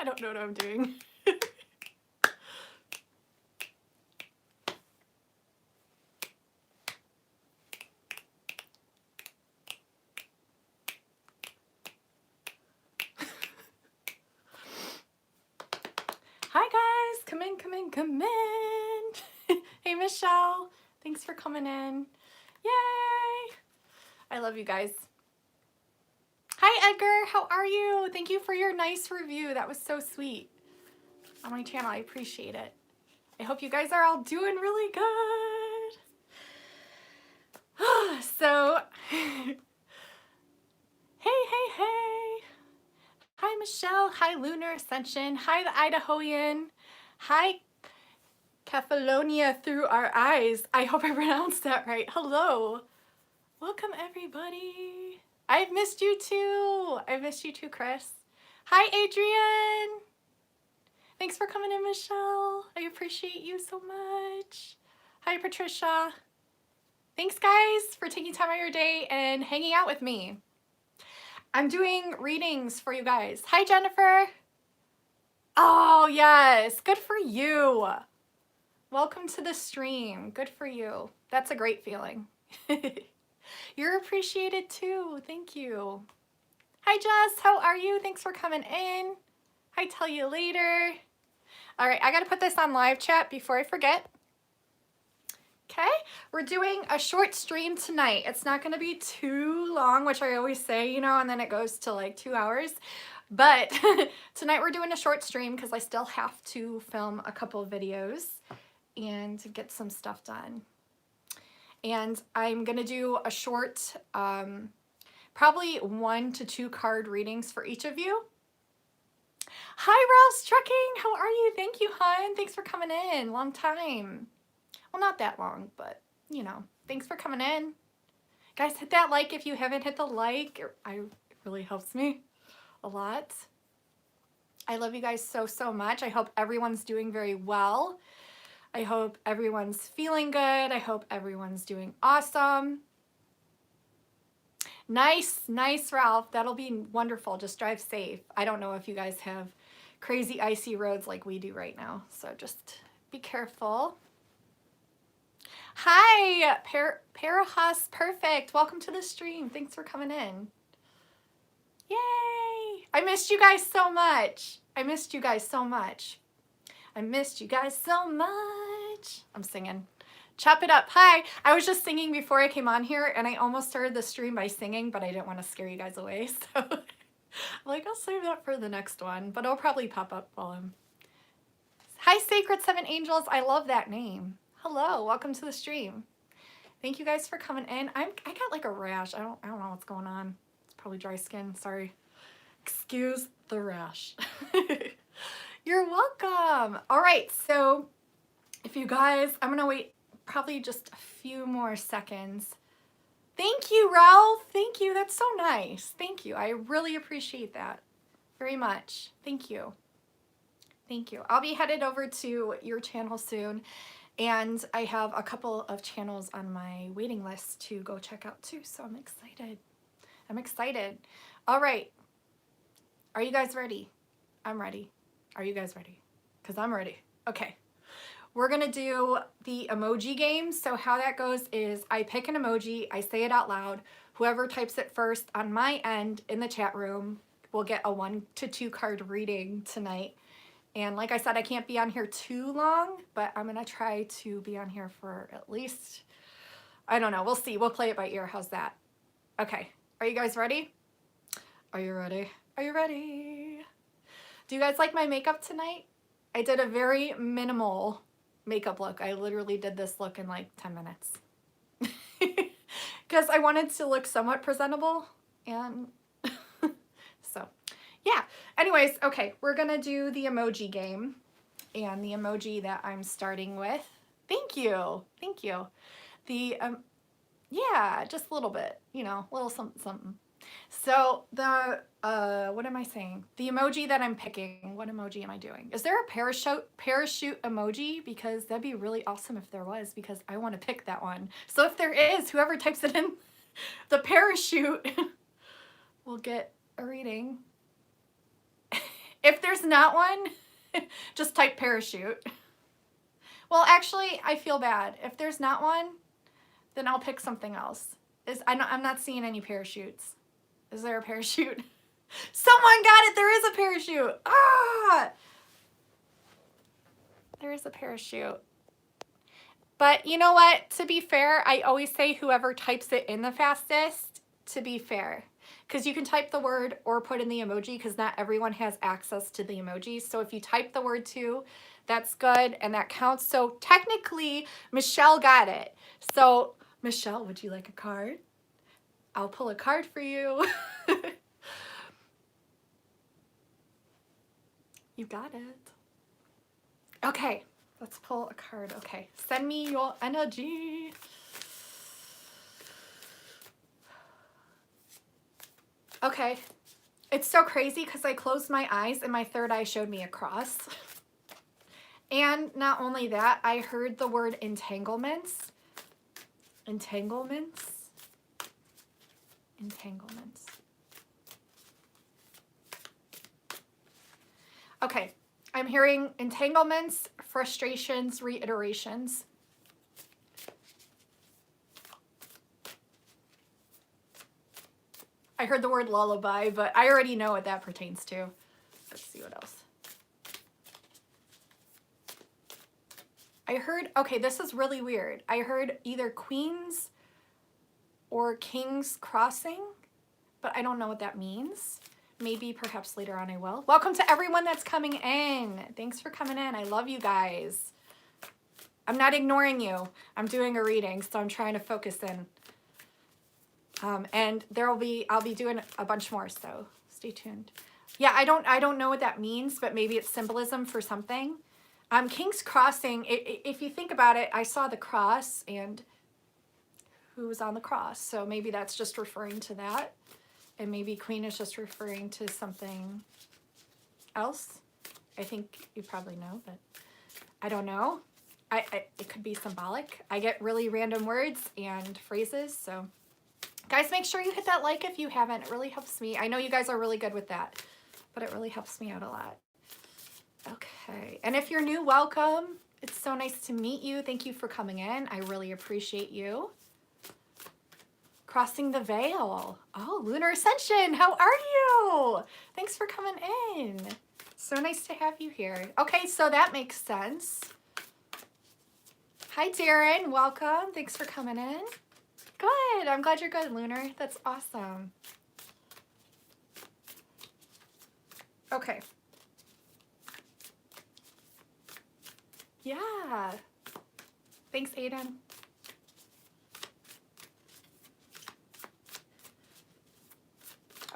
I don't know what I'm doing. Hi guys, come in, come in, come in. Hey Michelle, thanks for coming in. Yay! I love you guys. Hi Edgar, how are you? Thank you for your nice review. That was so sweet on my channel. I appreciate it. I hope you guys are all doing really good. So, hey, hey, hey. Hi Michelle, hi Lunar Ascension, hi the Idahoan, hi Cephalonia through our eyes. I hope I pronounced that right. Hello. Welcome everybody. I've missed you too. I missed you too, Chris. Hi Adrian. Thanks for coming in, Michelle. I appreciate you so much. Hi Patricia. Thanks guys for taking time out of your day and hanging out with me. I'm doing readings for you guys. Hi Jennifer. Oh yes, good for you. Welcome to the stream. Good for you. That's a great feeling. You're appreciated too. Thank you. Hi Jess, how are you? Thanks for coming in. I'll tell you later. All right, I gotta put this on live chat before I forget. Okay, we're doing a short stream tonight. It's not gonna be too long, which I always say, you know, and then it goes to like 2 hours. But tonight we're doing a short stream because I still have to film a couple of videos and get some stuff done. And I'm gonna do a short, probably 1 to 2 card readings for each of you. Hi Rouse Trucking, how are you? Thank you, hon. Thanks for coming in. Long time. Well, not that long, but you know, thanks for coming in. Guys, hit that like if you haven't hit the like. It really helps me a lot. I love you guys so, so much. I hope everyone's doing very well. I hope everyone's feeling good. I hope everyone's doing awesome. Nice, nice, Ralph. That'll be wonderful. Just drive safe. I don't know if you guys have crazy icy roads like we do right now, so just be careful. Hi, Parahus Perfect. Welcome to the stream. Thanks for coming in. Yay! I missed you guys so much. I missed you guys so much. I missed you guys so much. I'm singing. Chop it up. Hi. I was just singing before I came on here and I almost started the stream by singing, but I didn't want to scare you guys away. So I'm like, I'll save that for the next one, but it'll probably pop up while I'm... Hi, Sacred Seven Angels. I love that name. Hello. Welcome to the stream. Thank you guys for coming in. I got like a rash. I don't know what's going on. It's probably dry skin. Sorry. Excuse the rash. You're welcome. All right, so if you guys, I'm gonna wait probably just a few more seconds. Thank you, Ralph. Thank you. That's so nice. Thank you. I really appreciate that very much. Thank you. Thank you. I'll be headed over to your channel soon, and I have a couple of channels on my waiting list to go check out too, so I'm excited. I'm excited. All right. Are you guys ready? I'm ready. Are you guys ready? Because I'm ready. Okay. We're going to do the emoji game. So how that goes is I pick an emoji, I say it out loud. Whoever types it first on my end in the chat room will get a 1 to 2 card reading tonight. And like I said, I can't be on here too long, but I'm going to try to be on here for at least, I don't know. We'll see. We'll play it by ear. How's that? Okay. Are you guys ready? Are you ready? Are you ready? Do you guys like my makeup tonight? I did a very minimal makeup look. I literally did this look in like 10 minutes. Because I wanted to look somewhat presentable. And so, yeah. Anyways, okay. We're going to do the emoji game. And the emoji that I'm starting with. Thank you. Thank you. The, yeah, just a little bit. You know, a little something, something. So the, what am I saying? The emoji that I'm picking, what emoji am I doing? Is there a parachute emoji? Because that'd be really awesome if there was, because I want to pick that one. So if there is, whoever types it in the parachute will get a reading. If there's not one, just type parachute. Well, actually, I feel bad. If there's not one, then I'll pick something else. I'm not seeing any parachutes. Is there a parachute? Someone got it. There is a parachute. Ah! There is a parachute. But you know what? To be fair, I always say whoever types it in the fastest, to be fair. Because you can type the word or put in the emoji, because not everyone has access to the emojis. So if you type the word too, that's good and that counts. So technically, Michelle got it. So Michelle, would you like a card? I'll pull a card for you. You got it. Okay, let's pull a card. Okay, send me your energy. Okay, it's so crazy because I closed my eyes and my third eye showed me a cross. And not only that, I heard the word entanglements. Entanglements. Entanglements. Okay, I'm hearing entanglements, frustrations, reiterations. I heard the word lullaby, but I already know what that pertains to. Let's see what else. I heard, okay, this is really weird. I heard either queens or kings crossing, but I don't know what that means. Maybe perhaps later on I will. Welcome to everyone that's coming in. Thanks for coming in. I love you guys. I'm not ignoring you. I'm doing a reading, so I'm trying to focus in. And I'll be doing a bunch more, so stay tuned. Yeah, I don't know what that means, but maybe it's symbolism for something. King's Crossing, if you think about it, I saw the cross and who was on the cross. So maybe that's just referring to that. And maybe Queen is just referring to something else. I think you probably know, but I don't know. It could be symbolic. I get really random words and phrases, so guys, make sure you hit that like if you haven't. It really helps me. I know you guys are really good with that, but it really helps me out a lot. Okay, and if you're new, welcome. It's so nice to meet you. Thank you for coming in. I really appreciate you. Crossing the Veil. Oh, Lunar Ascension, how are you? Thanks for coming in. So nice to have you here. Okay, so that makes sense. Hi, Darren, welcome. Thanks for coming in. Good, I'm glad you're good, Lunar. That's awesome. Okay. Yeah. Thanks, Aiden.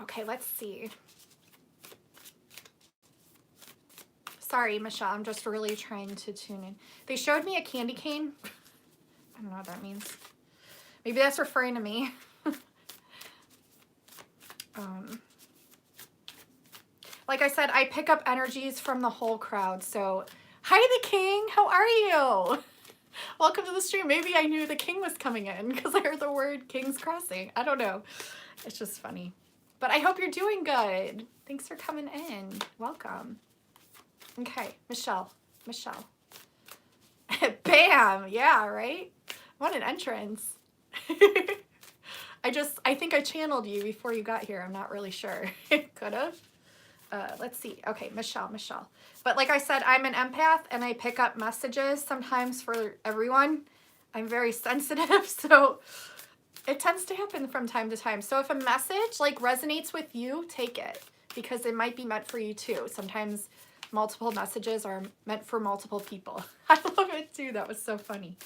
Okay, let's see. Sorry, Michelle, I'm just really trying to tune in. They showed me a candy cane. I don't know what that means. Maybe that's referring to me. Like I said, I pick up energies from the whole crowd. So, hi, the King. How are you? Welcome to the stream. Maybe I knew the King was coming in because I heard the word King's Crossing. I don't know. It's just funny. But I hope you're doing good. Thanks for coming in. Welcome. Okay, Michelle. Michelle. Bam! Yeah, right? What an entrance. I think I channeled you before you got here. I'm not really sure. Could have. Let's see. Okay, Michelle. But like I said, I'm an empath and I pick up messages sometimes for everyone. I'm very sensitive, so it tends to happen from time to time. So if a message like resonates with you, take it because it might be meant for you too. Sometimes multiple messages are meant for multiple people. I love it too. That was so funny.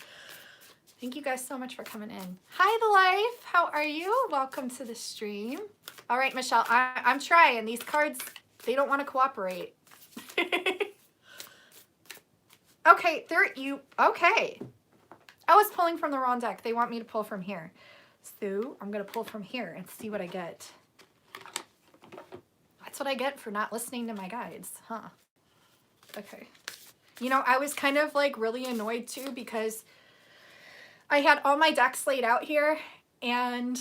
Thank you guys so much for coming in. Hi, The Life. How are you? Welcome to the stream. All right, Michelle, I'm trying. These cards, they don't want to cooperate. Okay, okay. I was pulling from the wrong deck. They want me to pull from here. So I'm going to pull from here and see what I get. That's what I get for not listening to my guides, huh? Okay. You know, I was kind of like really annoyed too because I had all my decks laid out here and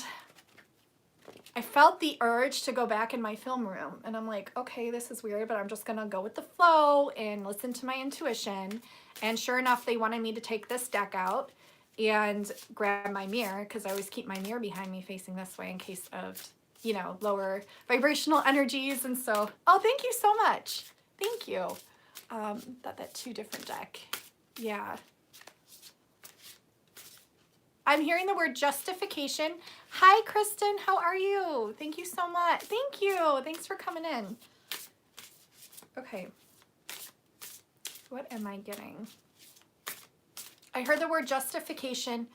I felt the urge to go back in my film room, and I'm like, okay, this is weird, but I'm just gonna go with the flow and listen to my intuition. And sure enough, they wanted me to take this deck out and grab my mirror, because I always keep my mirror behind me facing this way in case of, you know, lower vibrational energies. And so, oh, thank you so much. Thank you. That two different deck. Yeah. I'm hearing the word justification. Hi, Kristen. How are you? Thank you so much. Thank you. Thanks for coming in. Okay. What am I getting? I heard the word justification.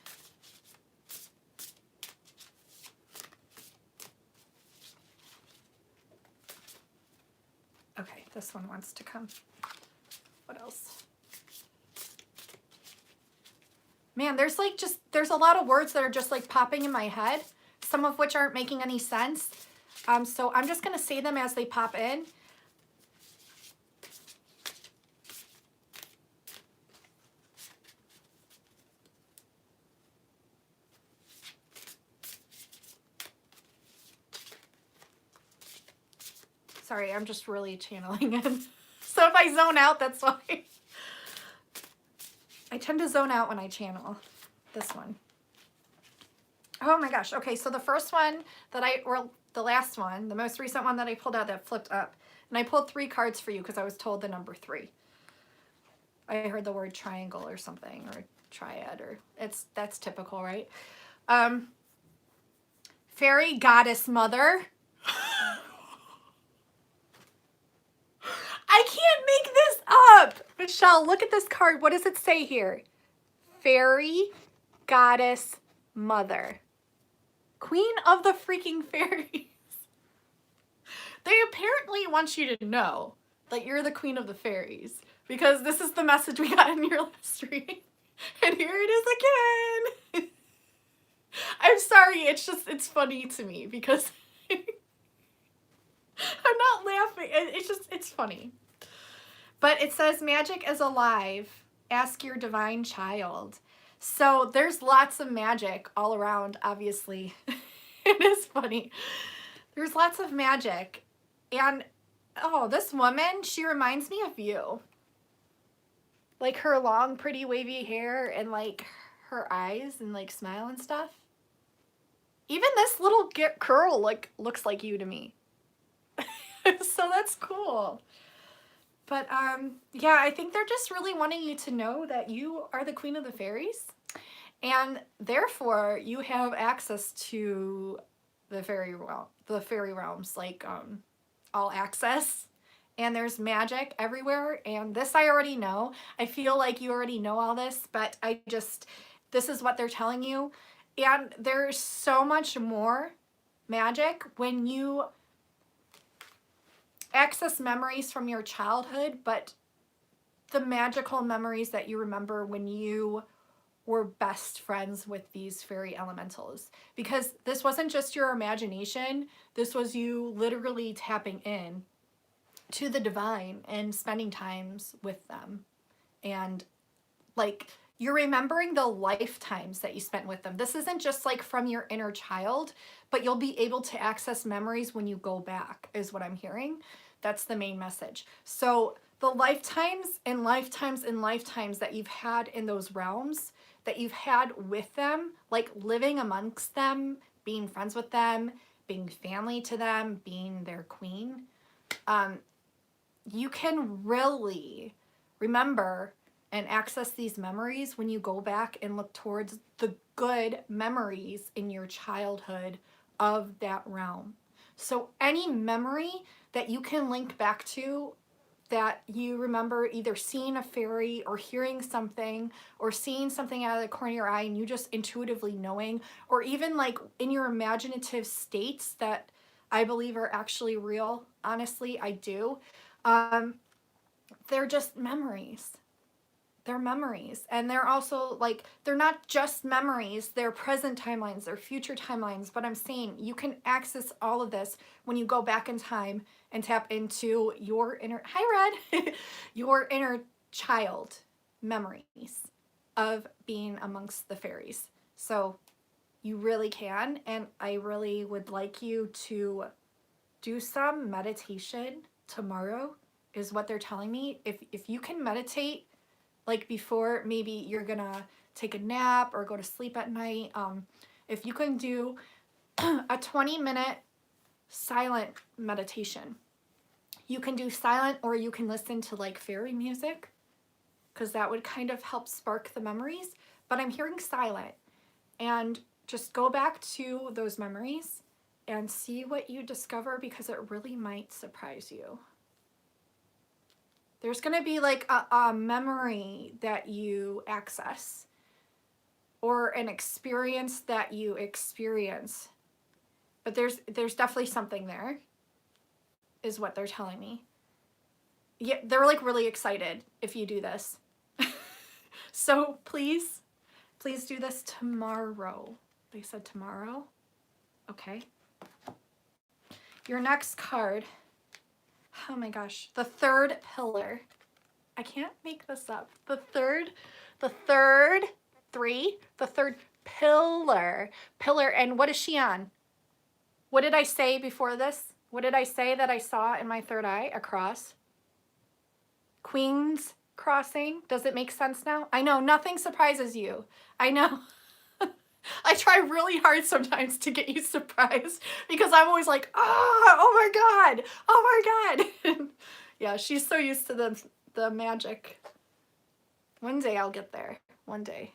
Okay, this one wants to come. What else? Man, there's a lot of words that are just like popping in my head, some of which aren't making any sense. So I'm just gonna say them as they pop in. Sorry, I'm just really channeling in. So if I zone out, that's why. I tend to zone out when I channel this one. Oh my gosh. Okay, so the first one or the last one, the most recent one that I pulled out that flipped up, and I pulled 3 cards for you because I was told the number 3. I heard the word triangle or something, or triad, or that's typical, right? Fairy goddess mother. I can't make this up. Michelle, look at this card. What does it say here? Fairy goddess mother. Queen of the freaking fairies. They apparently want you to know that you're the queen of the fairies, because this is the message we got in your last reading. And here it is again. I'm sorry, it's funny to me because I'm not laughing. It's funny. But it says magic is alive. Ask your divine child. So there's lots of magic all around, obviously. It is funny. There's lots of magic. And, oh, this woman, she reminds me of you. Like her long, pretty, wavy hair and like her eyes and like smile and stuff. Even this little curl like looks like you to me. So that's cool. But yeah, I think they're just really wanting you to know that you are the queen of the fairies, and therefore you have access to the fairy realms, like all access. And there's magic everywhere, and this I already know. I feel like you already know all this, but this is what they're telling you. And there's so much more magic when you access memories from your childhood, but the magical memories that you remember when you were best friends with these fairy elementals. Because this wasn't just your imagination, this was you literally tapping in to the divine and spending times with them. And like, you're remembering the lifetimes that you spent with them. This isn't just like from your inner child, but you'll be able to access memories when you go back, is what I'm hearing. That's the main message. So the lifetimes and lifetimes and lifetimes that you've had in those realms, that you've had with them, like living amongst them, being friends with them, being family to them, being their queen, you can really remember and access these memories when you go back and look towards the good memories in your childhood of that realm. So any memory that you can link back to, that you remember either seeing a fairy or hearing something or seeing something out of the corner of your eye and you just intuitively knowing, or even like in your imaginative states that I believe are actually real. Honestly, I do. They're just memories. They're memories. And they're also like, they're not just memories, they're present timelines, they're future timelines. But I'm saying you can access all of this when you go back in time and tap into your inner, hi Red, your inner child memories of being amongst the fairies. So You really can. And I really would like you to do some meditation tomorrow, is what they're telling me. If you can meditate, like before maybe you're gonna take a nap or go to sleep at night, if you can do a 20-minute silent meditation. You can do silent, or you can listen to like fairy music, because that would kind of help spark the memories. But I'm hearing silent, and just go back to those memories and see what you discover, because it really might surprise you. There's going to be like a memory that you access, or an experience that you experience. But there's definitely something there, is what they're telling me. Yeah, they're like really excited if you do this. So please do this tomorrow. They said tomorrow. Okay. Your next card. Oh my gosh. The third pillar. I can't make this up. The third pillar. Pillar. And what is she on? What did I say before this? What did I say that I saw in my third eye? A cross. Queen's crossing. Does it make sense now? I know, nothing surprises you. I know. I try really hard sometimes to get you surprised, because I'm always like, oh my God. Yeah, she's so used to the magic. One day I'll get there. One day.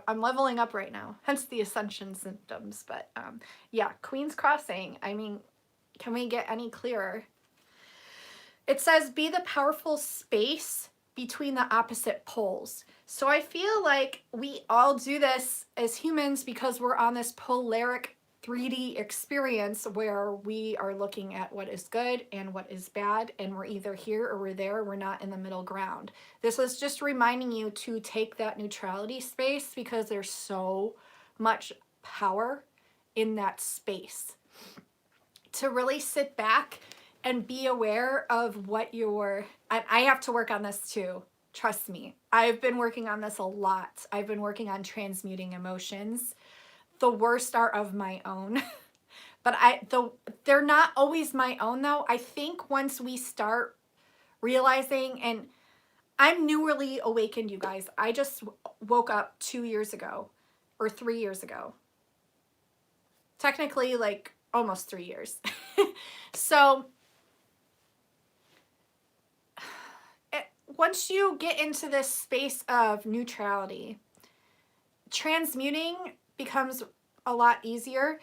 I'm leveling up right now, hence the ascension symptoms. But yeah, Queen's crossing. I mean, can we get any clearer? It says, be the powerful space between the opposite poles. So I feel like we all do this as humans, because we're on this polaric 3D experience where we are looking at what is good and what is bad, and we're either here or we're there. We're not in the middle ground. This is just reminding you to take that neutrality space, because there's so much power in that space. To really sit back and be aware of what I have to work on this too. Trust me. I've been working on this a lot. I've been working on transmuting emotions. The worst are of my own. But they're not always my own though. I think once we start realizing, and I'm newly awakened, you guys. I just woke up 2 years ago, or 3 years ago. Technically, like almost 3 years. So once you get into this space of neutrality, transmuting becomes a lot easier.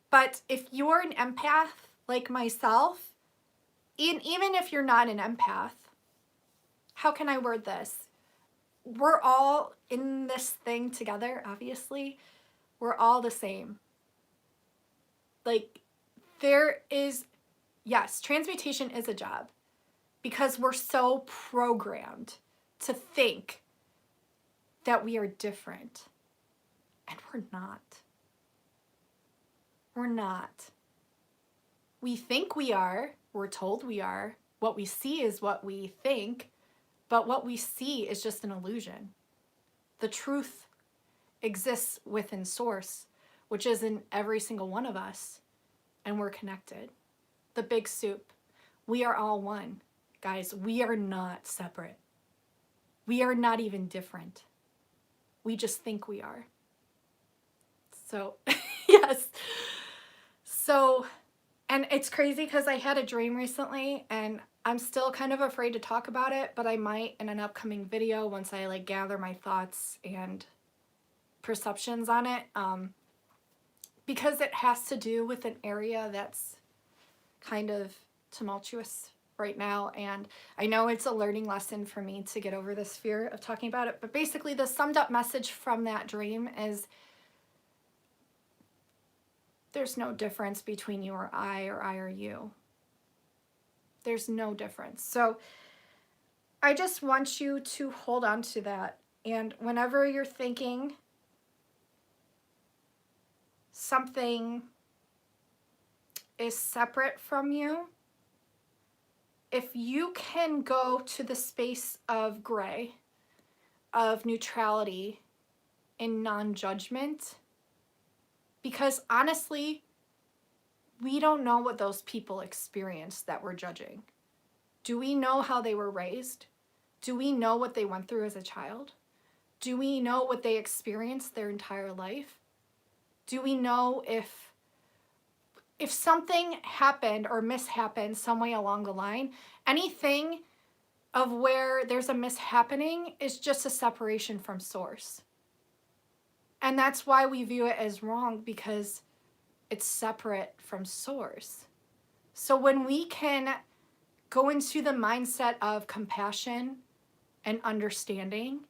But if you're an empath like myself, even if you're not an empath, how can I word this? We're all in this thing together, obviously. We're all the same. Like, yes, transmutation is a job, because we're so programmed to think that we are different. And we're not. We're not. We think we are. We're told we are. What we see is what we think, but what we see is just an illusion. The truth exists within Source, which is in every single one of us, and we're connected. The big soup. We are all one. Guys, we are not separate. We are not even different. We just think we are. So, yes. So, and it's crazy because I had a dream recently, and I'm still kind of afraid to talk about it, but I might in an upcoming video once I like gather my thoughts and perceptions on it, because it has to do with an area that's kind of tumultuous right now, and I know it's a learning lesson for me to get over this fear of talking about it. But basically the summed up message from that dream is there's no difference between you or I or you. There's no difference. So I just want you to hold on to that, and whenever you're thinking something is separate from you, if you can go to the space of gray, of neutrality and non-judgment, Because honestly, we don't know what those people experienced that we're judging. Do we know how they were raised? Do we know what they went through as a child? Do we know what they experienced their entire life? Do we know if something happened or mishappened some way along the line, anything of where there's a mishappening is just a separation from source. And that's why we view it as wrong, because it's separate from source. So when we can go into the mindset of compassion and understanding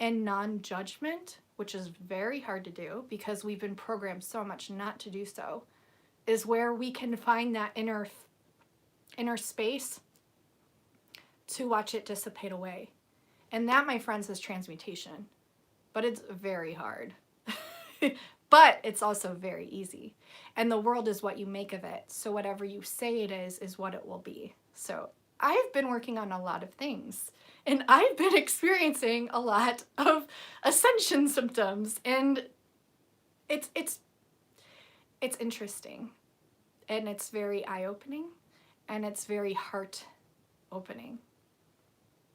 and non-judgment, which is very hard to do because we've been programmed so much not to do so, is where we can find that inner space to watch it dissipate away. And that, my friends, is transmutation. But it's very hard. But it's also very easy. And the world is what you make of it. So whatever you say it is what it will be. So I've been working on a lot of things. And I've been experiencing a lot of ascension symptoms. And it's interesting. And it's very eye-opening. And it's very heart-opening.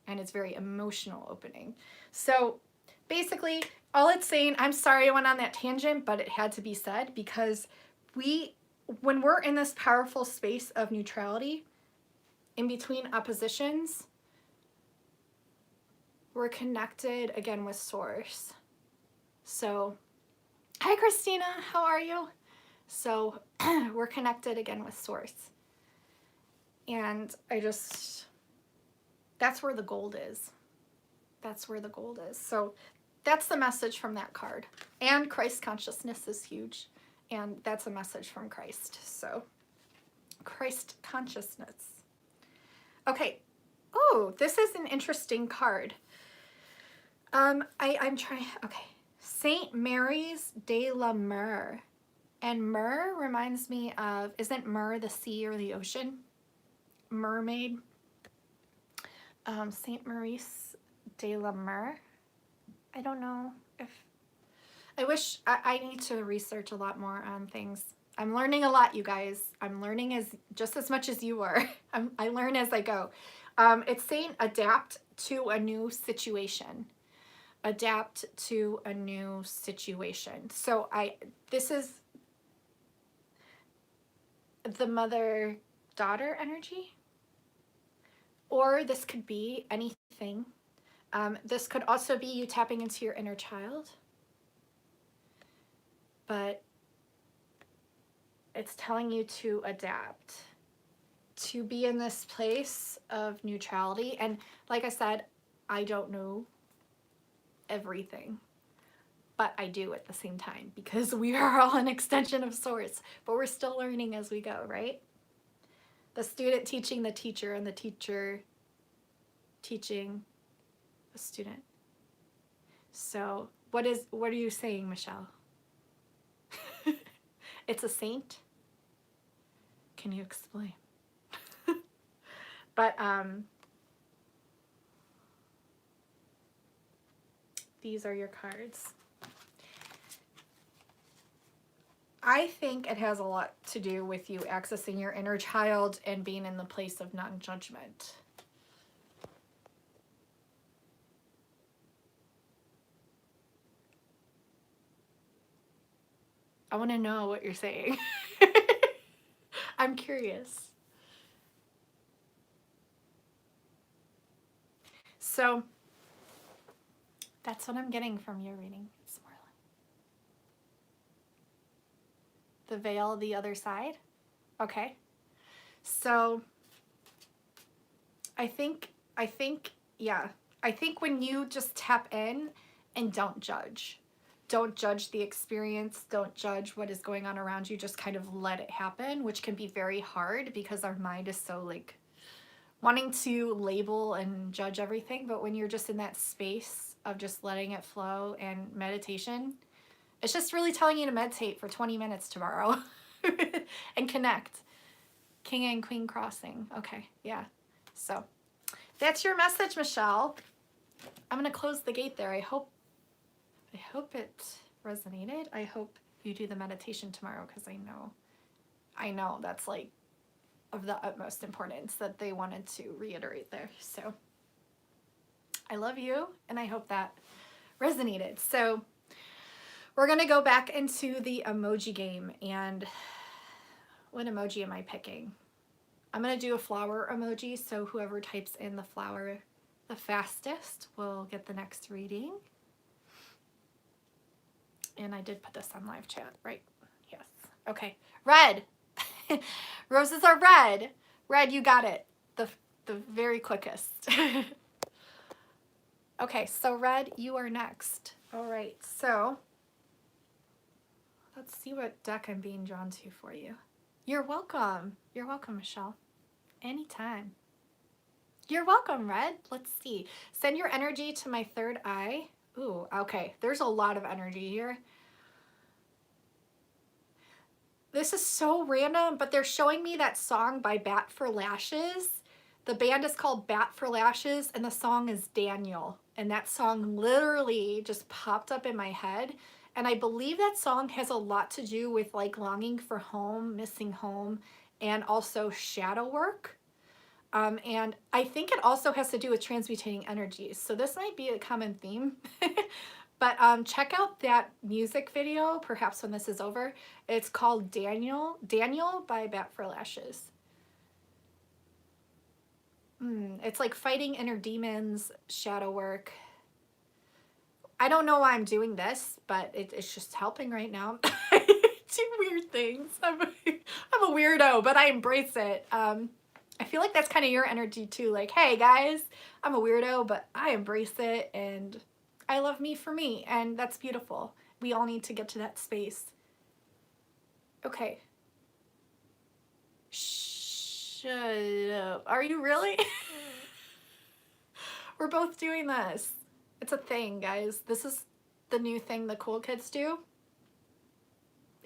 And it's very emotional opening. So basically, all it's saying, I'm sorry I went on that tangent, but it had to be said, because when we're in this powerful space of neutrality, in between oppositions, we're connected again with source. So, hi Christina, how are you? So, we're connected again with source. And that's where the gold is. That's where the gold is. So that's the message from that card. And Christ consciousness is huge. And that's a message from Christ. So Christ consciousness. Okay. Oh, this is an interesting card. I'm trying, okay. Saint Mary's de la Mer. And Mer reminds me of, isn't Mer the sea or the ocean? Mermaid. Saint Maurice de la Mer. I don't know if, I need to research a lot more on things. I'm learning a lot, you guys. I'm learning just as much as you are. I learn as I go. It's saying adapt to a new situation. Adapt to a new situation. So this is the mother-daughter energy. Or this could be anything. This could also be you tapping into your inner child. But it's telling you to adapt. To be in this place of neutrality. And like I said, I don't know everything. But I do at the same time. Because we are all an extension of source. But we're still learning as we go, right? The student teaching the teacher, and the teacher teaching the student. So what are you saying, Michelle? It's a saint? Can you explain? But these are your cards. I think it has a lot to do with you accessing your inner child and being in the place of non-judgment. I want to know what you're saying. I'm curious. So that's what I'm getting from your reading. It's more like the veil, the other side. Okay. So I think, yeah. I think when you just tap in and don't judge the experience, don't judge what is going on around you, just kind of let it happen, which can be very hard because our mind is so like wanting to label and judge everything. But when you're just in that space of just letting it flow and meditation, it's just really telling you to meditate for 20 minutes tomorrow and connect. King and Queen crossing. Okay, yeah. So that's your message, Michelle. I'm going to close the gate there. I hope it resonated. I hope you do the meditation tomorrow, because I know that's like of the utmost importance that they wanted to reiterate there. So I love you, and I hope that resonated. So we're gonna go back into the emoji game, and what emoji am I picking? I'm gonna do a flower emoji, so whoever types in the flower the fastest will get the next reading. And I did put this on live chat, right? Yes. Okay. Red. Roses are red. Red, you got it. The very quickest. Okay, so Red, you are next. All right, so let's see what deck I'm being drawn to for you. You're welcome. You're welcome, Michelle. Anytime. You're welcome, Red. Let's see. Send your energy to my third eye. Ooh, okay. There's a lot of energy here. This is so random, but they're showing me that song by Bat for Lashes. The band is called Bat for Lashes, and the song is Daniel. And that song literally just popped up in my head. And I believe that song has a lot to do with like longing for home, missing home, and also shadow work. And I think it also has to do with transmutating energies. So this might be a common theme. But check out that music video, perhaps when this is over. It's called Daniel by Bat for Lashes. It's like fighting inner demons, shadow work. I don't know why I'm doing this, but it's just helping right now. Do weird things. I'm a weirdo, but I embrace it. I feel like that's kind of your energy too. Like, hey guys, I'm a weirdo, but I embrace it, and I love me for me, and that's beautiful. We all need to get to that space. Okay. Shut up. Are you really? We're both doing this. It's a thing, guys. This is the new thing the cool kids do.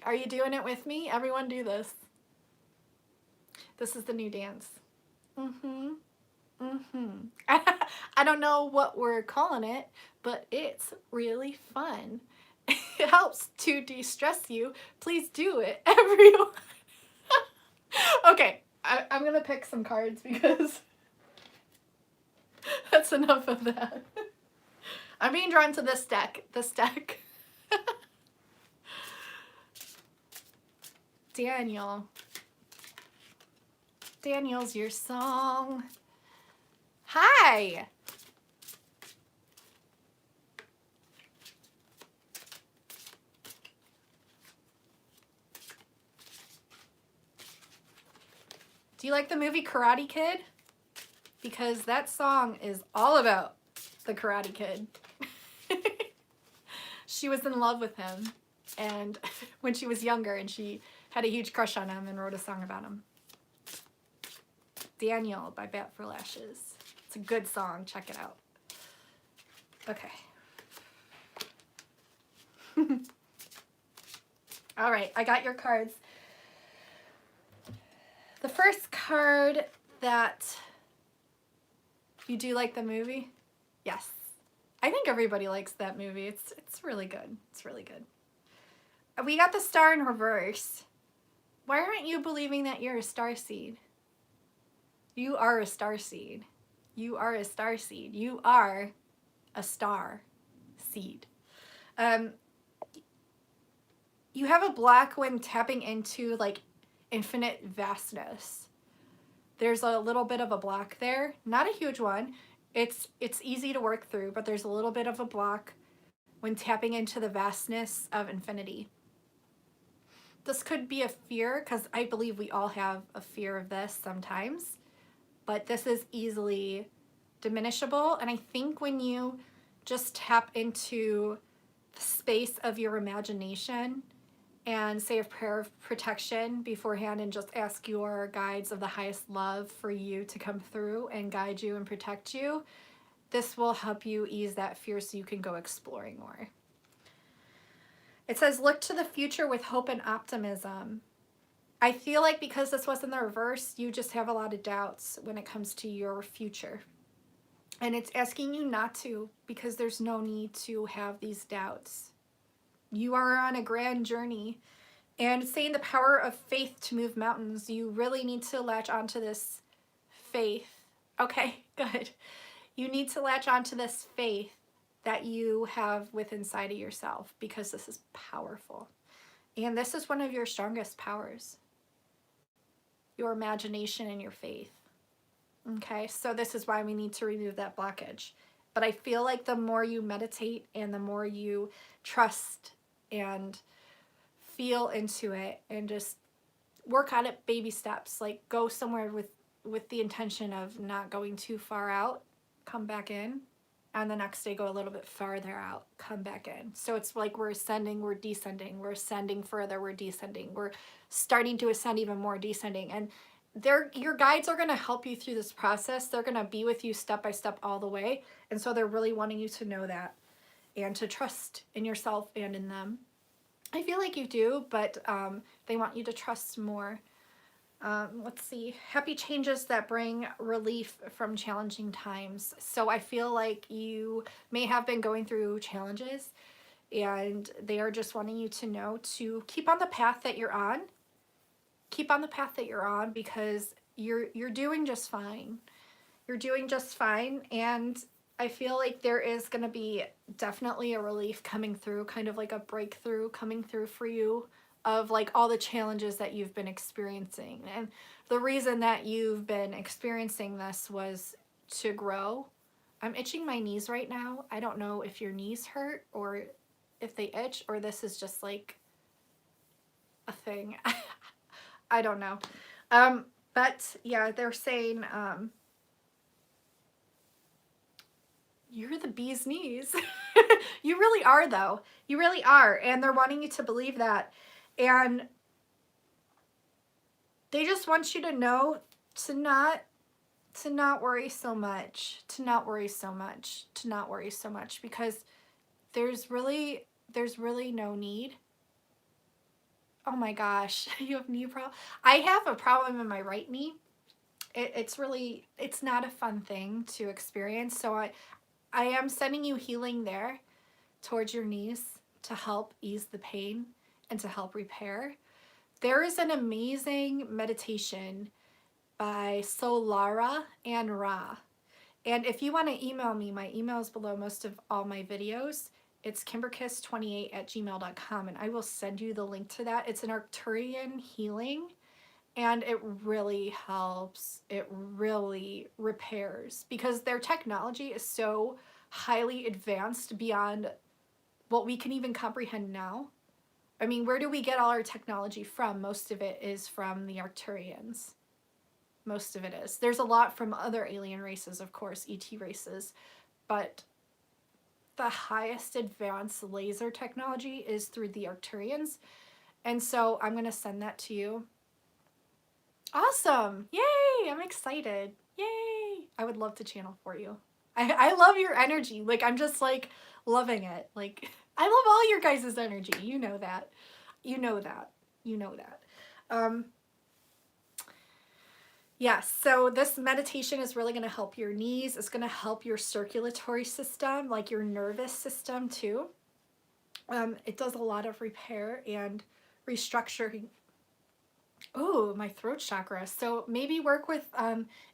Are you doing it with me? Everyone do this. This is the new dance. I don't know what we're calling it, but it's really fun. It helps to de-stress you. Please do it, everyone. Okay, I'm gonna pick some cards because that's enough of that. I'm being drawn to this deck. Daniel. Daniel's your song. Hi. Do you like the movie Karate Kid? Because that song is all about the Karate Kid. She was in love with him, and when she was younger, and she had a huge crush on him and wrote a song about him. Daniel by Bat for Lashes. It's a good song. Check it out. Okay. All right, I got your cards. The first card that... You do like the movie? Yes. I think everybody likes that movie. It's really good. It's really good. We got the Star in reverse. Why aren't you believing that you're a star seed? You are a star seed. You are a star seed. You are a star seed. You have a block when tapping into like infinite vastness. There's a little bit of a block there. Not a huge one. It's easy to work through, but there's a little bit of a block when tapping into the vastness of infinity. This could be a fear, because I believe we all have a fear of this sometimes, but this is easily diminishable. And I think when you just tap into the space of your imagination and say a prayer of protection beforehand and just ask your guides of the highest love for you to come through and guide you and protect you, this will help you ease that fear so you can go exploring more. It says, look to the future with hope and optimism. I feel like because this was in the reverse, you just have a lot of doubts when it comes to your future. And it's asking you not to, because there's no need to have these doubts. You are on a grand journey. And saying the power of faith to move mountains, you really need to latch onto this faith. Okay, good. You need to latch onto this faith that you have within inside of yourself, because this is powerful. And this is one of your strongest powers, your imagination and your faith. Okay, so this is why we need to remove that blockage. But I feel like the more you meditate and the more you trust and feel into it and just work on it baby steps, like go somewhere with the intention of not going too far out, come back in, and the next day go a little bit farther out, come back in. So it's like we're ascending, we're descending, we're ascending further, we're descending, we're starting to ascend even more, descending. And your guides are going to help you through this process. They're going to be with you step by step all the way. And so they're really wanting you to know that and to trust in yourself and in them. I feel like you do, but they want you to trust more. Let's see, happy changes that bring relief from challenging times. So I feel like you may have been going through challenges, and they are just wanting you to know to keep on the path that you're on. Keep on the path that you're on, because you're doing just fine. You're doing just fine, and I feel like there is going to be definitely a relief coming through, kind of like a breakthrough coming through for you of like all the challenges that you've been experiencing. And the reason that you've been experiencing this was to grow. I'm itching my knees right now. I don't know if your knees hurt or if they itch, or this is just like a thing. I don't know. But yeah, they're saying, you're the bee's knees. You really are, though. You really are. And they're wanting you to believe that. And they just want you to know to not worry so much, to not worry so much, to not worry so much, because there's really no need. Oh my gosh, you have knee problem. I have a problem in my right knee. It's not a fun thing to experience. So I am sending you healing there towards your knees to help ease the pain and to help repair. There is an amazing meditation by Solara and Ra. And if you want to email me, my email is below most of all my videos. It's kimberkiss28@gmail.com, and I will send you the link to that. It's an Arcturian healing, and it really helps. It really repairs, because their technology is so highly advanced beyond what we can even comprehend now. I mean, where do we get all our technology from? Most of it is from the Arcturians. Most of it is. There's a lot from other alien races, of course, ET races, but the highest advanced laser technology is through the Arcturians. And so I'm going to send that to you. Awesome. Yay. I'm excited. Yay. I would love to channel for you. I love your energy. Like, I'm just like loving it. Like, I love all your guys' energy. You know that. You know that. You know that. Yes, so this meditation is really going to help your knees. It's going to help your circulatory system, like your nervous system too. It does a lot of repair and restructuring. Oh, my throat chakra. So maybe work with,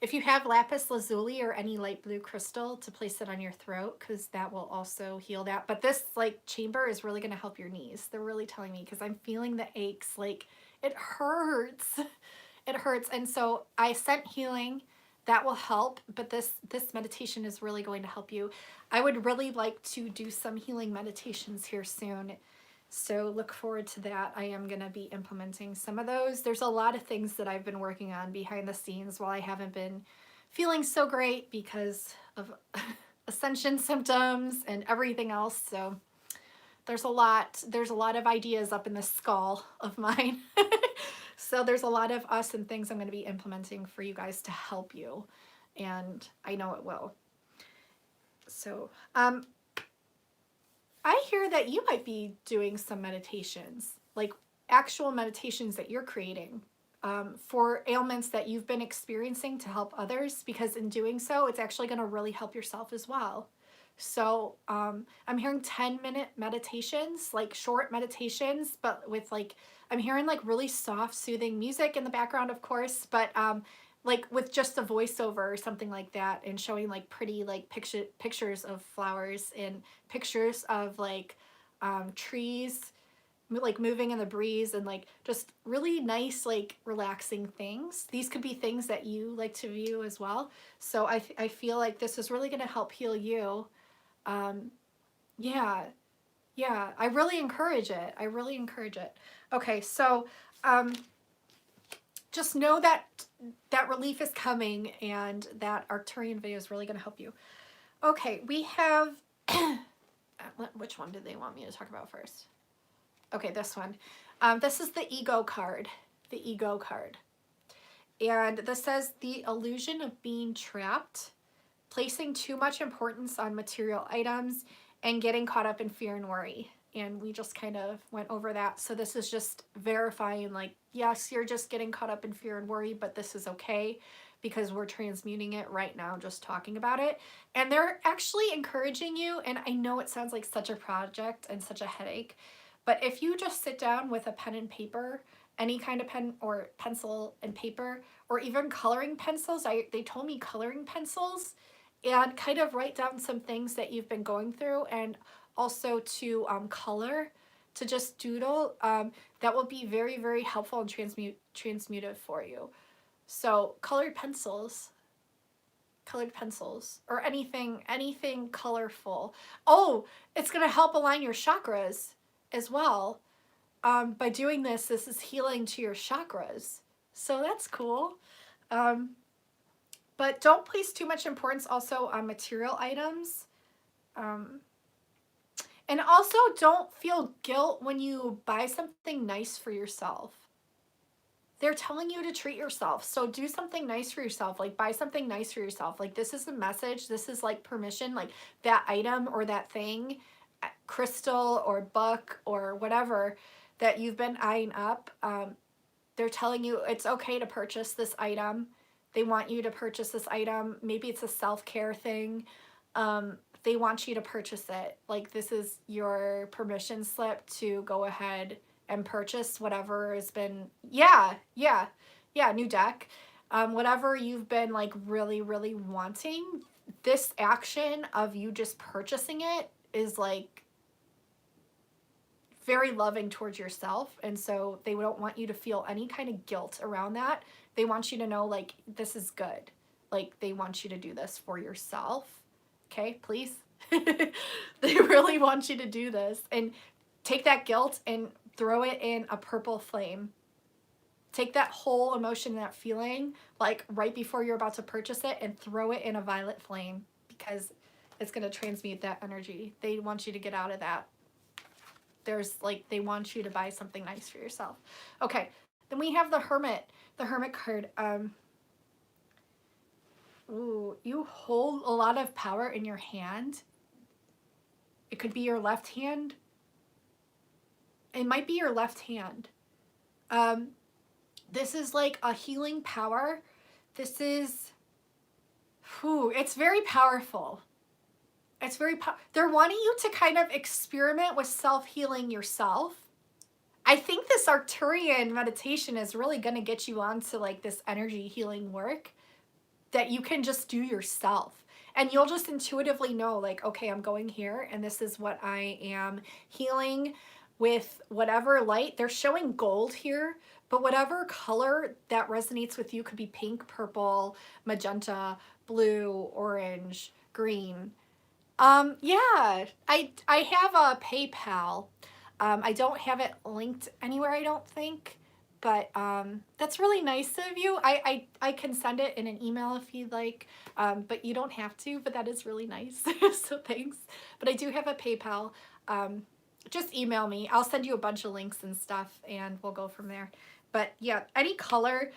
if you have lapis lazuli or any light blue crystal, to place it on your throat, because that will also heal that. But this like chamber is really going to help your knees. They're really telling me, because I'm feeling the aches. Like, it hurts. It hurts. And so I sent healing that will help, but this meditation is really going to help you. I would really like to do some healing meditations here soon, so look forward to that. I am going to be implementing some of those. There's a lot of things that I've been working on behind the scenes while I haven't been feeling so great because of ascension symptoms and everything else. So there's a lot of ideas up in the skull of mine. So there's a lot of us and things I'm going to be implementing for you guys to help you, and I know it will. So I hear that you might be doing some meditations, like actual meditations that you're creating for ailments that you've been experiencing to help others, because in doing so, it's actually going to really help yourself as well. So I'm hearing 10-minute meditations, like short meditations, but with like, I'm hearing like really soft, soothing music in the background, of course, but like with just a voiceover or something like that, and showing like pretty like pictures of flowers and pictures of like trees like moving in the breeze, and like just really nice like relaxing things. These could be things that you like to view as well. So I feel like this is really going to help heal you. um yeah, yeah, I really encourage it. I really encourage it. Okay, so um just know that that relief is coming, and that Arcturian video is really going to help you. Okay, we have which one did they want me to talk about first? Okay, this one. This is the ego card. The ego card. And this says the illusion of being trapped, placing too much importance on material items, and getting caught up in fear and worry. And we just kind of went over that. So this is just verifying like, yes, you're just getting caught up in fear and worry, but this is okay because we're transmuting it right now, just talking about it. And they're actually encouraging you. And I know it sounds like such a project and such a headache, but if you just sit down with a pen and paper, any kind of pen or pencil and paper, or even coloring pencils, they told me coloring pencils, and kind of write down some things that you've been going through, and also to color, to just doodle. That will be very, very helpful and transmutive for you. So colored pencils, or anything colorful. Oh, it's gonna help align your chakras as well. By doing this is healing to your chakras. So that's cool. But don't place too much importance also on material items. And also don't feel guilt when you buy something nice for yourself. They're telling you to treat yourself. So do something nice for yourself. Like buy something nice for yourself. Like this is a message. This is like permission. Like that item or that thing, crystal or book or whatever that you've been eyeing up. They're telling you it's okay to purchase this item. They want you to purchase this item. Maybe it's a self-care thing. They want you to purchase it. Like this is your permission slip to go ahead and purchase whatever has been, yeah, new deck. Whatever you've been like really, really wanting, this action of you just purchasing it is like very loving towards yourself. And so they don't want you to feel any kind of guilt around that. They want you to know like this is good. Like they want you to do this for yourself. Okay, please. They really want you to do this, and take that guilt and throw it in a purple flame. Take that whole emotion, that feeling, like right before you're about to purchase it, and throw it in a violet flame, because it's going to transmute that energy. They want you to get out of that. There's like, they want you to buy something nice for yourself. Okay, then we have the Hermit card. Ooh, you hold a lot of power in your hand. It could be your left hand. It might be your left hand. This is like a healing power. This is, it's very powerful. It's very, they're wanting you to kind of experiment with self-healing yourself. I think this Arcturian meditation is really going to get you onto like this energy healing work that you can just do yourself. And you'll just intuitively know like, okay, I'm going here and this is what I am healing with whatever light. They're showing gold here, but whatever color that resonates with you, could be pink, purple, magenta, blue, orange, green. Yeah, I have a PayPal. I don't have it linked anywhere, I don't think, but that's really nice of you. I can send it in an email if you'd like, but you don't have to, but that is really nice. So thanks. But I do have a PayPal. Just email me. I'll send you a bunch of links and stuff, and we'll go from there. But yeah, any color,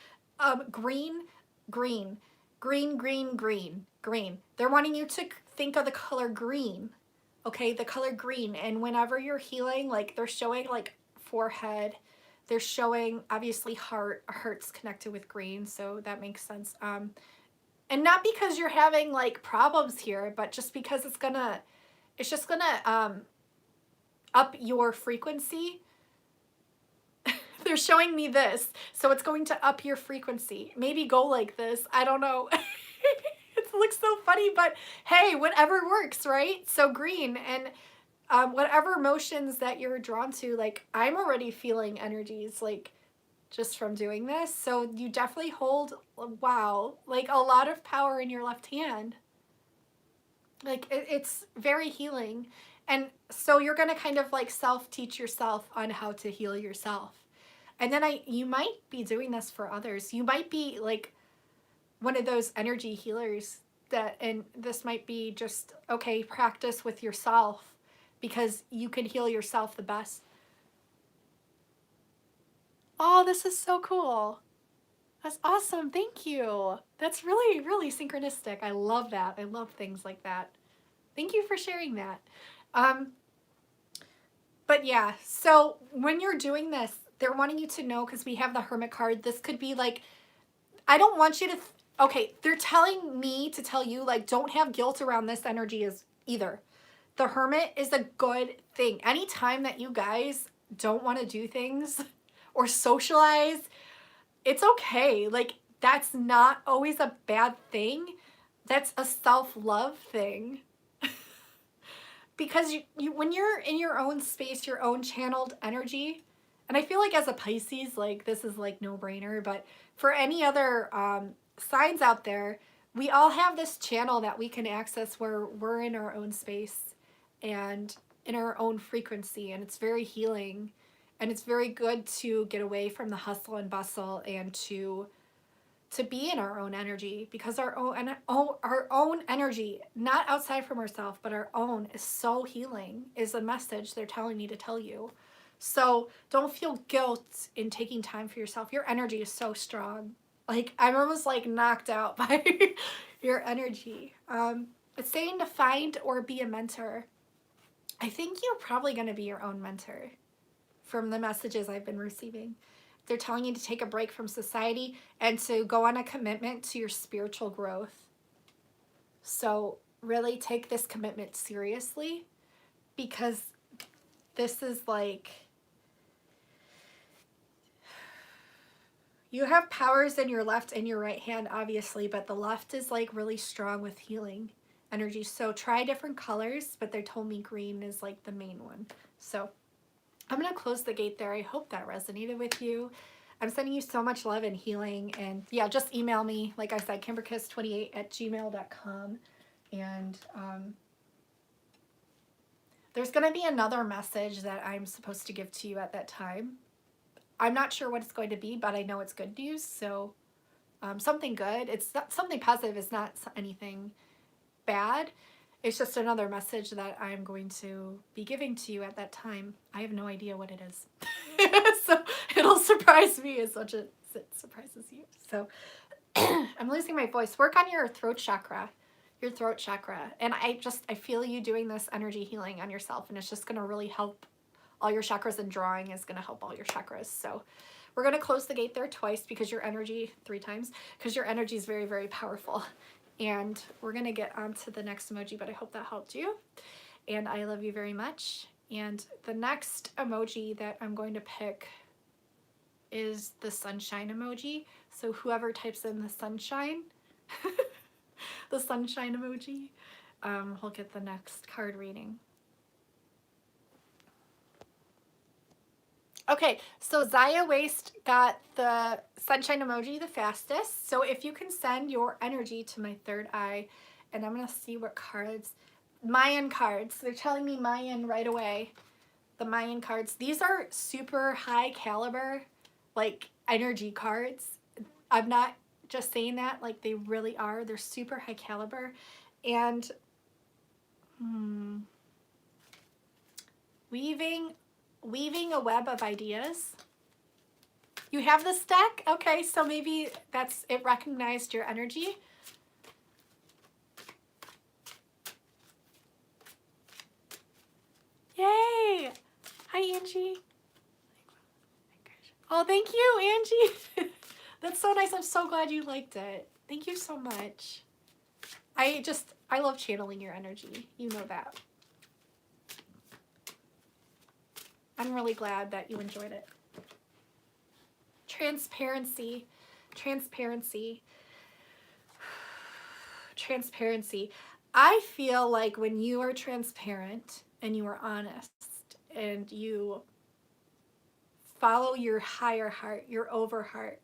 green, green, green, green, green, green. They're wanting you to think of the color green. Okay, the color green. And whenever you're healing, like they're showing like forehead, they're showing obviously heart's connected with green, so that makes sense. And not because you're having like problems here, but just because it's just gonna up your frequency. They're showing me this, so it's going to up your frequency. Maybe go like this. I don't know. It looks so funny, but hey, whatever works, right? So green and whatever emotions that you're drawn to, like I'm already feeling energies like just from doing this. So you definitely hold, wow, like a lot of power in your left hand. Like it's very healing. And so you're going to kind of like self-teach yourself on how to heal yourself. And then you might be doing this for others. You might be like one of those energy healers and this might be just, okay, practice with yourself because you can heal yourself the best. Oh, this is so cool. That's awesome. Thank you. That's really, really synchronistic. I love that. I love things like that. Thank you for sharing that. But yeah, so when you're doing this, they're wanting you to know, because we have the Hermit card, this could be like, I don't want you to, okay, they're telling me to tell you, like, don't have guilt around this energy as either. The Hermit is a good thing. Anytime that you guys don't want to do things or socialize, it's okay. Like, that's not always a bad thing. That's a self-love thing. Because you when you're in your own space, your own channeled energy, and I feel like as a Pisces, like this is like no brainer, but for any other signs out there, we all have this channel that we can access where we're in our own space and in our own frequency, and it's very healing, and it's very good to get away from the hustle and bustle and to be in our own energy, because our own energy, not outside from ourselves, but our own, is so healing, is a message they're telling me to tell you. So don't feel guilt in taking time for yourself. Your energy is so strong. Like I'm almost like knocked out by your energy. It's saying to find or be a mentor. I think you're probably going to be your own mentor from the messages I've been receiving. They're telling you to take a break from society and to go on a commitment to your spiritual growth. So really take this commitment seriously, because this is like, you have powers in your left and your right hand, obviously, but the left is like really strong with healing energy. So try different colors, but they told me green is like the main one. So I'm going to close the gate there. I hope that resonated with you. I'm sending you so much love and healing. And yeah, just email me. Like I said, kimberkiss28@gmail.com. And there's going to be another message that I'm supposed to give to you at that time. I'm not sure what it's going to be, but I know it's good news. So something good. It's not something positive. It's not anything bad. It's just another message that I'm going to be giving to you at that time. I have no idea what it is. So it'll surprise me as much as it surprises you. So I'm losing my voice. Work on your throat chakra. Your throat chakra. And I feel you doing this energy healing on yourself, and it's just going to really help all your chakras, and drawing is going to help all your chakras. So we're going to close the gate there twice, because your energy, 3 times, because your energy is very, very powerful. And we're going to get on to the next emoji, but I hope that helped you. And I love you very much. And the next emoji that I'm going to pick is the sunshine emoji. So whoever types in the sunshine, the sunshine emoji, will get the next card reading. Okay, so Zaya Waste got the sunshine emoji the fastest. So if you can send your energy to my third eye, and I'm going to see what cards. Mayan cards. They're telling me Mayan right away. The Mayan cards. These are super high caliber, like, energy cards. I'm not just saying that. Like, they really are. They're super high caliber. And weaving a web of ideas. You have this deck? Okay, so maybe it recognized your energy. Yay! Hi, Angie. Oh, thank you, Angie. That's so nice. I'm so glad you liked it. Thank you so much. I love channeling your energy. You know that. I'm really glad that you enjoyed it. Transparency. Transparency. Transparency. I feel like when you are transparent and you are honest and you follow your higher heart, your over heart.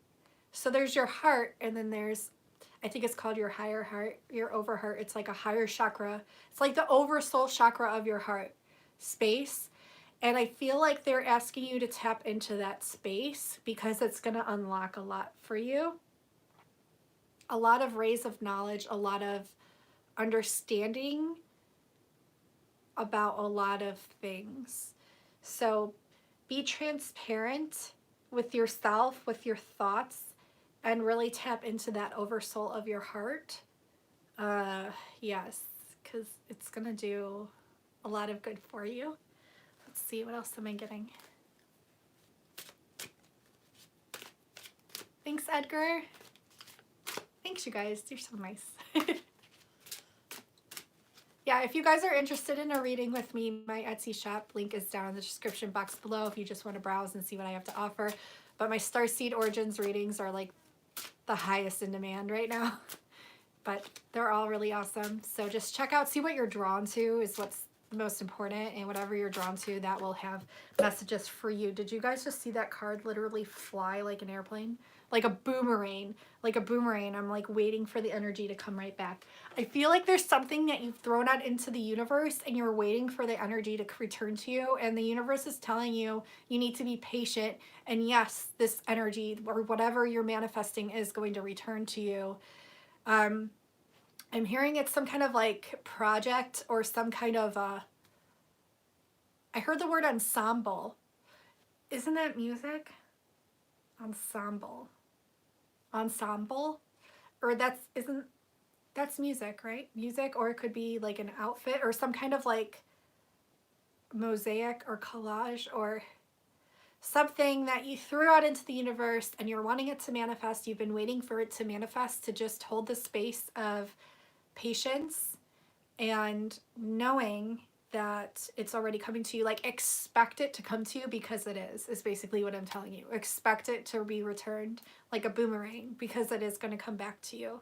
So there's your heart, and then there's, I think it's called your higher heart, your over heart. It's like a higher chakra. It's like the oversoul chakra of your heart space. And I feel like they're asking you to tap into that space because it's going to unlock a lot for you. A lot of rays of knowledge, a lot of understanding about a lot of things. So be transparent with yourself, with your thoughts, and really tap into that oversoul of your heart. Yes, because it's going to do a lot of good for you. Let's see, what else am I getting? Thanks, Edgar. Thanks, you guys. You're so nice. Yeah, if you guys are interested in a reading with me, my Etsy shop link is down in the description box below if you just want to browse and see what I have to offer. But my Starseed Origins readings are like the highest in demand right now. But they're all really awesome. So just check out, see what you're drawn to is what's most important, and whatever you're drawn to, that will have messages for you. Did you guys just see that card literally fly like an airplane? Like a boomerang, like a boomerang. I'm like waiting for the energy to come right back. I feel like there's something that you've thrown out into the universe and you're waiting for the energy to return to you, and the universe is telling you you need to be patient, and yes, this energy or whatever you're manifesting is going to return to you. I'm hearing it's some kind of like project or some kind of I heard the word ensemble. Isn't that music? Ensemble. Ensemble? Or that's music, right? Music, or it could be like an outfit or some kind of like mosaic or collage or something that you threw out into the universe and you're wanting it to manifest. You've been waiting for it to manifest, to just hold the space of patience and knowing that it's already coming to you. Like, expect it to come to you because it is basically what I'm telling you. Expect it to be returned like a boomerang because it is going to come back to you.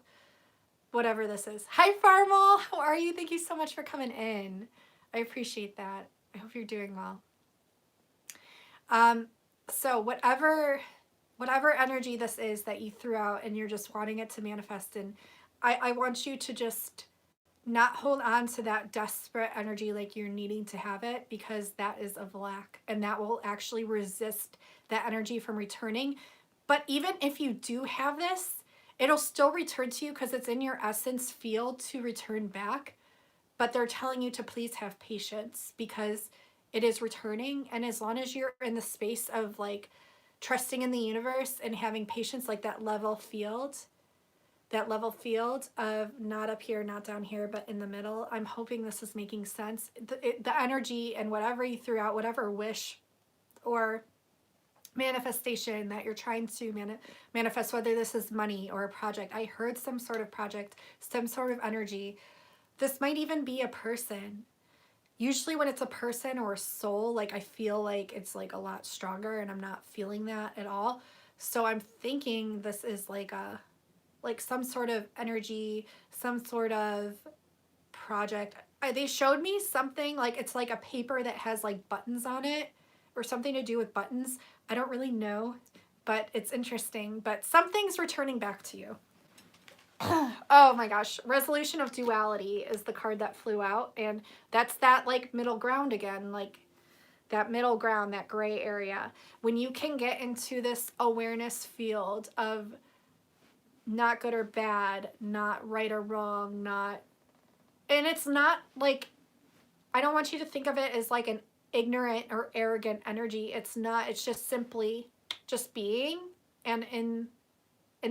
Whatever this is. Hi, Farmal. How are you? Thank you so much for coming in. I appreciate that. I hope you're doing well. So whatever energy this is that you threw out and you're just wanting it to manifest in, I want you to just not hold on to that desperate energy like you're needing to have it, because that is of lack and that will actually resist that energy from returning. But even if you do have this, it'll still return to you because it's in your essence field to return back. But they're telling you to please have patience because it is returning. And as long as you're in the space of like trusting in the universe and having patience, like that level field of not up here, not down here, but in the middle. I'm hoping this is making sense. The energy and whatever you threw out, whatever wish or manifestation that you're trying to manifest, whether this is money or a project. I heard some sort of project, some sort of energy. This might even be a person. Usually when it's a person or a soul, like I feel like it's like a lot stronger, and I'm not feeling that at all. So I'm thinking this is like some sort of energy, some sort of project. They showed me something like it's like a paper that has like buttons on it or something to do with buttons. I don't really know, but it's interesting. But something's returning back to you. Oh my gosh. Resolution of duality is the card that flew out. And that's that like middle ground again, like that middle ground, that gray area. When you can get into this awareness field of not good or bad, not right or wrong, and it's not like, I don't want you to think of it as like an ignorant or arrogant energy. It's not. It's just simply just being, and in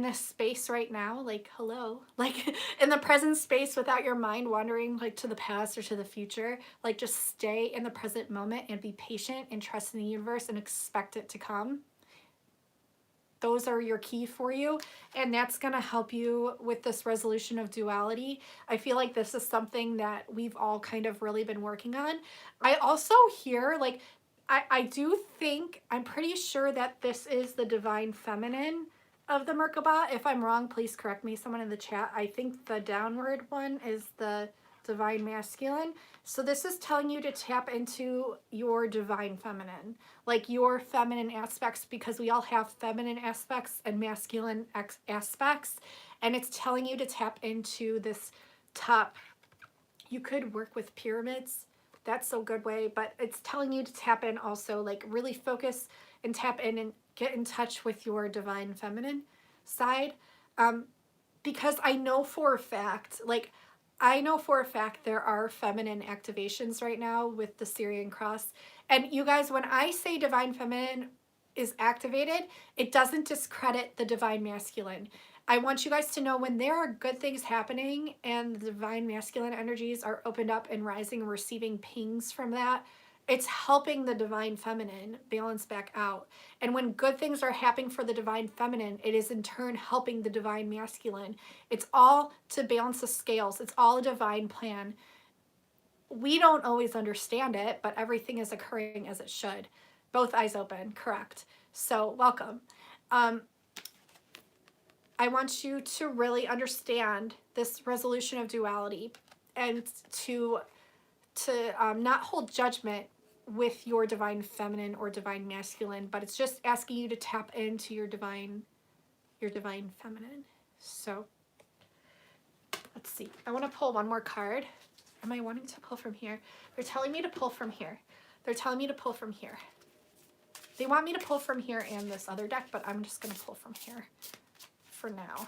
this space right now, like, hello, like in the present space without your mind wandering like to the past or to the future. Like, just stay in the present moment and be patient and trust in the universe and expect it to come. those are your key for you, and that's going to help you with this resolution of duality. I feel like this is something that we've all kind of really been working on. I also hear, like, I do think, I'm pretty sure that this is the divine feminine of the Merkaba. If I'm wrong, please correct me, someone in the chat. I think the downward one is the divine masculine. So this is telling you to tap into your divine feminine, like your feminine aspects, because we all have feminine aspects and masculine aspects. And it's telling you to tap into this top. You could work with pyramids. That's so good way, but it's telling you to tap in also, like really focus and tap in and get in touch with your divine feminine side. Because I know for a fact, like, I know for a fact there are feminine activations right now with the Syrian cross. And you guys, when I say divine feminine is activated, it doesn't discredit the divine masculine. I want you guys to know when there are good things happening and the divine masculine energies are opened up and rising and receiving pings from that, it's helping the divine feminine balance back out. And when good things are happening for the divine feminine, it is in turn helping the divine masculine. It's all to balance the scales. It's all a divine plan. We don't always understand it, but everything is occurring as it should. Both eyes open, correct. So welcome. I want you to really understand this resolution of duality and to not hold judgment with your divine feminine or divine masculine, but it's just asking you to tap into your divine feminine. So let's see. I want to pull one more card. Am I wanting to pull from here? They're telling me to pull from here. They're telling me to pull from here. They want me to pull from here and this other deck, but I'm just going to pull from here for now,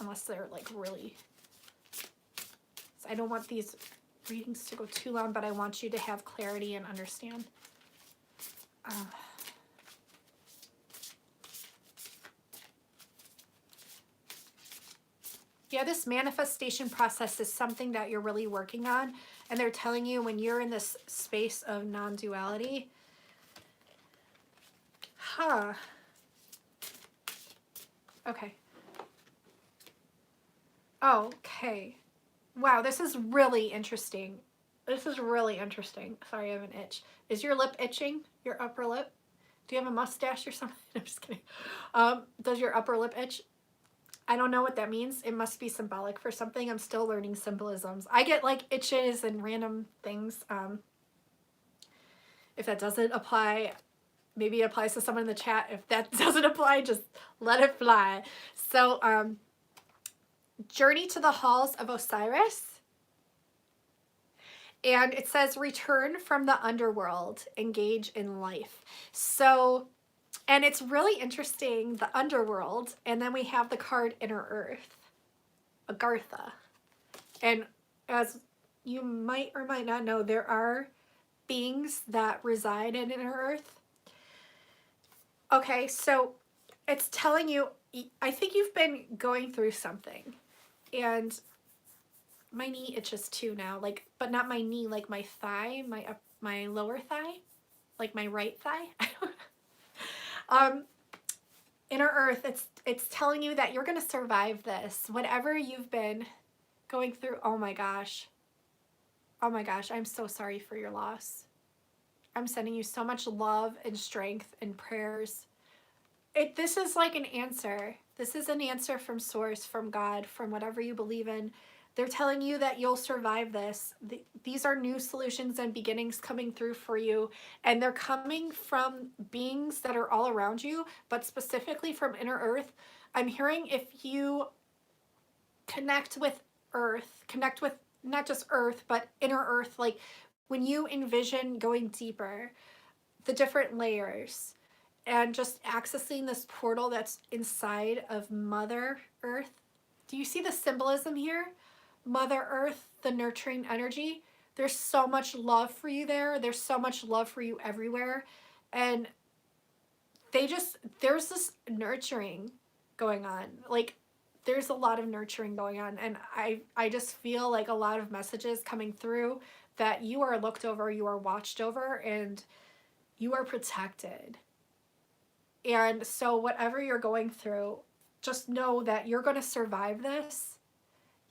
unless they're like really, I don't want these readings to go too long, but I want you to have clarity and understand. Yeah, this manifestation process is something that you're really working on, and they're telling you when you're in this space of non-duality. Okay. Okay. Wow, this is really interesting. This is really interesting. Sorry, I have an itch. Is your lip itching? Your upper lip? Do you have a mustache or something? I'm just kidding. Does your upper lip itch? I don't know what that means. It must be symbolic for something. I'm still learning symbolisms. I get like itches and random things. If that doesn't apply, maybe it applies to someone in the chat. If that doesn't apply, just let it fly. So, Journey to the Halls of Osiris. And it says, return from the underworld, engage in life. So, and it's really interesting, the underworld, and then we have the card Inner Earth, Agartha. And as you might or might not know, there are beings that reside in Inner Earth. Okay, so it's telling you, I think you've been going through something. And my knee itches too now, like, but not my knee, like my thigh, my lower thigh, like my right thigh. Inner Earth, it's telling you that you're going to survive this, whatever you've been going through. Oh my gosh, I'm so sorry for your loss. I'm sending you so much love and strength and prayers. This is like an answer. This is an answer from Source, from God, from whatever you believe in. They're telling you that you'll survive this. These are new solutions and beginnings coming through for you. And they're coming from beings that are all around you, but specifically from Inner Earth. I'm hearing if you connect with Earth, connect with not just Earth, but Inner Earth, like when you envision going deeper, the different layers, and just accessing this portal that's inside of Mother Earth. Do you see the symbolism here? Mother Earth, the nurturing energy. There's so much love for you there. There's so much love for you everywhere. And there's this nurturing going on. Like, there's a lot of nurturing going on. And I just feel like a lot of messages coming through that you are looked over, you are watched over, and you are protected. And so whatever you're going through, just know that you're going to survive this.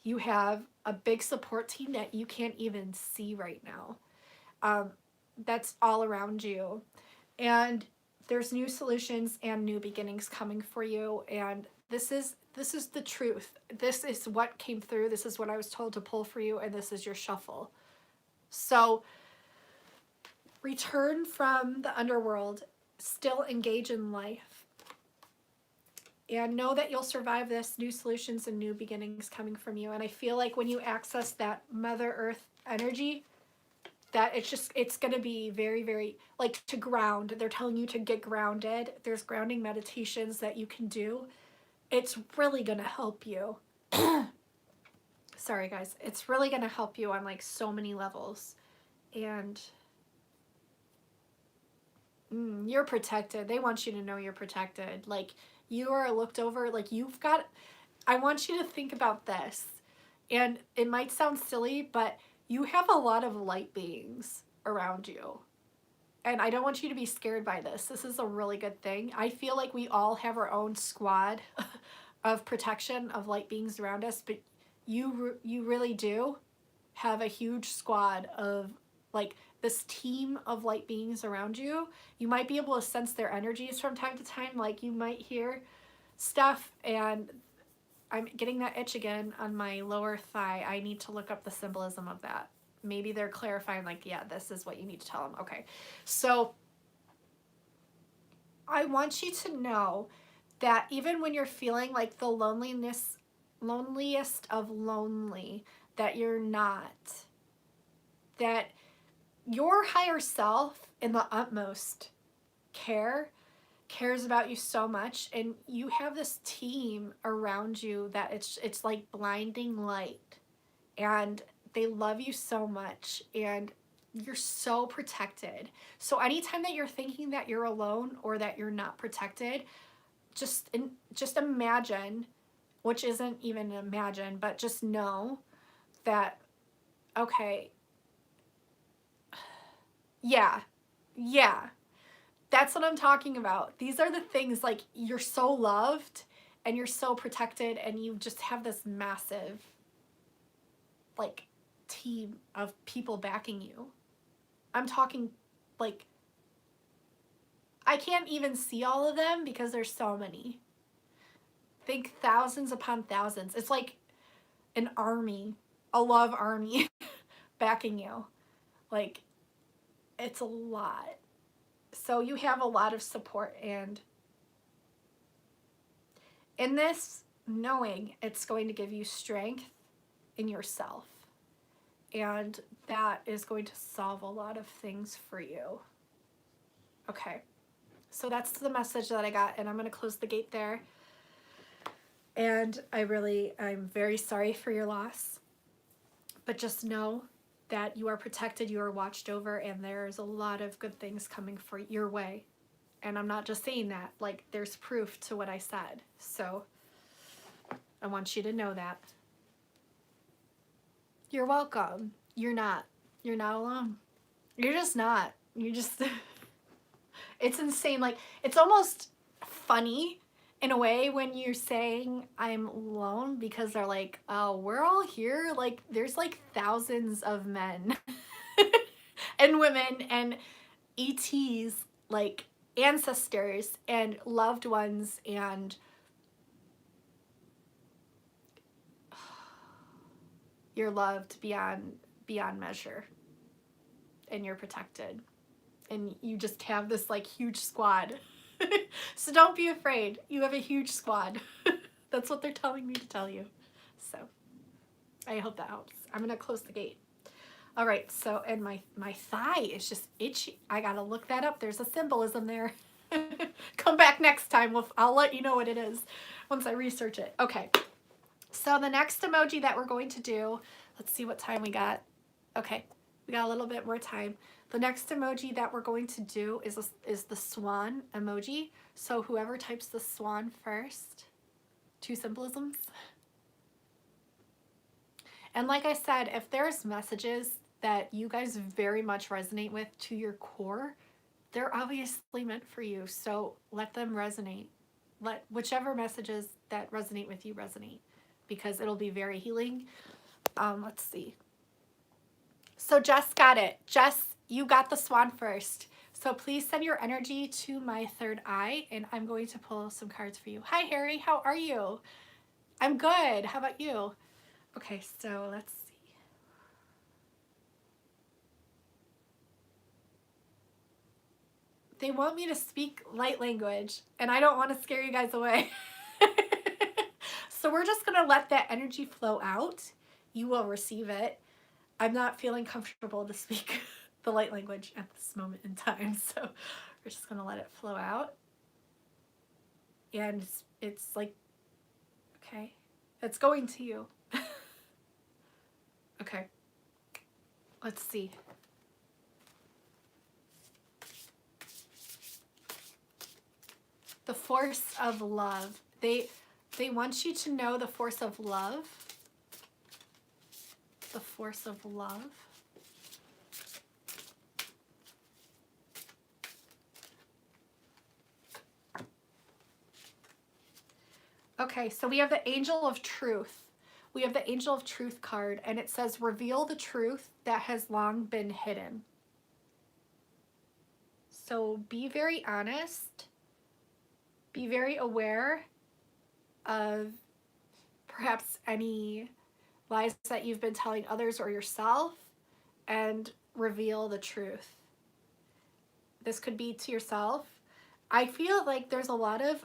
You have a big support team that you can't even see right now. That's all around you. And there's new solutions and new beginnings coming for you. And this is the truth. This is what came through. This is what I was told to pull for you, and this is your shuffle. So return from the underworld, still engage in life, and know that you'll survive this. New solutions and new beginnings coming from you. And I feel like when you access that Mother Earth energy, that it's going to be very, very, like, to ground. They're telling you to get grounded. There's grounding meditations that you can do. It's really going to help you. Sorry, guys. It's really going to help you on, like, so many levels. And you're protected. They want you to know you're protected. Like, you are looked over. Like, you've got, I want you to think about this. And it might sound silly, but you have a lot of light beings around you. And I don't want you to be scared by this. This is a really good thing. I feel like we all have our own squad of protection of light beings around us, but you really do have a huge squad of, like, this team of light beings around you. You might be able to sense their energies from time to time. Like, you might hear stuff, and I'm getting that itch again on my lower thigh. I need to look up the symbolism of that. Maybe they're clarifying, like, yeah, this is what you need to tell them. Okay. So I want you to know that even when you're feeling like the loneliest of lonely, that you're not. That your higher self in the utmost cares about you so much, and you have this team around you that it's like blinding light, and they love you so much, and you're so protected. So anytime that you're thinking that you're alone or that you're not protected, just imagine, which isn't even imagine, but just know that, okay, yeah, that's what I'm talking about. These are the things, like, you're so loved and you're so protected, and you just have this massive, like, team of people backing you. I'm talking, like, I can't even see all of them because there's so many. Think thousands upon thousands. It's like an army, a love army backing you. Like, it's a lot. So you have a lot of support, and in this, knowing it's going to give you strength in yourself, and that is going to solve a lot of things for you. Okay, so that's the message that I got, and I'm going to close the gate there. And I'm very sorry for your loss, but just know that you are protected, you are watched over, and there's a lot of good things coming for your way. And I'm not just saying that, like, there's proof to what I said. So I want you to know that. You're welcome. You're not alone. You're just not. It's insane. Like, it's almost funny in a way when you're saying I'm alone, because they're like, oh, we're all here. Like, there's like thousands of men and women and ETs, like ancestors and loved ones, and you're loved beyond measure, and you're protected, and you just have this, like, huge squad. So don't be afraid. You have a huge squad. That's what they're telling me to tell you. So I hope that helps. I'm gonna close the gate. All right, so, and my thigh is just itchy. I gotta look that up. There's a symbolism there. Come back next time. I'll let you know what it is once I research it. Okay, so the next emoji that we're going to do, let's see what time we got. Okay, we got a little bit more time. The next emoji that we're going to do is the swan emoji. So whoever types the swan first, 2 symbolisms. And like I said, if there's messages that you guys very much resonate with to your core, they're obviously meant for you. So let them resonate. Let whichever messages that resonate with you resonate, because it'll be very healing. Let's see. So Jess got it. Jess, you got the swan first. So please send your energy to my third eye, and I'm going to pull some cards for you. Hi, Harry. How are you? I'm good. How about you? Okay, so let's see. They want me to speak light language, and I don't want to scare you guys away. So we're just going to let that energy flow out. You will receive it. I'm not feeling comfortable to speak the light language at this moment in time, so we're just going to let it flow out. And it's like, okay, it's going to you. Okay, let's see. The force of love. They want you to know the force of love. The force of love. Okay, so we have the Angel of Truth. We have the Angel of Truth card, and it says, reveal the truth that has long been hidden. So be very honest. Be very aware of perhaps any lies that you've been telling others or yourself, and reveal the truth. This could be to yourself. I feel like there's a lot of,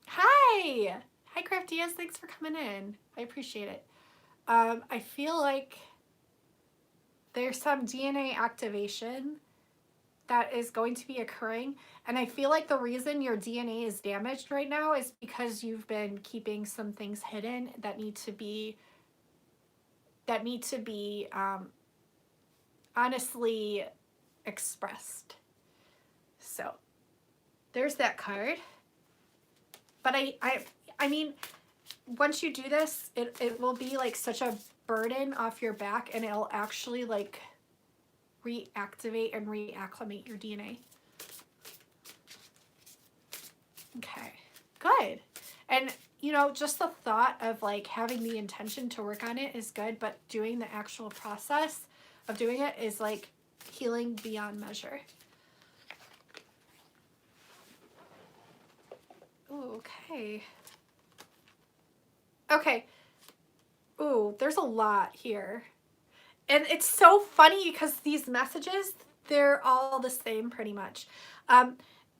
hi! Hi, Craftias. Thanks for coming in. I appreciate it. I feel like there's some DNA activation that is going to be occurring, and I feel like the reason your DNA is damaged right now is because you've been keeping some things hidden that need to be honestly expressed. So there's that card. But I mean, once you do this, it will be like such a burden off your back, and it'll actually like reactivate and reacclimate your DNA. Okay, good. And you know, just the thought of like having the intention to work on it is good, but doing the actual process of doing it is like healing beyond measure. Ooh, okay. Okay. Ooh, there's a lot here. And it's so funny because these messages, they're all the same pretty much.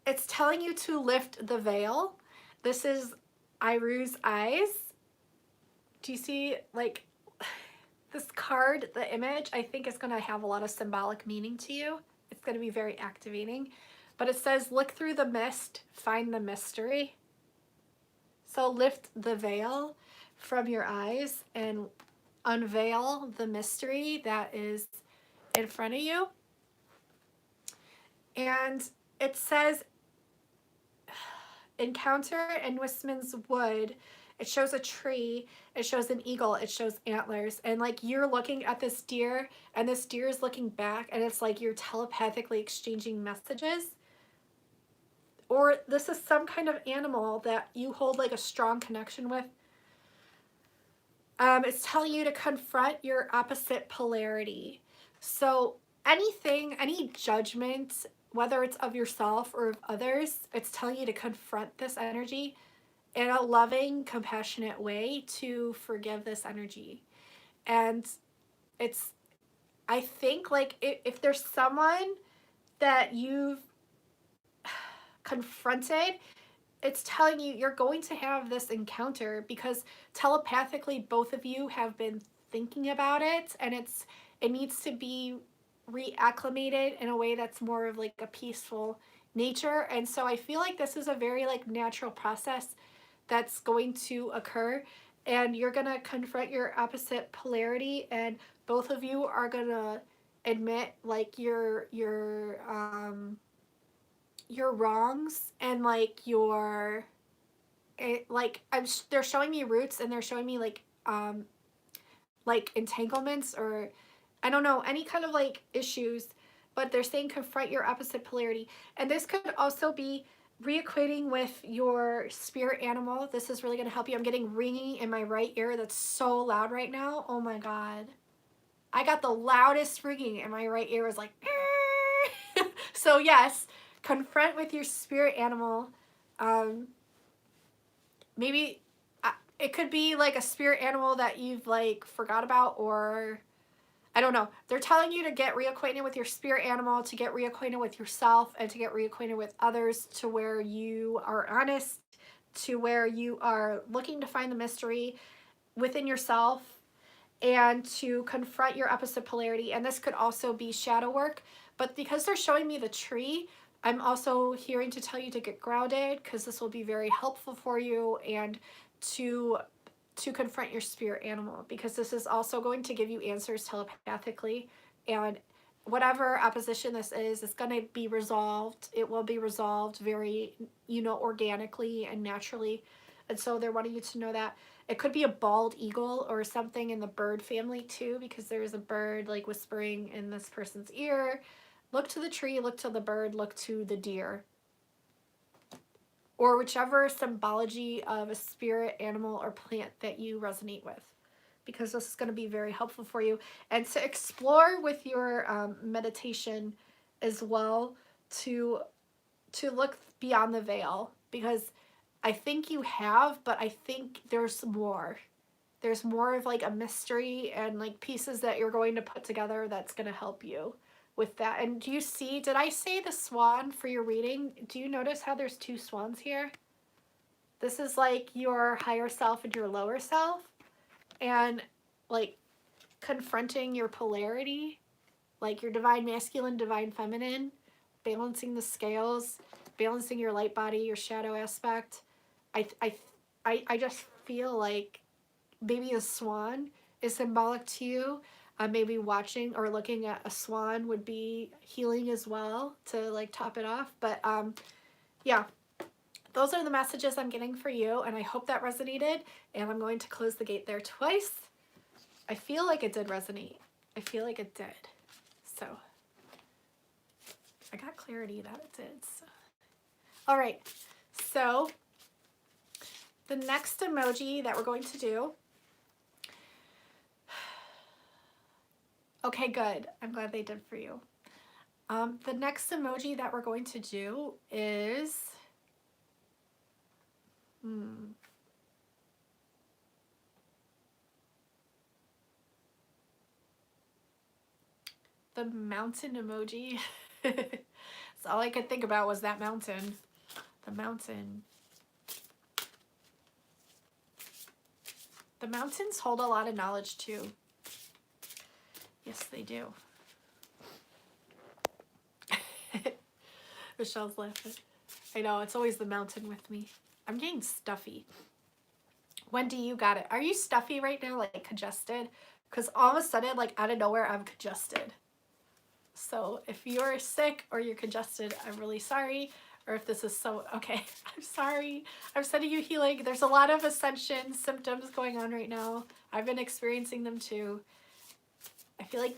It's telling you to lift the veil. This is Iru's eyes. Do you see like this card, the image, I think is going to have a lot of symbolic meaning to you. It's going to be very activating. But it says, look through the mist, find the mystery. So lift the veil from your eyes and unveil the mystery that is in front of you. And it says, encounter in Wistman's Wood. It shows a tree, it shows an eagle, it shows antlers, and like you're looking at this deer and this deer is looking back, and it's like you're telepathically exchanging messages. Or this is some kind of animal that you hold like a strong connection with. It's telling you to confront your opposite polarity. So anything, any judgment, whether it's of yourself or of others, it's telling you to confront this energy in a loving, compassionate way, to forgive this energy. And it's, I think like if there's someone that you've confronted, it's telling you you're going to have this encounter because telepathically both of you have been thinking about it, and it needs to be reacclimated in a way that's more of like a peaceful nature. And so I feel like this is a very like natural process that's going to occur, and you're gonna confront your opposite polarity, and both of you are gonna admit like your wrongs and like your they're showing me roots, and they're showing me like entanglements, or I don't know, any kind of like issues but they're saying confront your opposite polarity. And this could also be reacquainting with your spirit animal. This is really going to help you. I'm getting ringing in my right ear that's so loud right now. Oh my God. I got the loudest ringing in my right ear. It was like, so yes, confront with your spirit animal. Maybe it could be like a spirit animal that you've like forgot about, or I don't know. They're telling you to get reacquainted with your spirit animal, to get reacquainted with yourself, and to get reacquainted with others, to where you are honest, to where you are looking to find the mystery within yourself, and to confront your opposite polarity. And this could also be shadow work, but because they're showing me the tree, I'm also hearing to tell you to get grounded, because this will be very helpful for you, and to confront your spirit animal, because this is also going to give you answers telepathically. And whatever opposition this is, it's going to be resolved. It will be resolved very, organically and naturally. And so they're wanting you to know that. It could be a bald eagle or something in the bird family too, because there's a bird like whispering in this person's ear. Look to the tree, look to the bird, look to the deer, or whichever symbology of a spirit, animal, or plant that you resonate with, because this is going to be very helpful for you. And to explore with your meditation as well, to look beyond the veil, because I think you have, but I think there's more. There's more of like a mystery and like pieces that you're going to put together that's going to help you with that. And do you see, did I say the swan for your reading? Do you notice how there's two swans here? This is like your higher self and your lower self, and like confronting your polarity, like your divine masculine, divine feminine, balancing the scales, balancing your light body, your shadow aspect. I just feel like maybe a swan is symbolic to you. Maybe watching or looking at a swan would be healing as well, to like top it off. But yeah, those are the messages I'm getting for you, and I hope that resonated. And I'm going to close the gate there twice. I feel like it did resonate. I feel like it did. So I got clarity that it did. So. All right. So the next emoji that we're going to do. Okay, good. I'm glad they did for you. The next emoji that we're going to do is the mountain emoji. So all I could think about was that mountain. The mountain. The mountains hold a lot of knowledge too. Yes, they do. Michelle's laughing. I know, it's always the mountain with me. I'm getting stuffy. Wendy, you got it. Are you stuffy right now, like congested? Because all of a sudden, like out of nowhere, I'm congested. So if you're sick or you're congested, I'm really sorry. Or if this is so, okay, I'm sorry. I'm sending you healing. There's a lot of ascension symptoms going on right now. I've been experiencing them too. I feel like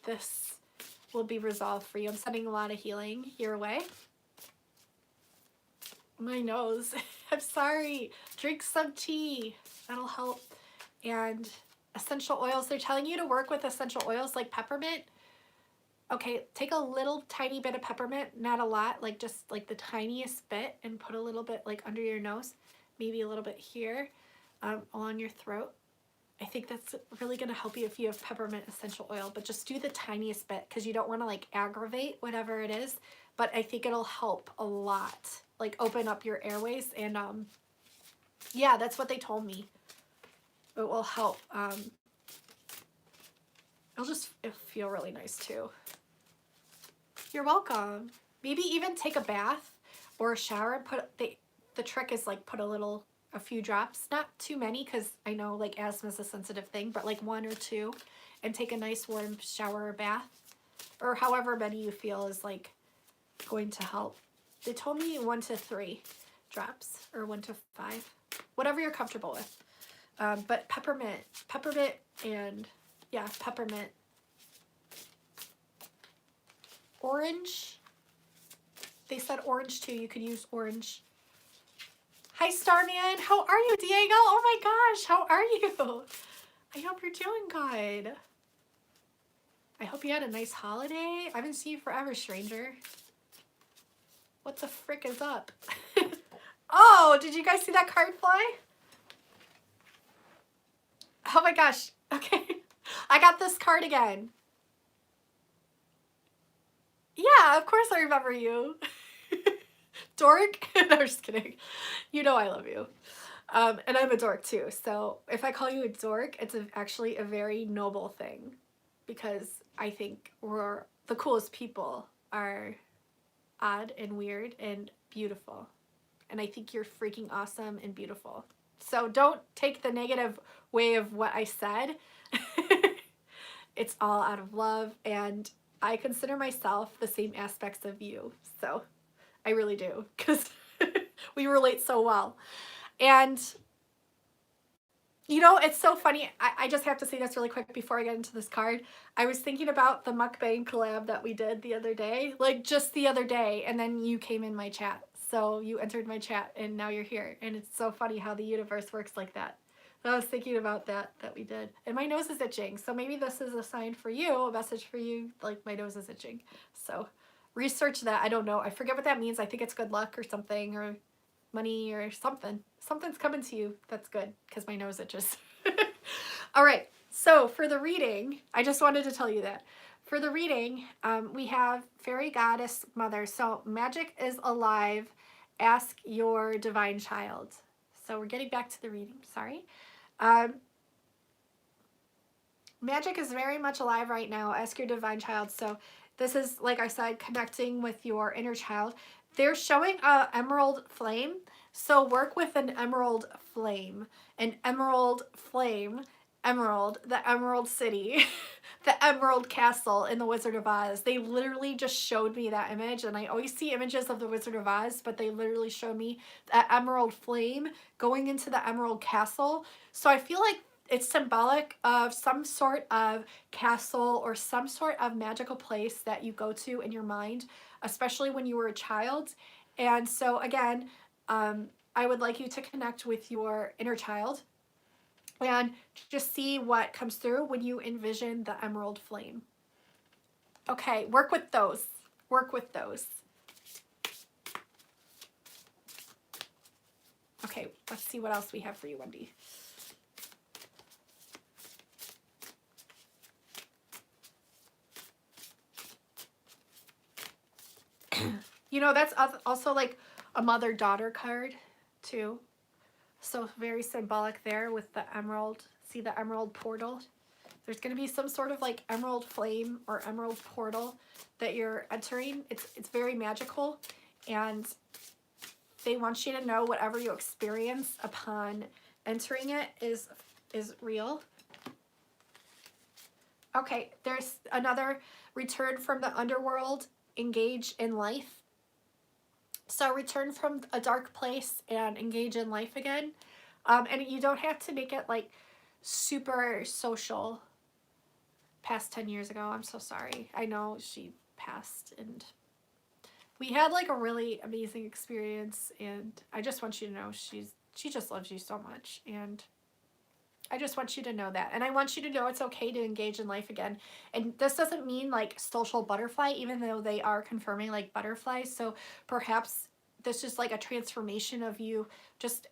this will be resolved for you. I'm sending a lot of healing your way. My nose. I'm sorry. Drink some tea. That'll help. And essential oils. They're telling you to work with essential oils like peppermint. Okay, take a little tiny bit of peppermint, not a lot, like just like the tiniest bit, and put a little bit like under your nose, maybe a little bit here, along your throat. I think that's really going to help you if you have peppermint essential oil, but just do the tiniest bit because you don't want to like aggravate whatever it is, but I think it'll help a lot, like open up your airways. And yeah, that's what they told me. It will help. It'll feel really nice too. You're welcome. Maybe even take a bath or a shower and put the trick is like put a few drops, not too many, because I know like asthma is a sensitive thing, but like 1 or 2, and take a nice warm shower or bath, or however many you feel is like going to help. They told me 1 to 3 drops, or 1 to 5, whatever you're comfortable with. But peppermint, and yeah, peppermint. Orange. They said orange too. You could use orange. Hi, Starman. How are you, Diego? Oh my gosh, how are you? I hope you're doing good. I hope you had a nice holiday. I haven't seen you forever, stranger. What the frick is up? Oh, did you guys see that card fly? Oh my gosh. Okay. I got this card again. Yeah, of course I remember you. Dork? No, I'm just kidding. You know I love you. And I'm a dork too. So if I call you a dork, it's actually a very noble thing, because I think we're the coolest people are odd and weird and beautiful. And I think you're freaking awesome and beautiful. So don't take the negative way of what I said. It's all out of love, and I consider myself the same aspects of you. So I really do, because we relate so well. And you know, it's so funny. I just have to say this really quick before I get into this card. I was thinking about the mukbang collab that we did the other day, like just the other day, and then you came in my chat. So you entered my chat and now you're here. And it's so funny how the universe works like that. So I was thinking about that we did. And my nose is itching. So maybe this is a sign for you, a message for you, like my nose is itching. So research that. I don't know. I forget what that means. I think it's good luck or something, or money or something. Something's coming to you. That's good, because my nose itches. All right, so for the reading, I just wanted to tell you that. For the reading, we have Fairy Goddess Mother. So magic is alive. Ask your divine child. So we're getting back to the reading. Sorry. Magic is very much alive right now. Ask your divine child. So this is, like I said, connecting with your inner child. They're showing an emerald flame. So work with an emerald flame. An emerald flame. Emerald. The Emerald City. The Emerald Castle in the Wizard of Oz. They literally just showed me that image. And I always see images of the Wizard of Oz, but they literally showed me that emerald flame going into the Emerald Castle. So I feel like it's symbolic of some sort of castle or some sort of magical place that you go to in your mind, especially when you were a child. And so again, I would like you to connect with your inner child and just see what comes through when you envision the emerald flame. Okay, work with those. Work with those. Okay, let's see what else we have for you, Wendy. You know, that's also like a mother-daughter card too. So very symbolic there with the emerald. See the emerald portal? There's going to be some sort of like emerald flame or emerald portal that you're entering. It's very magical, and they want you to know whatever you experience upon entering it is real. Okay, there's another return from the underworld, engage in life. So return from a dark place and engage in life again. And you don't have to make it like super social. Past 10 years ago, I'm so sorry. I know she passed, and we had like a really amazing experience, and I just want you to know she just loves you so much, and I just want you to know that. And I want you to know it's okay to engage in life again. And this doesn't mean like social butterfly, even though they are confirming like butterflies. So perhaps this is like a transformation of you just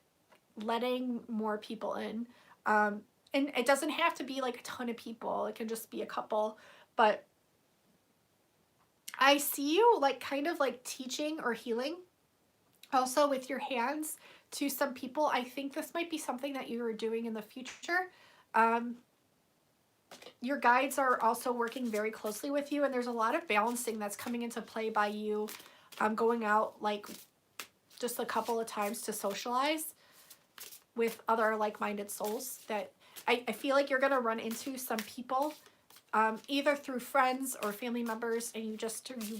letting more people in. And it doesn't have to be like a ton of people. It can just be a couple. But I see you like kind of like teaching or healing also with your hands to some people. I think this might be something that you are doing in the future. Your guides are also working very closely with you, and there's a lot of balancing that's coming into play by you going out like just a couple of times to socialize with other like-minded souls. That I feel like you're going to run into some people either through friends or family members, and you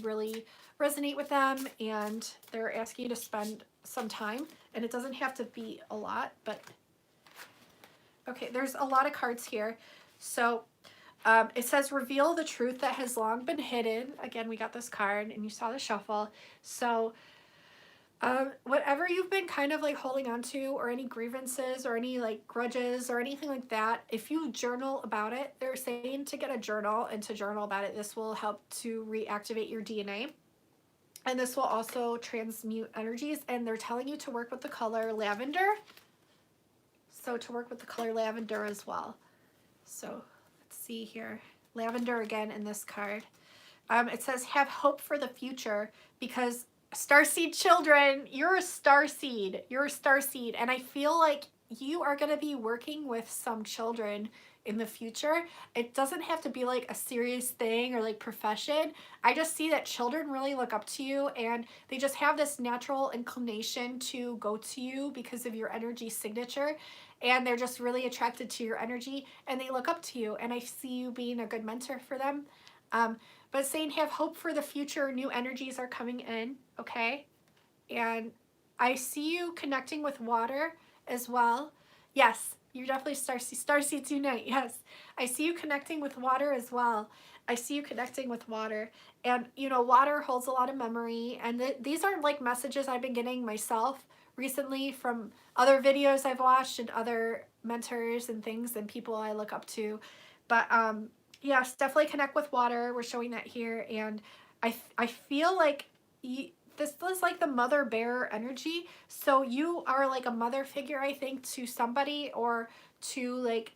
really resonate with them, and they're asking you to spend some time, and it doesn't have to be a lot, but okay, there's a lot of cards here. So It says reveal the truth that has long been hidden. Again, we got this card and you saw the shuffle. So whatever you've been kind of like holding on to, or any grievances or any like grudges or anything like that, if you journal about it, they're saying to get a journal and to journal about it. This will help to reactivate your DNA. And this will also transmute energies. And they're telling you to work with the color lavender. So to work with the color lavender as well. So let's see here. Lavender again in this card. It says have hope for the future, because starseed children, you're a starseed. You're a starseed. And I feel like you are going to be working with some children in the future. It doesn't have to be like a serious thing or like profession. I just see that children really look up to you, and they just have this natural inclination to go to you because of your energy signature. And they're just really attracted to your energy and they look up to you. And I see you being a good mentor for them. But saying have hope for the future, new energies are coming in, okay? And I see you connecting with water as well. Yes, you're definitely starseeds unite, yes. I see you connecting with water as well. I see you connecting with water. And, you know, water holds a lot of memory. And these are like messages I've been getting myself recently from other videos I've watched and other mentors and things and people I look up to. But yes, definitely connect with water. We're showing that here. And I feel like this is like the mother bear energy. So you are like a mother figure, I think, to somebody, or to like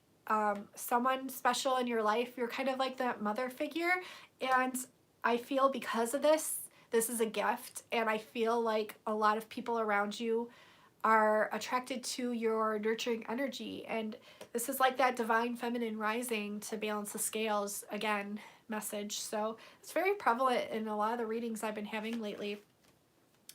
someone special in your life. You're kind of like that mother figure. And I feel because of this is a gift. And I feel like a lot of people around you are attracted to your nurturing energy. And this is like that divine feminine rising to balance the scales again message. So it's very prevalent in a lot of the readings I've been having lately.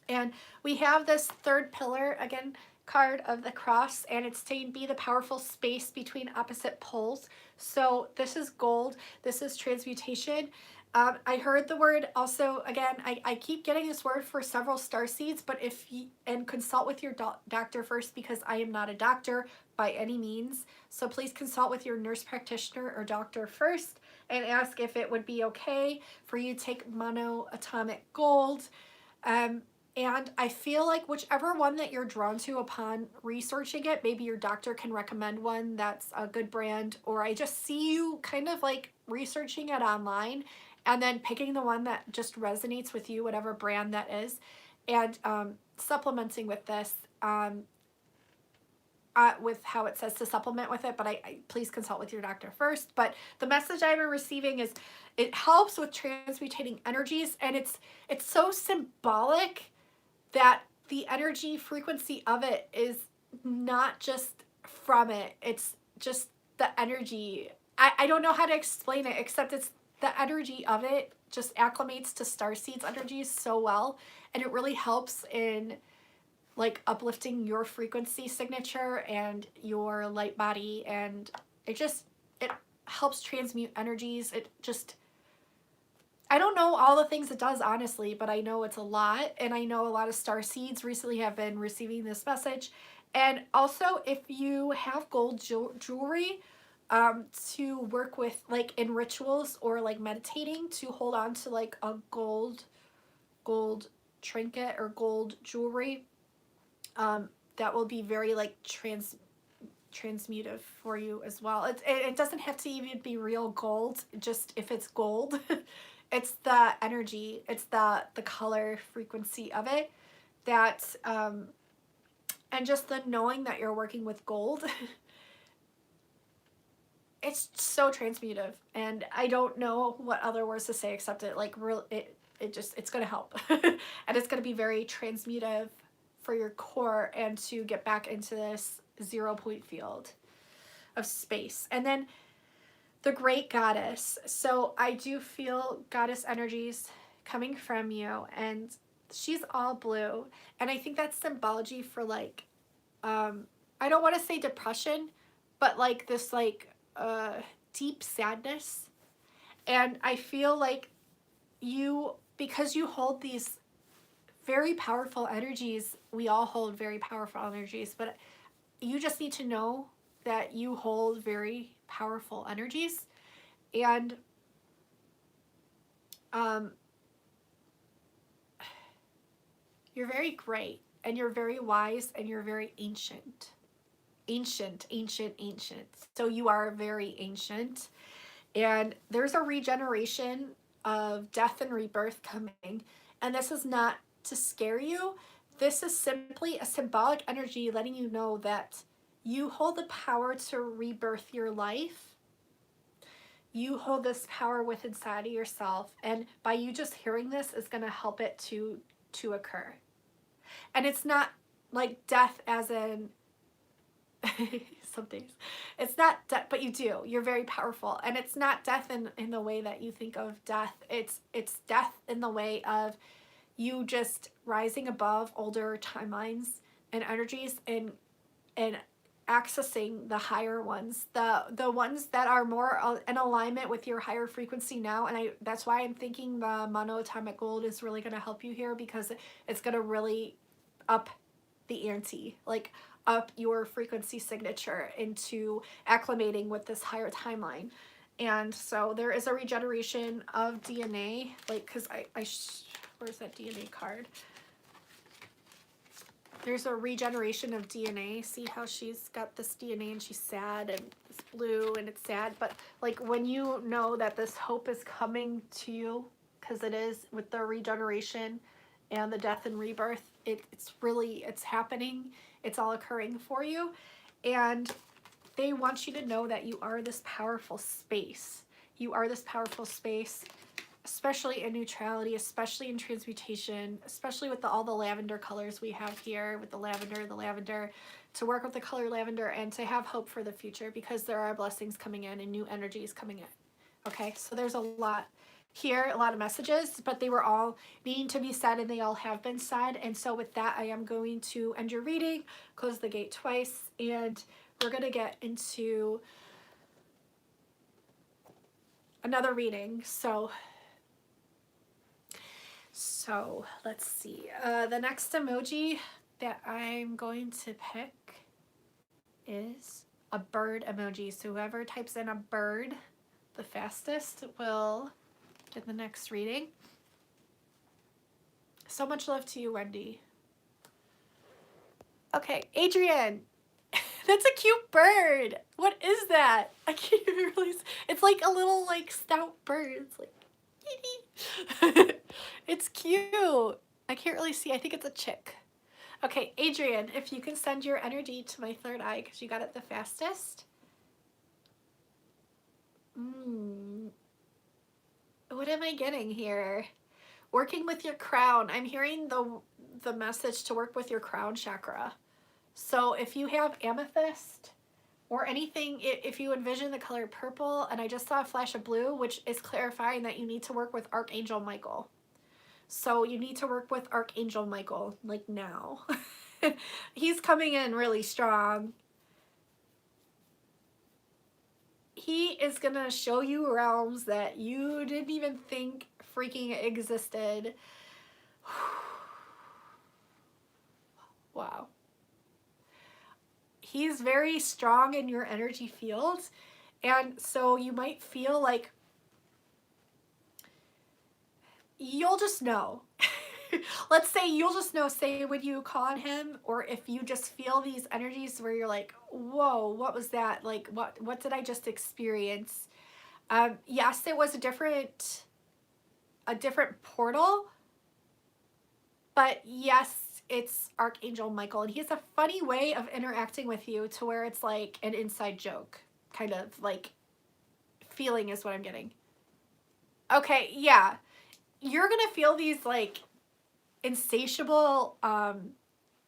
And we have this third pillar again card of the cross, and it's saying be the powerful space between opposite poles. So this is gold, this is transmutation. I heard the word also, again, I keep getting this word for several star seeds, but if you, and consult with your doctor first, because I am not a doctor by any means. So please consult with your nurse practitioner or doctor first and ask if it would be okay for you to take monoatomic gold. And I feel like whichever one that you're drawn to upon researching it, maybe your doctor can recommend one that's a good brand, or I just see you kind of like researching it online and then picking the one that just resonates with you, whatever brand that is, and supplementing with this with how it says to supplement with it. But I please consult with your doctor first. But the message I've been receiving is it helps with transmutating energies, and it's so symbolic that the energy frequency of it is not just from it, it's just the energy. I don't know how to explain it, except it's the energy of it just acclimates to starseeds energies so well, and it really helps in like uplifting your frequency signature and your light body, and it helps transmute energies. It just, I don't know all the things it does, honestly, but I know it's a lot, and I know a lot of star seeds recently have been receiving this message. And also, if you have gold jewelry to work with, like in rituals or like meditating, to hold on to like a gold trinket or gold jewelry, that will be very like transmutive for you as well. It doesn't have to even be real gold, just if it's gold. It's the energy, it's the color frequency of it that, and just the knowing that you're working with gold. It's so transmutive, and I don't know what other words to say except it like it's gonna help. And it's gonna be very transmutive for your core and to get back into this 0 point field of space. And then the great goddess. So I do feel goddess energies coming from you, and she's all blue. And I think that's symbology for like, I don't want to say depression, but like this like deep sadness. And I feel like you, because you hold these very powerful energies, we all hold very powerful energies, but you just need to know that you hold very powerful energies, And you're very great, and you're very wise, and you're very ancient. Ancient. So you are very ancient. And there's a regeneration of death and rebirth coming. And this is not to scare you. This is simply a symbolic energy letting you know that you hold the power to rebirth your life. You hold this power within inside of yourself. And by you just hearing this is going to help it to occur. And it's not like death as in some days. It's not death, but you do. You're very powerful. And it's not death in the way that you think of death. It's death in the way of you just rising above older timelines and energies and accessing the higher ones, the ones that are more in alignment with your higher frequency now. And that's why I'm thinking the monoatomic gold is really going to help you here, because it's going to really up the ante, like up your frequency signature into acclimating with this higher timeline. And so there is a regeneration of DNA, like, because where's that DNA card? There's a regeneration of DNA. See how she's got this DNA and she's sad, and it's blue and it's sad. But like when you know that this hope is coming to you, because it is with the regeneration and the death and rebirth, it's happening. It's all occurring for you. And they want you to know that you are this powerful space. You are this powerful space, especially in neutrality, especially in transmutation, especially with all the lavender colors we have here, with the lavender, to work with the color lavender and to have hope for the future, because there are blessings coming in and new energies coming in. Okay, so there's a lot here, a lot of messages, but they were all needing to be said, and they all have been said. And so with that, I am going to end your reading, close the gate twice, and we're going to get into another reading. So let's see. The next emoji that I'm going to pick is a bird emoji. So whoever types in a bird the fastest will get the next reading. So much love to you, Wendy. Okay, Adrian. That's a cute bird. What is that? I can't even really. It's like a little like stout bird. It's like. It's cute. I can't really see. I think it's a chick. Okay, Adrian, if you can send your energy to my third eye because you got it the fastest. What am I getting here? Working with your crown. I'm hearing the message to work with your crown chakra. So if you have amethyst or anything, if you envision the color purple, and I just saw a flash of blue, which is clarifying that you need to work with Archangel Michael. So you need to work with Archangel Michael, like now. He's coming in really strong. He is going to show you realms that you didn't even think freaking existed. Wow. He's very strong in your energy field. And so you might feel like you'll just know. Let's say you'll just know, say when you call on him, or if you just feel these energies where you're like, whoa, what was that? Like, what did I just experience? Yes, it was a different portal, but yes, it's Archangel Michael, and he has a funny way of interacting with you to where it's like an inside joke, kind of like feeling is what I'm getting. Okay, yeah. You're gonna feel these like insatiable, I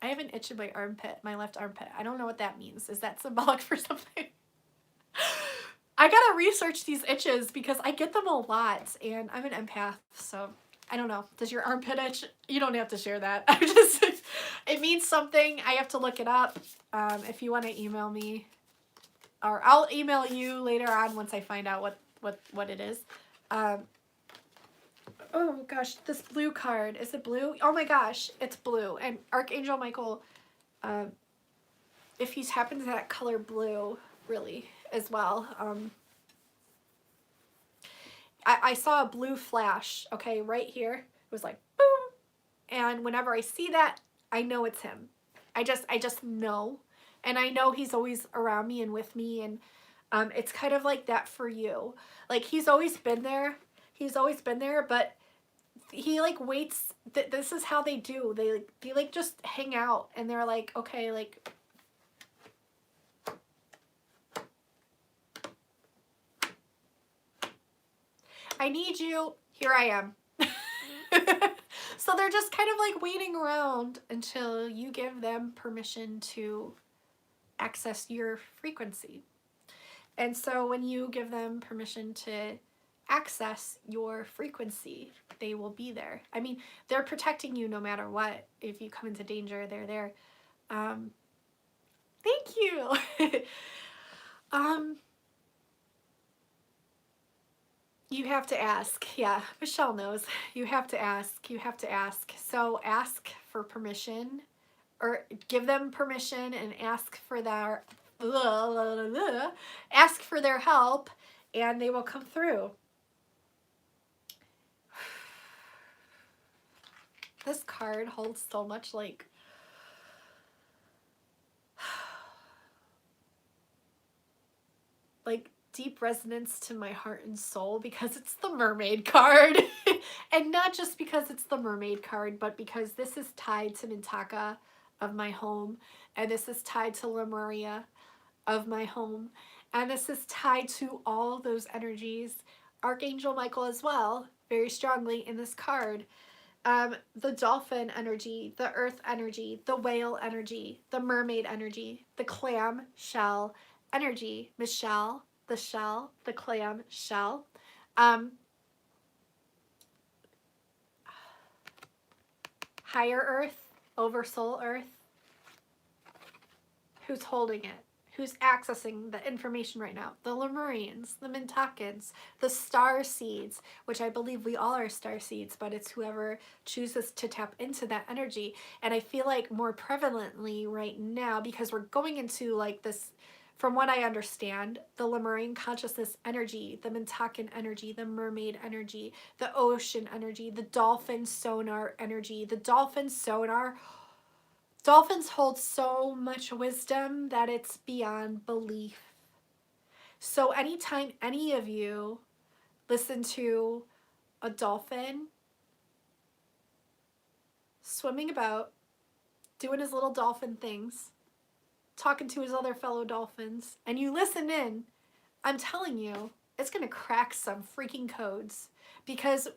have an itch in my armpit, my left armpit. I don't know what that means. Is that symbolic for something? I gotta research these itches because I get them a lot, and I'm an empath, so I don't know. Does your armpit itch? You don't have to share that. It means something. I have to look it up. If you want to email me, or I'll email you later on once I find out what it is. Oh gosh, this blue card. Is it blue? Oh my gosh, it's blue. And Archangel Michael, if he's happened to that color blue, really, as well. I saw a blue flash, okay, right here. It was like, boom. And whenever I see that, I know it's him. I just know. And I know he's always around me and with me. And it's kind of like that for you. Like, he's always been there. He's always been there, but he like waits. This is how they do. They like just hang out, and they're like, okay, like, I need you. Here I am. So they're just kind of like waiting around until you give them permission to access your frequency. And so when you give them permission to access your frequency, they will be there. I mean, they're protecting you no matter what. If you come into danger, they're there. Thank you. You have to ask. Yeah, Michelle knows. You have to ask. You have to ask. So ask for permission, or give them permission and ask for their ask for their help, and they will come through. This card holds so much like deep resonance to my heart and soul, because it's the mermaid card. And not just because it's the mermaid card, but because this is tied to Mintaka of my home, and this is tied to Lemuria of my home, and this is tied to all those energies. Archangel Michael as well, very strongly in this card. The dolphin energy, the earth energy, the whale energy, the mermaid energy, the clam shell energy, Michelle, the shell, the clam shell. Higher earth, oversoul earth. Who's holding it? Who's accessing the information right now? The Lemurians, the Mintakans, the star seeds, which I believe we all are star seeds, but it's whoever chooses to tap into that energy. And I feel like more prevalently right now, because we're going into like this, from what I understand, the Lemurian consciousness energy, the Mintakan energy, the mermaid energy, the ocean energy, the dolphin sonar energy, the dolphin sonar. Dolphins hold so much wisdom that it's beyond belief. So anytime any of you listen to a dolphin swimming about, doing his little dolphin things, talking to his other fellow dolphins, and you listen in, I'm telling you, it's going to crack some freaking codes. Because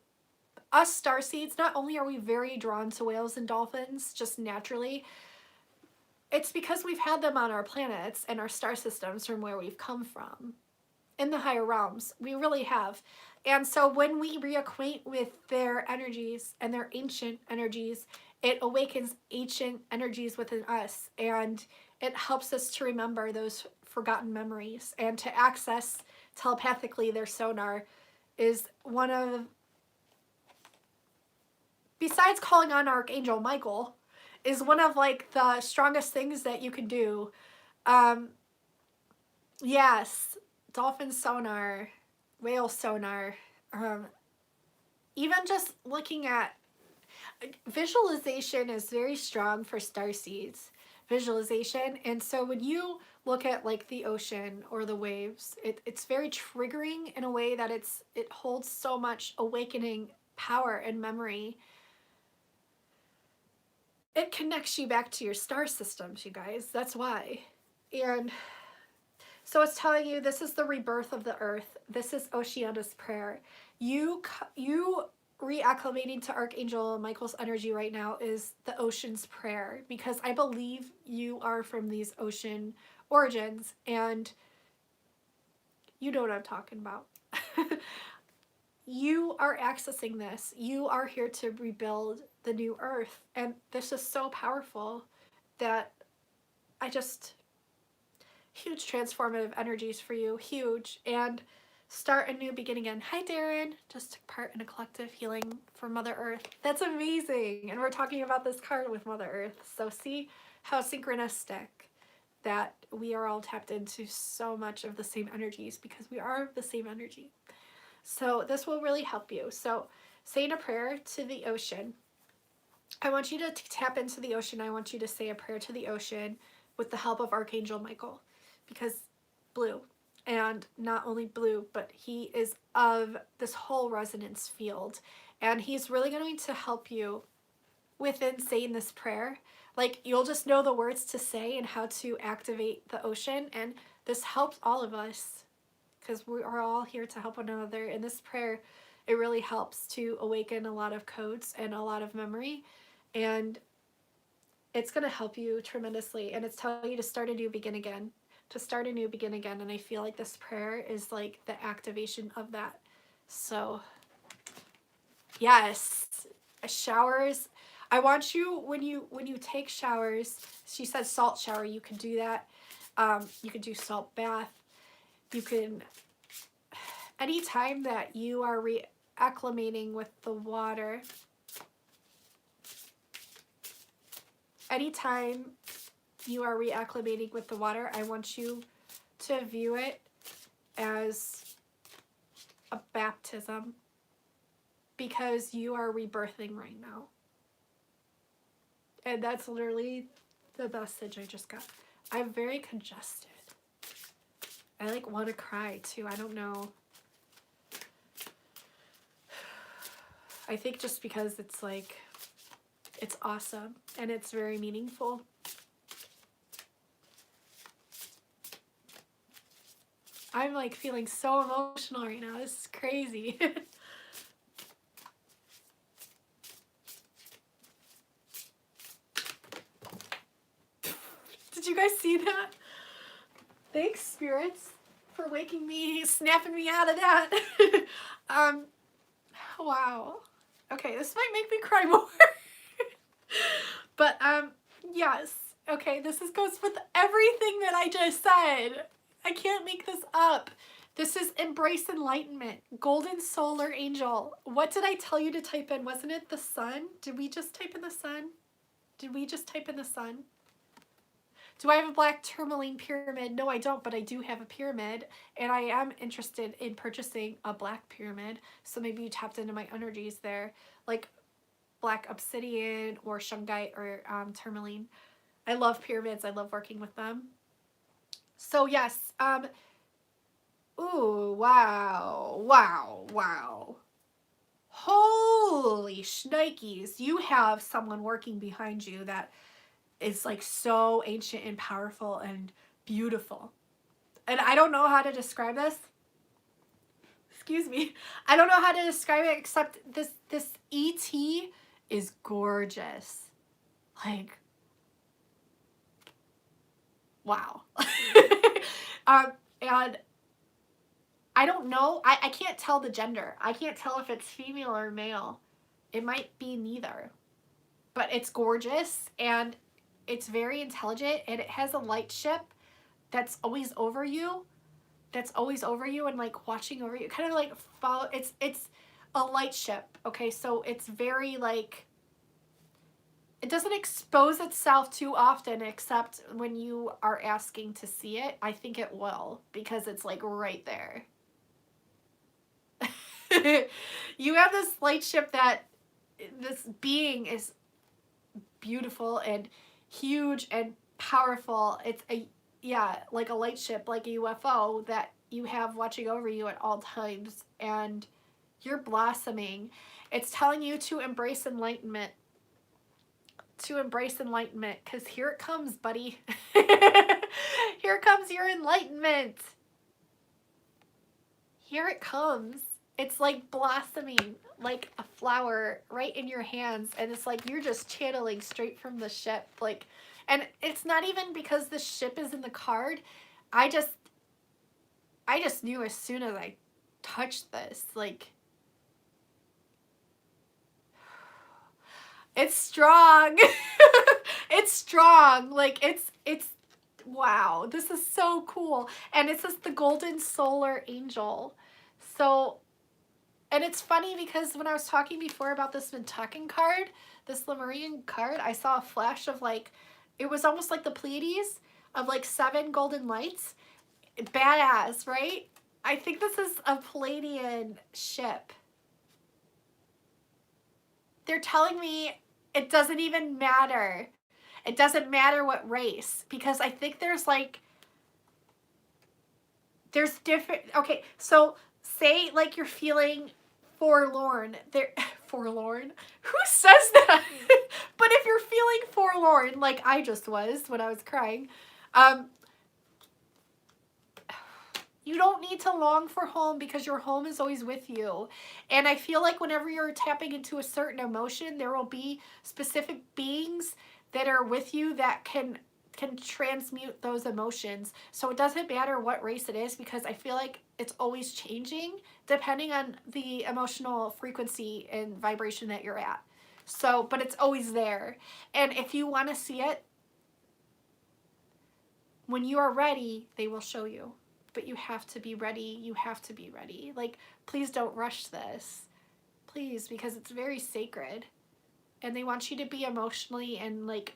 us starseeds, not only are we very drawn to whales and dolphins just naturally, it's because we've had them on our planets and our star systems from where we've come from. In the higher realms, we really have. And so when we reacquaint with their energies and their ancient energies, it awakens ancient energies within us, and it helps us to remember those forgotten memories, and to access telepathically their sonar is one of, besides calling on Archangel Michael, is one of like the strongest things that you can do. Yes, dolphin sonar, whale sonar, even just looking at visualization is very strong for starseeds. Visualization. And so when you look at like the ocean or the waves, it's very triggering in a way that it holds so much awakening power and memory. It connects you back to your star systems, you guys. That's why. And so it's telling you this is the rebirth of the earth. This is Oceana's prayer. You reacclimating to Archangel Michael's energy right now is the ocean's prayer, because I believe you are from these ocean origins, and you know what I'm talking about. You are accessing this. You are here to rebuild the new earth. And this is so powerful that huge transformative energies for you. Huge. And start a new beginning again. Hi, Darren. Just took part in a collective healing for Mother Earth. That's amazing. And we're talking about this card with Mother Earth. So see how synchronistic that we are all tapped into so much of the same energies, because we are the same energy. So this will really help you. So saying a prayer to the ocean. I want you to tap into the ocean. I want you to say a prayer to the ocean with the help of Archangel Michael, because blue, and not only blue, but he is of this whole resonance field, and he's really going to help you within saying this prayer. Like, you'll just know the words to say and how to activate the ocean, and this helps all of us because we are all here to help one another. In this prayer, it really helps to awaken a lot of codes and a lot of memory, and it's going to help you tremendously. And it's telling you to start a new, begin again, to start a new, begin again. And I feel like this prayer is like the activation of that. So yes, showers. I want you, when you take showers, she said salt shower, you can do that. You can do salt bath. You can, anytime that you are reacclimating with the water, anytime you are reacclimating with the water, I want you to view it as a baptism, because you are rebirthing right now. And that's literally the message I just got. I'm very congested. I like want to cry too. I don't know. I think just because it's like, it's awesome and it's very meaningful. I'm like feeling so emotional right now. This is crazy. Did you guys see that? Thanks, spirits, for waking me, snapping me out of that. Wow. Okay, this might make me cry more. But, yes. Okay, goes with everything that I just said. I can't make this up. This is Embrace Enlightenment. Golden Solar Angel. What did I tell you to type in? Wasn't it the sun? Did we just type in the sun? Did we just type in the sun? Do I have a black tourmaline pyramid? No, I don't, but I do have a pyramid, and I am interested in purchasing a black pyramid, so maybe you tapped into my energies there, like black obsidian or shungite or tourmaline. I love pyramids. I love working with them. So yes, ooh, wow, wow, wow. Holy shnikes, you have someone working behind you that is like so ancient and powerful and beautiful. And I don't know how to describe this. Excuse me. I don't know how to describe it except this ET is gorgeous. Like, wow. And I don't know. I can't tell the gender. I can't tell if it's female or male. It might be neither. But it's gorgeous and it's very intelligent, and it has a light ship that's always over you. That's always over you and like watching over you. Kind of like follow. It's a light ship. Okay, so it's very like, it doesn't expose itself too often except when you are asking to see it. I think it will, because it's like right there. You have this light ship that this being is beautiful and huge and powerful. It's a, yeah, like a light ship, like a UFO that you have watching over you at all times, and you're blossoming. It's telling you to embrace enlightenment. To embrace enlightenment, because here it comes, buddy. Here comes your enlightenment. Here it comes. It's like blossoming like a flower right in your hands, and it's like you're just channeling straight from the ship. Like, and it's not even because the ship is in the card. I just knew as soon as I touched this, like, it's strong. It's strong. Like, it's wow, this is so cool. And it says the Golden Solar Angel. So, and it's funny because when I was talking before about this Mintucking card, this Lemurian card, I saw a flash of like, it was almost like the Pleiades of like 7 golden lights. Badass, right? I think this is a Pleiadian ship. They're telling me it doesn't even matter. It doesn't matter what race, because I think there's like, there's different, okay, so say like you're feeling forlorn. Forlorn? Who says that? But if you're feeling forlorn, like I just was when I was crying, you don't need to long for home, because your home is always with you. And I feel like whenever you're tapping into a certain emotion, there will be specific beings that are with you that can transmute those emotions. So it doesn't matter what race it is, because I feel like it's always changing depending on the emotional frequency and vibration that you're at. So, but it's always there. And if you want to see it, when you are ready, they will show you. But you have to be ready. You have to be ready. Like, please don't rush this. Please, because it's very sacred. And they want you to be emotionally and like,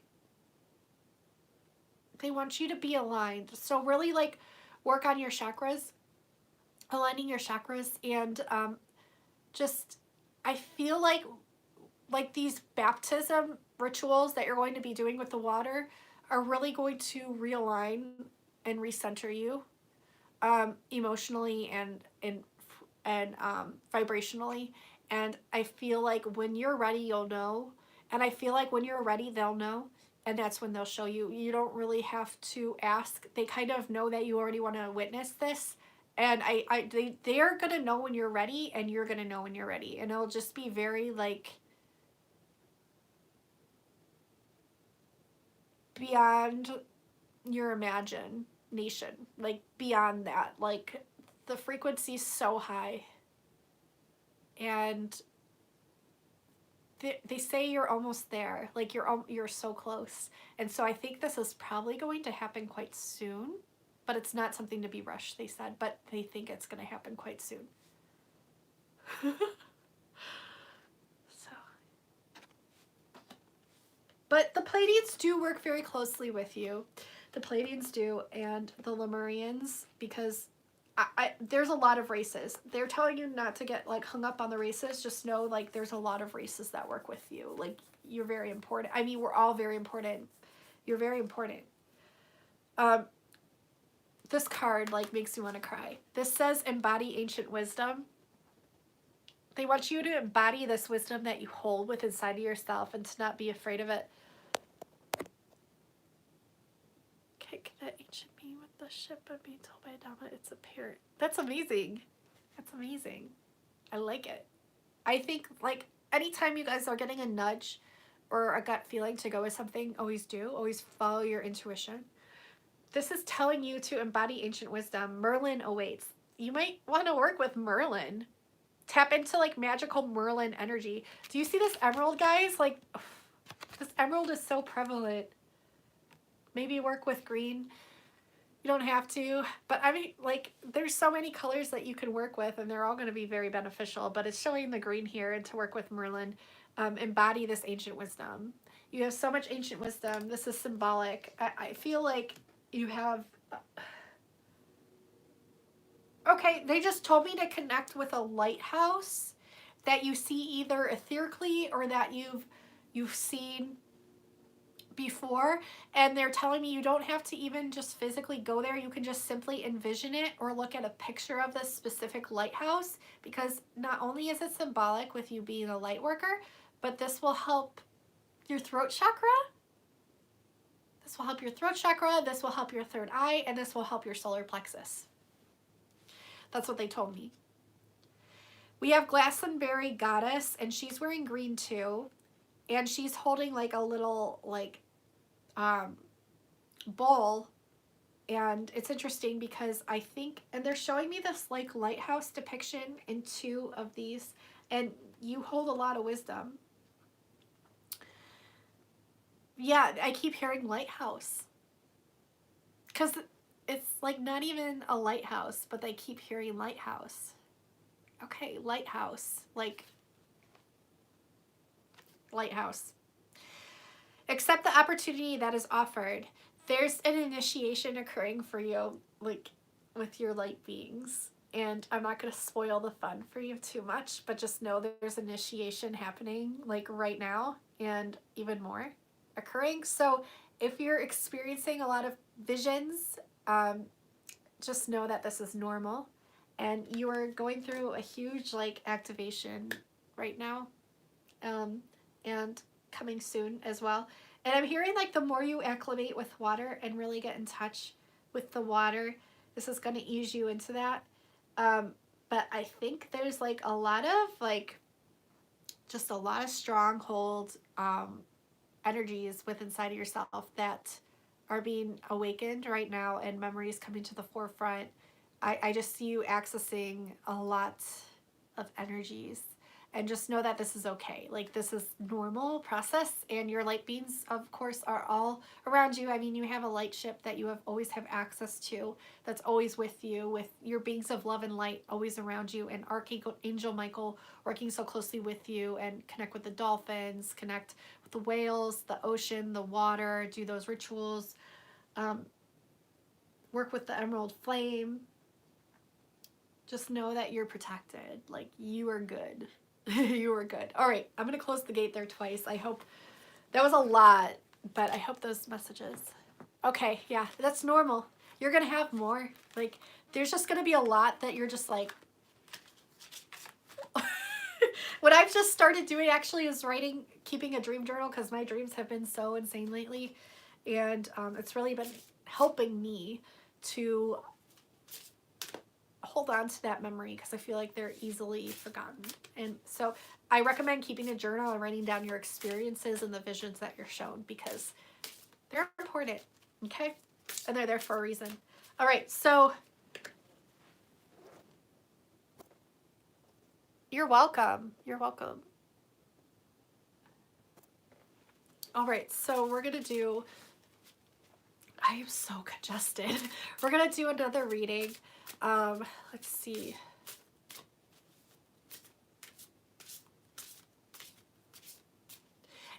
they want you to be aligned. So really like work on your chakras, aligning your chakras, and just, I feel like these baptism rituals that you're going to be doing with the water are really going to realign and recenter you emotionally and vibrationally. And I feel like when you're ready, you'll know. And I feel like when you're ready, they'll know. And that's when they'll show you. You don't really have to ask. They kind of know that you already want to witness this. And they are going to know when you're ready, and you're going to know when you're ready. And it'll just be very like beyond your imagination, like beyond that. Like the frequency's so high, and they say you're almost there, like you're so close. And so I think this is probably going to happen quite soon, but it's not something to be rushed, they said, but they think it's going to happen quite soon. So, but the Pleiadians do work very closely with you. The Pleiadians do, and the Lemurians, because there's a lot of races. They're telling you not to get like hung up on the races. Just know like there's a lot of races that work with you. Like you're very important. I mean, we're all very important. You're very important. This card like makes me want to cry. This says embody ancient wisdom. They want you to embody this wisdom that you hold with inside of yourself and to not be afraid of it. Kick that ancient being with the ship and being told by Adama it's a parent. That's amazing. That's amazing. I like it. I think like anytime you guys are getting a nudge or a gut feeling to go with something, always do. Always follow your intuition. This is telling you to embody ancient wisdom. Merlin awaits. You might want to work with Merlin. Tap into like magical Merlin energy. Do you see this emerald, guys? Like, this emerald is so prevalent. Maybe work with green. You don't have to, but I mean, like, there's so many colors that you can work with, and they're all going to be very beneficial, but it's showing the green here, and to work with Merlin, embody this ancient wisdom. You have so much ancient wisdom. This is symbolic. I feel like you have... Okay, they just told me to connect with a lighthouse that you see either etherically or that you've seen before, and they're telling me you don't have to even just physically go there. You can just simply envision it or look at a picture of this specific lighthouse, because not only is it symbolic with you being a light worker, but this will help your throat chakra. This will help your throat chakra, this will help your third eye, and this will help your solar plexus. That's what they told me. We have Glastonbury Goddess, and she's wearing green too, and she's holding like a little like bowl. And it's interesting because I think, and they're showing me this like lighthouse depiction in two of these, and you hold a lot of wisdom. Yeah, I keep hearing lighthouse, because it's like not even a lighthouse, but they keep hearing lighthouse. Okay, lighthouse, like lighthouse. Accept the opportunity that is offered. There's an initiation occurring for you, like with your light beings, and I'm not going to spoil the fun for you too much, but just know that there's initiation happening like right now and even more occurring. So if you're experiencing a lot of visions, just know that this is normal and you are going through a huge like activation right now, and coming soon as well. And I'm hearing like the more you acclimate with water and really get in touch with the water, this is going to ease you into that. But I think there's like a lot of like just a lot of stronghold energies within inside of yourself that are being awakened right now, and memories coming to the forefront. I just see you accessing a lot of energies, and just know that this is okay. Like, this is normal process, and your light beings, of course, are all around you. I mean, you have a light ship that you have always have access to, that's always with you, with your beings of love and light always around you, and Archangel Michael working so closely with you, and connect with the dolphins, connect with the whales, the ocean, the water, do those rituals, work with the emerald flame. Just know that you're protected. Like, you are good. You are good. All right, I'm going to close the gate there twice. I hope that was a lot, but I hope those messages. Okay, yeah, that's normal. You're going to have more. Like, there's just going to be a lot that you're just like. What I've just started doing actually is writing, keeping a dream journal, because my dreams have been so insane lately. And it's really been helping me to hold on to that memory, because I feel like they're easily forgotten. And so I recommend keeping a journal and writing down your experiences and the visions that you're shown, because they're important, okay? And they're there for a reason. All right, so you're welcome. You're welcome. All right, so we're going to do, I am so congested. We're going to do another reading. Let's see.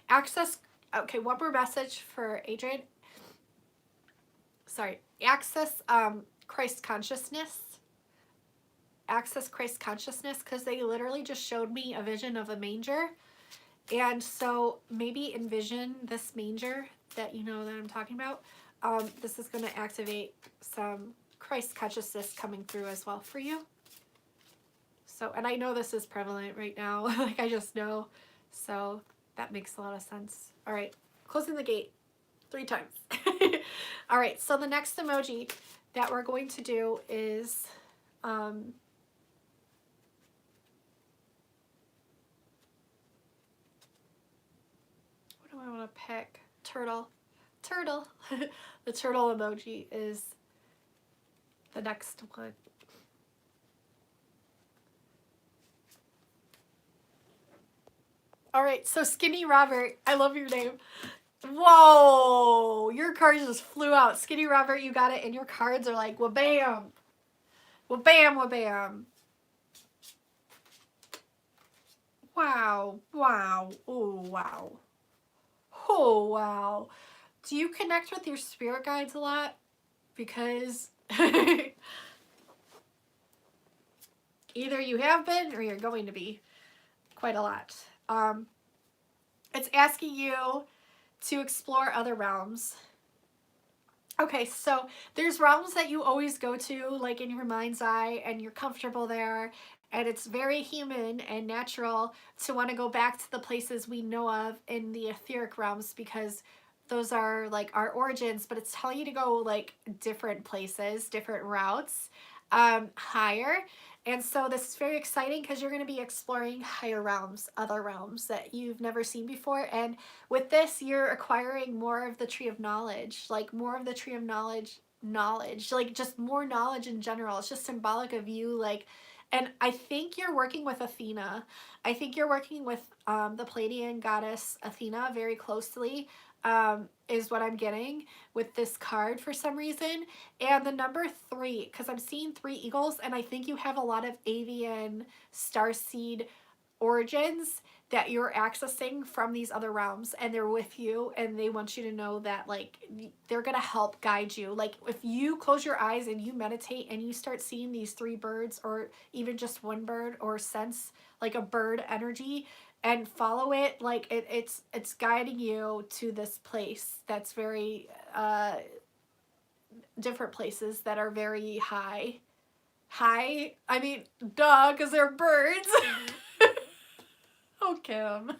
Access, okay, one more message for Adrian. Sorry, access Christ consciousness. Access Christ consciousness, because they literally just showed me a vision of a manger. And so maybe envision this manger that you know that I'm talking about. This is going to activate some Christ consciousness coming through as well for you. So, and I know this is prevalent right now. Like, I just know. So that makes a lot of sense. All right, closing the gate 3 times. All right, so the next emoji that we're going to do is what do I want to pick? Turtle. Turtle. The turtle emoji is the next one. All right, so Skinny Robert, I love your name. Whoa, your cards just flew out. Skinny Robert, you got it, and your cards are like, wha-bam. Wha-bam, wha-bam. Wow, wow, oh, wow. Oh, wow. Do you connect with your spirit guides a lot? Because either you have been or you're going to be quite a lot. It's asking you to explore other realms. Okay, so there's realms that you always go to, like in your mind's eye, and you're comfortable there, and it's very human and natural to want to go back to the places we know of in the etheric realms, because those are like our origins, but it's telling you to go like different places, different routes, higher. And so this is very exciting, because you're going to be exploring higher realms, other realms that you've never seen before. And with this, you're acquiring more of the tree of knowledge, like more of the tree of knowledge, like just more knowledge in general. It's just symbolic of you, like, and I think you're working with Athena. I think you're working with the Palladian goddess Athena very closely, is what I'm getting with this card for some reason. And the number 3, because I'm seeing 3 eagles, and I think you have a lot of avian starseed origins that you're accessing from these other realms, and they're with you, and they want you to know that like they're gonna help guide you. Like if you close your eyes and you meditate and you start seeing these three birds, or even just one bird, or sense like a bird energy and follow it, like it's guiding you to this place that's very different places that are very high. I mean, duh, because they're birds. Oh, Kim.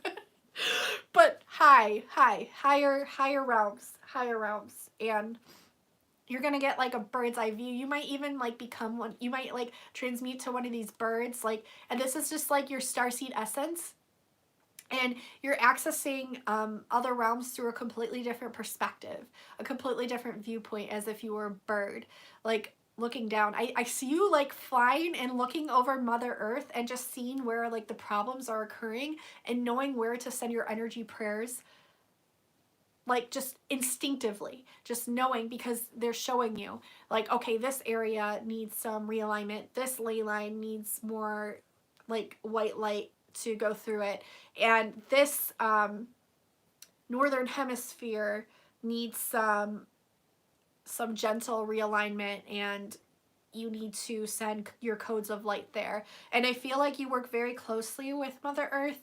But higher realms. And you're gonna get like a bird's eye view. You might even like become one. You might like transmute to one of these birds. Like, and this is just like your starseed essence. And you're accessing other realms through a completely different perspective, a completely different viewpoint, as if you were a bird. Like, looking down. I see you like flying and looking over Mother Earth and just seeing where like the problems are occurring and knowing where to send your energy prayers, like just instinctively, just knowing, because they're showing you like, okay, this area needs some realignment, this ley line needs more like white light to go through it, and this northern hemisphere needs some gentle realignment, and you need to send your codes of light there. And I feel like you work very closely with Mother Earth.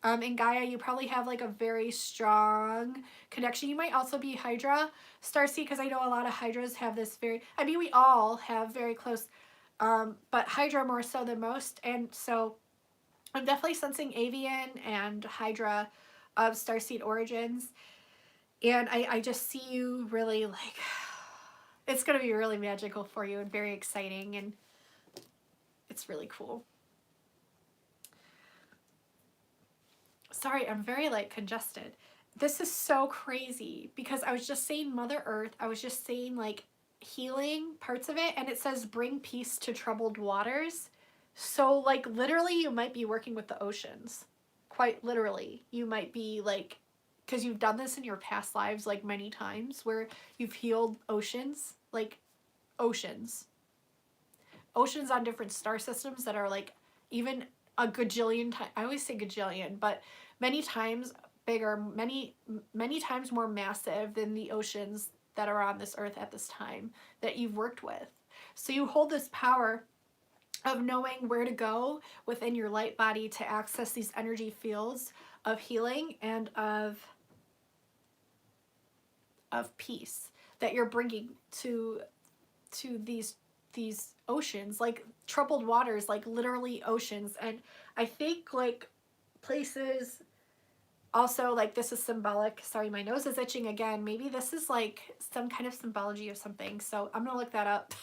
In Gaia, you probably have like a very strong connection. You might also be Hydra Starseed, because I know a lot of Hydras have this very, I mean, we all have very close, but Hydra more so than most. And so I'm definitely sensing Avian and Hydra of Starseed origins. And I just see you really like, it's going to be really magical for you and very exciting, and it's really cool. Sorry, I'm very like congested. This is so crazy because I was just saying Mother Earth. I was just saying like healing parts of it, and it says bring peace to troubled waters. So like literally you might be working with the oceans. Quite literally. You might be like, because you've done this in your past lives like many times, where you've healed oceans, like oceans. Oceans on different star systems that are like even a gajillion times, I always say gajillion, but many times bigger, many times more massive than the oceans that are on this earth at this time that you've worked with. So you hold this power of knowing where to go within your light body to access these energy fields of healing and of peace that you're bringing to these oceans, like troubled waters, like literally oceans. And I think like places also, like this is symbolic. Sorry, my nose is itching again. Maybe this is like some kind of symbology of something, so I'm gonna look that up.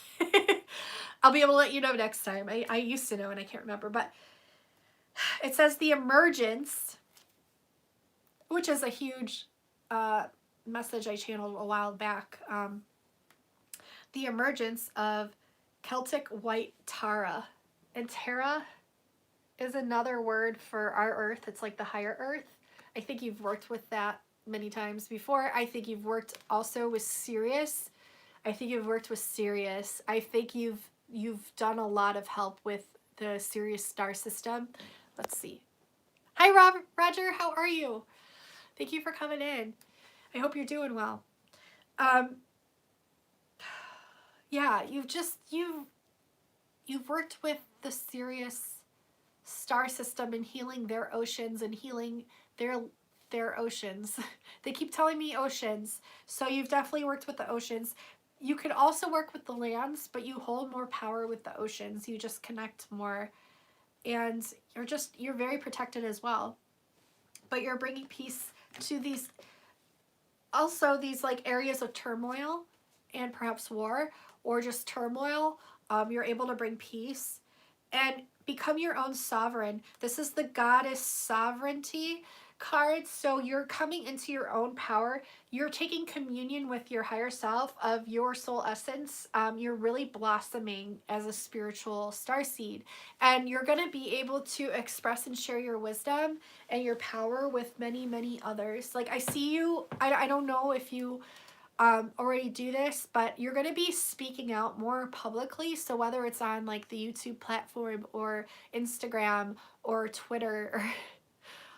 I'll be able to let you know next time. I used to know and I can't remember, but it says the emergence, which is a huge message I channeled a while back. The emergence of Celtic white Tara. And Tara is another word for our earth. It's like the higher earth. I think you've worked with that many times before. I think you've worked also with Sirius. I think you've worked with Sirius. I think you've done a lot of help with the Sirius star system. Let's see. Hi, Roger. How are you? Thank you for coming in. I hope you're doing well. Yeah, you've worked with the Sirius star system and healing their oceans and healing their oceans. They keep telling me oceans, so you've definitely worked with the oceans. You could also work with the lands, but you hold more power with the oceans. You just connect more, and you're very protected as well. But you're bringing peace to these like areas of turmoil and perhaps war, or just turmoil. You're able to bring peace and become your own sovereign. This is the goddess sovereignty card. So you're coming into your own power. You're taking communion with your higher self of your soul essence. You're really blossoming as a spiritual starseed, and you're going to be able to express and share your wisdom and your power with many, many others. Like I see you, I don't know if you already do this, but you're going to be speaking out more publicly. So whether it's on like the YouTube platform or Instagram or Twitter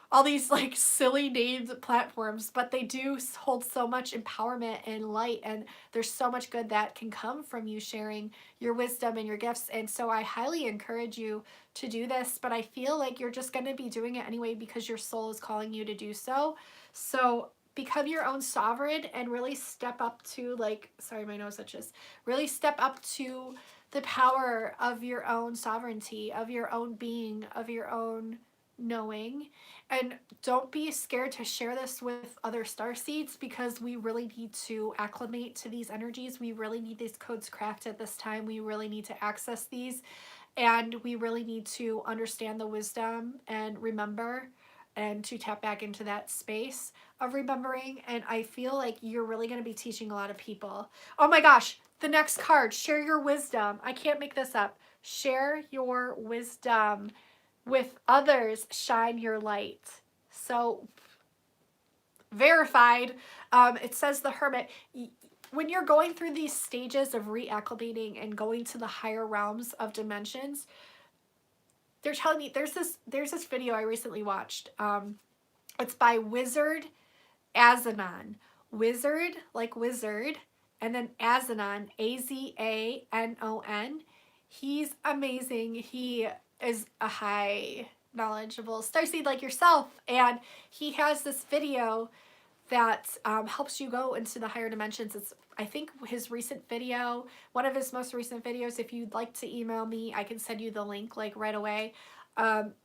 all these like silly named platforms, but they do hold so much empowerment and light, and there's so much good that can come from you sharing your wisdom and your gifts. And so I highly encourage you to do this, but I feel like you're just going to be doing it anyway because your soul is calling you to do so. So become your own sovereign and really step up to, like, sorry, my nose itches, really step up to the power of your own sovereignty, of your own being, of your own knowing. And don't be scared to share this with other starseeds, because we really need to acclimate to these energies. We really need these codes cracked at this time. We really need to access these, and we really need to understand the wisdom and remember, and to tap back into that space of remembering. And I feel like you're really going to be teaching a lot of people. Oh my gosh, the next card, share your wisdom. I can't make this up. Share your wisdom with others, shine your light. So verified. It says the Hermit. When you're going through these stages of reacclimating and going to the higher realms of dimensions, they're telling me, there's this video I recently watched. It's by Wizard Azanon. Wizard, like wizard, and then Azanon, Azanon. He's amazing. He is a high knowledgeable starseed like yourself, and he has this video that helps you go into the higher dimensions. It's, I think, his recent video, one of his most recent videos. If you'd like to email me, I can send you the link like right away.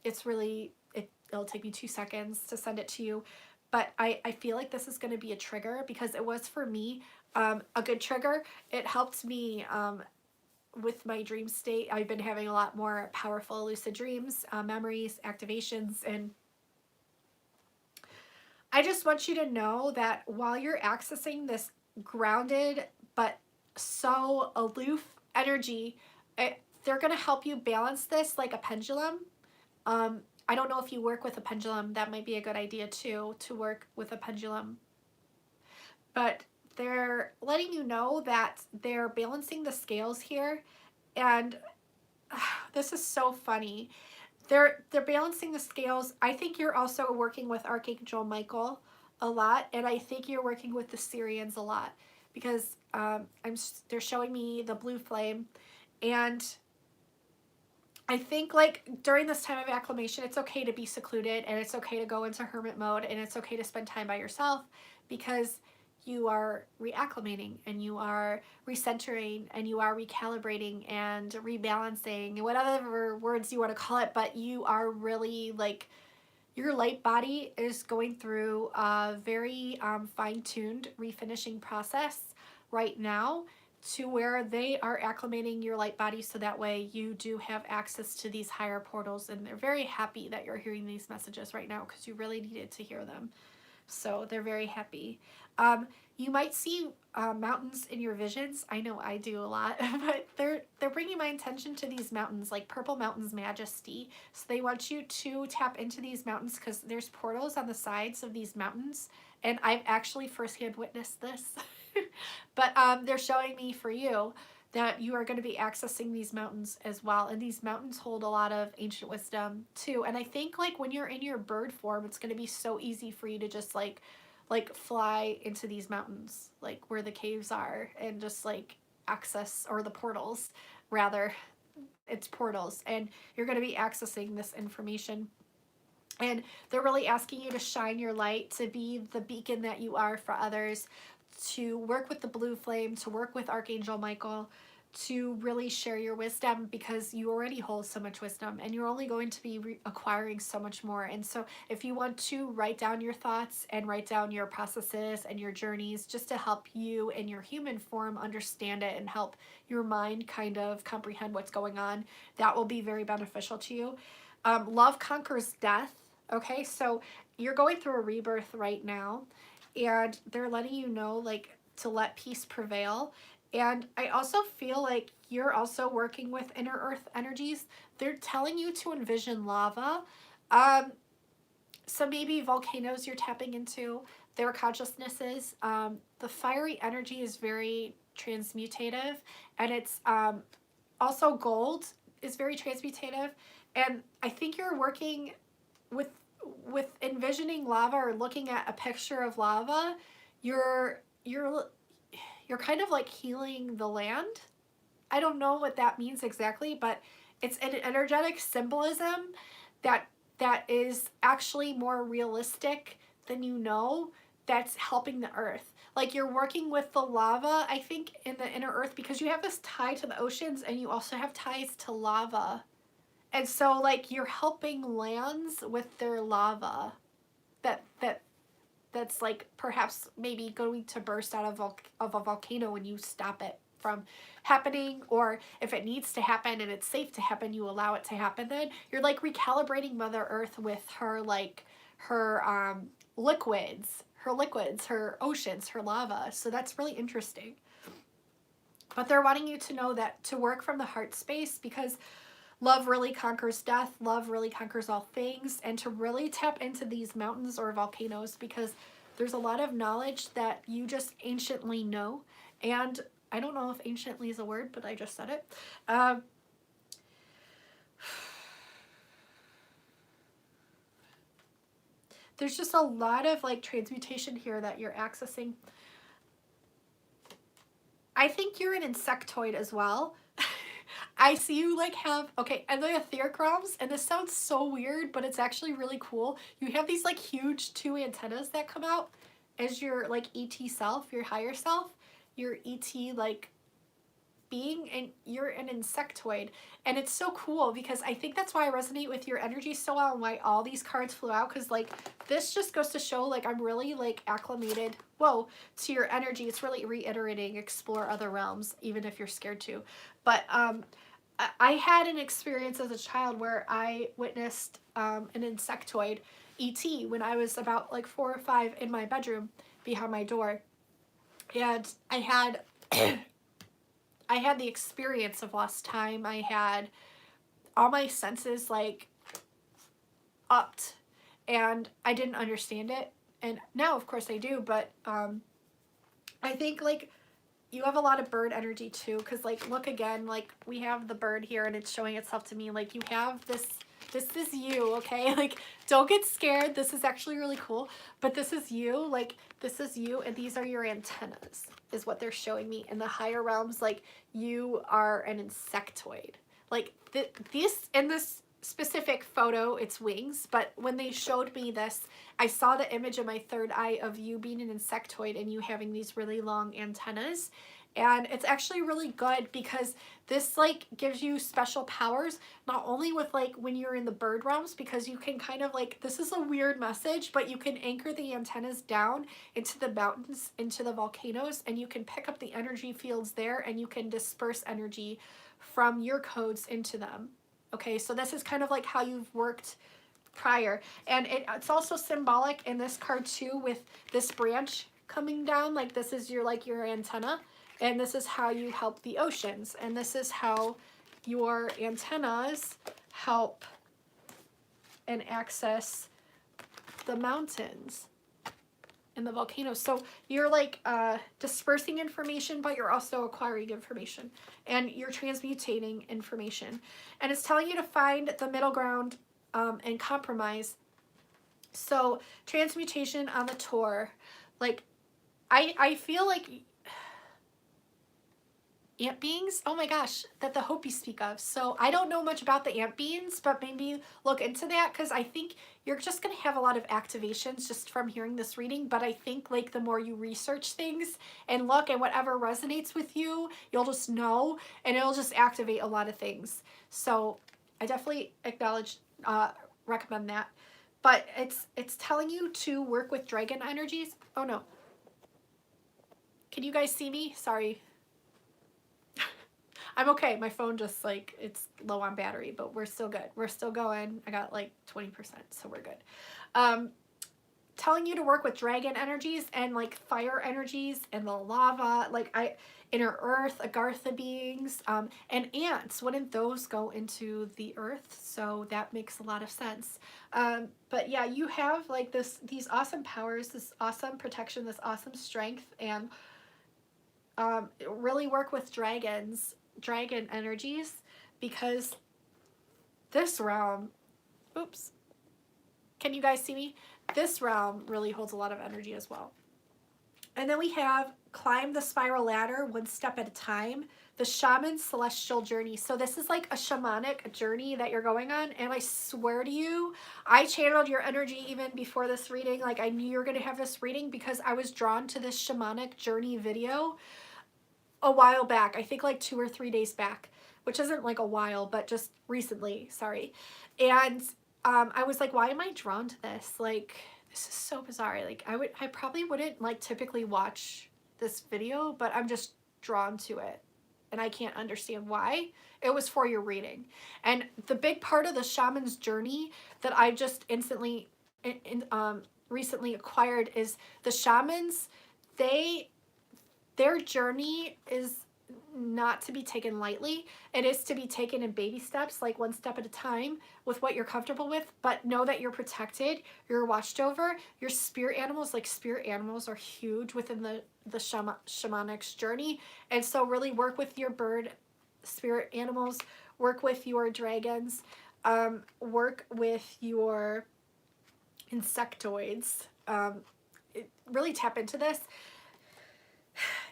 It's really, it'll take me 2 seconds to send it to you. But I feel like this is going to be a trigger, because it was for me a good trigger. It helped me with my dream state. I've been having a lot more powerful lucid dreams, memories, activations, and I just want you to know that while you're accessing this grounded but so aloof energy, they're going to help you balance this like a pendulum. I don't know if you work with a pendulum. That might be a good idea too, to work with a pendulum. But they're letting you know that they're balancing the scales here. And this is so funny. They're balancing the scales. I think you're also working with Archangel Michael a lot, and I think you're working with the Syrians a lot, because they're showing me the blue flame. And I think, like, during this time of acclimation, it's okay to be secluded, and it's okay to go into hermit mode, and it's okay to spend time by yourself, because you are reacclimating, and you are recentering, and you are recalibrating and rebalancing, whatever words you want to call it. But you are really, like, your light body is going through a very fine-tuned refinishing process right now, to where they are acclimating your light body so that way you do have access to these higher portals. And they're very happy that you're hearing these messages right now, because you really needed to hear them. So they're very happy. You might see mountains in your visions. I know I do a lot, but they're bringing my attention to these mountains, like Purple Mountains Majesty. So they want you to tap into these mountains, because there's portals on the sides of these mountains, and I've actually firsthand witnessed this. But they're showing me for you that you are going to be accessing these mountains as well. And these mountains hold a lot of ancient wisdom too. And I think, like, when you're in your bird form, it's going to be so easy for you to just like fly into these mountains, like where the caves are, and just like access, or the portals rather, it's portals, and you're going to be accessing this information. And they're really asking you to shine your light, to be the beacon that you are for others, to work with the blue flame, to work with Archangel Michael, to really share your wisdom, because you already hold so much wisdom, and you're only going to be acquiring so much more. And so if you want to write down your thoughts and write down your processes and your journeys, just to help you in your human form understand it and help your mind kind of comprehend what's going on, that will be very beneficial to you. Love conquers death. Okay, so you're going through a rebirth right now, and they're letting you know, like, to let peace prevail. And I also feel like you're also working with inner earth energies. They're telling you to envision lava. So maybe volcanoes you're tapping into, their consciousnesses. The fiery energy is very transmutative, and it's also gold is very transmutative. And I think you're working with with envisioning lava or looking at a picture of lava, you're kind of like healing the land. I don't know what that means exactly, but it's an energetic symbolism that is actually more realistic than you know, that's helping the earth. Like you're working with the lava, I think, in the inner earth, because you have this tie to the oceans and you also have ties to lava. And so like you're helping lands with their lava that's like perhaps maybe going to burst out of a volcano when you stop it from happening, or if it needs to happen and it's safe to happen, you allow it to happen. Then you're like recalibrating Mother Earth with her like her liquids, her oceans, her lava. So that's really interesting. But they're wanting you to know that to work from the heart space, because love really conquers death, love really conquers all things, and to really tap into these mountains or volcanoes, because there's a lot of knowledge that you just anciently know. And I don't know if anciently is a word, but I just said it. There's just a lot of like transmutation here that you're accessing. I think you're an insectoid as well. I see you like have, okay, and the etheric realms, and this sounds so weird, but it's actually really cool. You have these like huge 2 antennas that come out as your like ET self, your higher self, your ET like being, and you're an insectoid. And it's so cool because I think that's why I resonate with your energy so well and why all these cards flew out, because like this just goes to show like I'm really like acclimated, whoa, to your energy. It's really reiterating explore other realms even if you're scared to. But I had an experience as a child where I witnessed an insectoid ET when I was about like 4 or 5 in my bedroom behind my door. And I had I had the experience of lost time. I had all my senses like upped, and I didn't understand it. And now of course I do, but I think like you have a lot of bird energy too, because like look again, like we have the bird here and it's showing itself to me. Like you have this is you, okay? Like don't get scared, this is actually really cool, but this is you, like this is you, and these are your antennas is what they're showing me in the higher realms. Like you are an insectoid. Like this in this specific photo it's wings, but when they showed me this, I saw the image of my third eye of you being an insectoid and you having these really long antennas. And it's actually really good because this like gives you special powers, not only with like when you're in the bird realms, because you can kind of like, this is a weird message, but you can anchor the antennas down into the mountains, into the volcanoes, and you can pick up the energy fields there and you can disperse energy from your codes into them. Okay, so this is kind of like how you've worked prior. And it's also symbolic in this card too, with this branch coming down. Like this is your like your antenna, and this is how you help the oceans, and this is how your antennas help and access the mountains and the volcanoes. So you're like dispersing information, but you're also acquiring information, and you're transmutating information. And it's telling you to find the middle ground and compromise. So transmutation on the tour, like I feel like ant beings, oh my gosh, that the Hopi speak of. So I don't know much about the ant beings, but maybe look into that, because I think you're just going to have a lot of activations just from hearing this reading. But I think like the more you research things and look at whatever resonates with you, you'll just know, and it'll just activate a lot of things. So I definitely recommend that. But it's telling you to work with dragon energies. Oh no. Can you guys see me? Sorry. I'm okay. My phone just like, it's low on battery, but we're still good. We're still going. I got like 20%, so we're good. Telling you to work with dragon energies and like fire energies and the lava, like inner earth, Agartha beings, and ants. Wouldn't those go into the earth? So that makes a lot of sense. But yeah, you have like these awesome powers, this awesome protection, this awesome strength, and really work with dragon energies, because this realm, oops, Can you guys see me? This realm really holds a lot of energy as well. And then we have climb the spiral ladder one step at a time, the shaman's celestial journey. So this is like a shamanic journey that you're going on. And I swear to you, I channeled your energy even before this reading. Like I knew you were going to have this reading because I was drawn to this shamanic journey video a while back. I think like 2 or 3 days back, which isn't like a while, but just recently, sorry. And I was like, why am I drawn to this? Like, this is so bizarre. Like I probably wouldn't like typically watch this video, but I'm just drawn to it and I can't understand why. It was for your reading. And the big part of the shaman's journey that I just instantly recently acquired is the shamans, their journey is not to be taken lightly. It is to be taken in baby steps, like one step at a time with what you're comfortable with, but know that you're protected, you're watched over. Your spirit animals, like spirit animals are huge within the shamanic journey. And so really work with your bird spirit animals, work with your dragons, work with your insectoids. Really tap into this.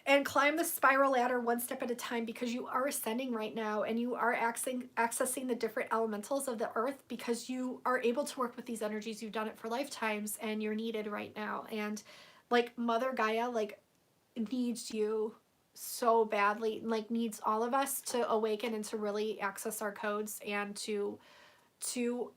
And climb the spiral ladder one step at a time because you are ascending right now and you are accessing the different elementals of the earth because you are able to work with these energies. You've done it for lifetimes and you're needed right now. And like Mother Gaia like needs you so badly, like needs all of us to awaken and to really access our codes and to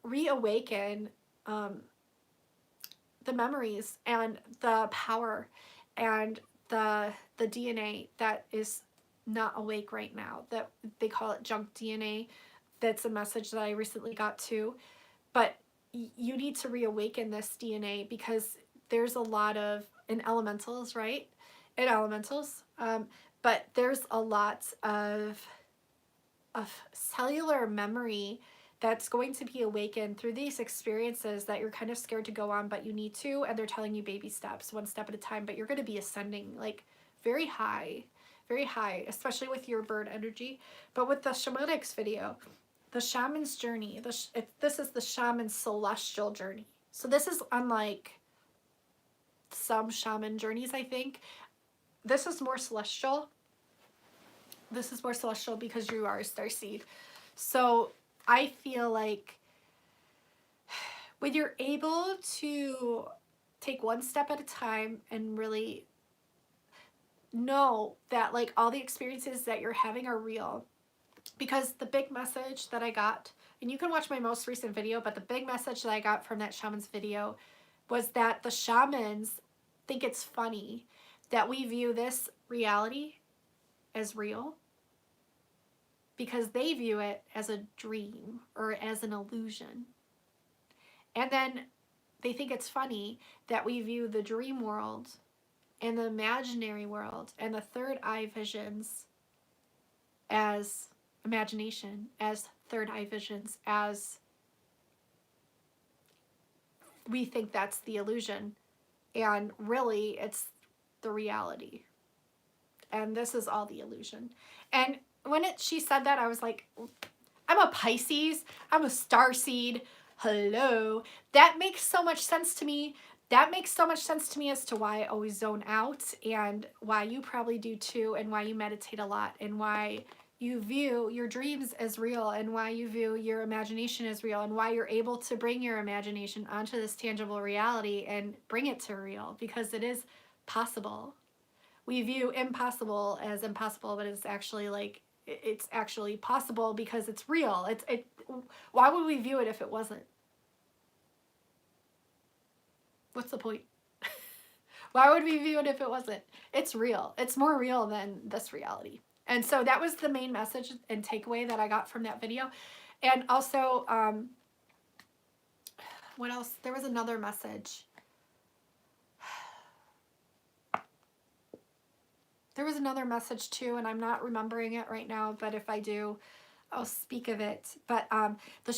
reawaken the memories and the power and the DNA that is not awake right now, that they call it junk DNA. That's a message that I recently got too. But you need to reawaken this DNA because there's a lot of, in elementals, right? In elementals. But there's a lot of cellular memory that's going to be awakened through these experiences that you're kind of scared to go on, but you need to, and they're telling you baby steps, one step at a time, but you're going to be ascending like very high, especially with your bird energy. But with the shamanics video, the shaman's journey, this is the shaman's celestial journey. So this is unlike some shaman journeys, I think. This is more celestial. This is more celestial because you are a starseed. So I feel like when you're able to take one step at a time and really know that like all the experiences that you're having are real, because the big message that I got, and you can watch my most recent video, but the big message that I got from that shaman's video was that the shamans think it's funny that we view this reality as real because they view it as a dream or as an illusion. And then they think it's funny that we view the dream world and the imaginary world and the third eye visions as imagination, as third eye visions, as we think that's the illusion. And really, it's the reality. And this is all the illusion. And when she said that, I was like, I'm a Pisces. I'm a starseed. Hello. That makes so much sense to me. That makes so much sense to me as to why I always zone out and why you probably do too, and why you meditate a lot, and why you view your dreams as real, and why you view your imagination as real, and why you're able to bring your imagination onto this tangible reality and bring it to real, because it is possible. We view impossible as impossible, but it's actually like, it's actually possible because it's real. Why would we view it if it wasn't? What's the point? Why would we view it if it wasn't? It's real. It's more real than this reality. And so that was the main message and takeaway that I got from that video. And also, what else? There was another message. There was another message too, and I'm not remembering it right now, but if I do, I'll speak of it. But the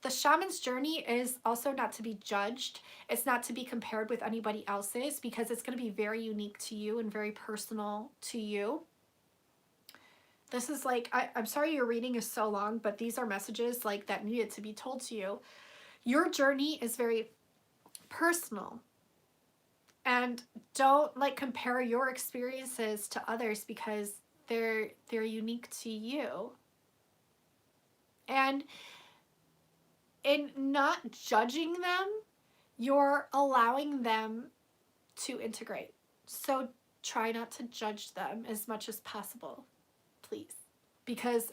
shaman's journey is also not to be judged. It's not to be compared with anybody else's, because it's going to be very unique to you and very personal to you. This is like, I'm sorry your reading is so long, but these are messages like that needed to be told to you. Your journey is very personal. And don't like compare your experiences to others because they're unique to you. And in not judging them, you're allowing them to integrate. So try not to judge them as much as possible, please. Because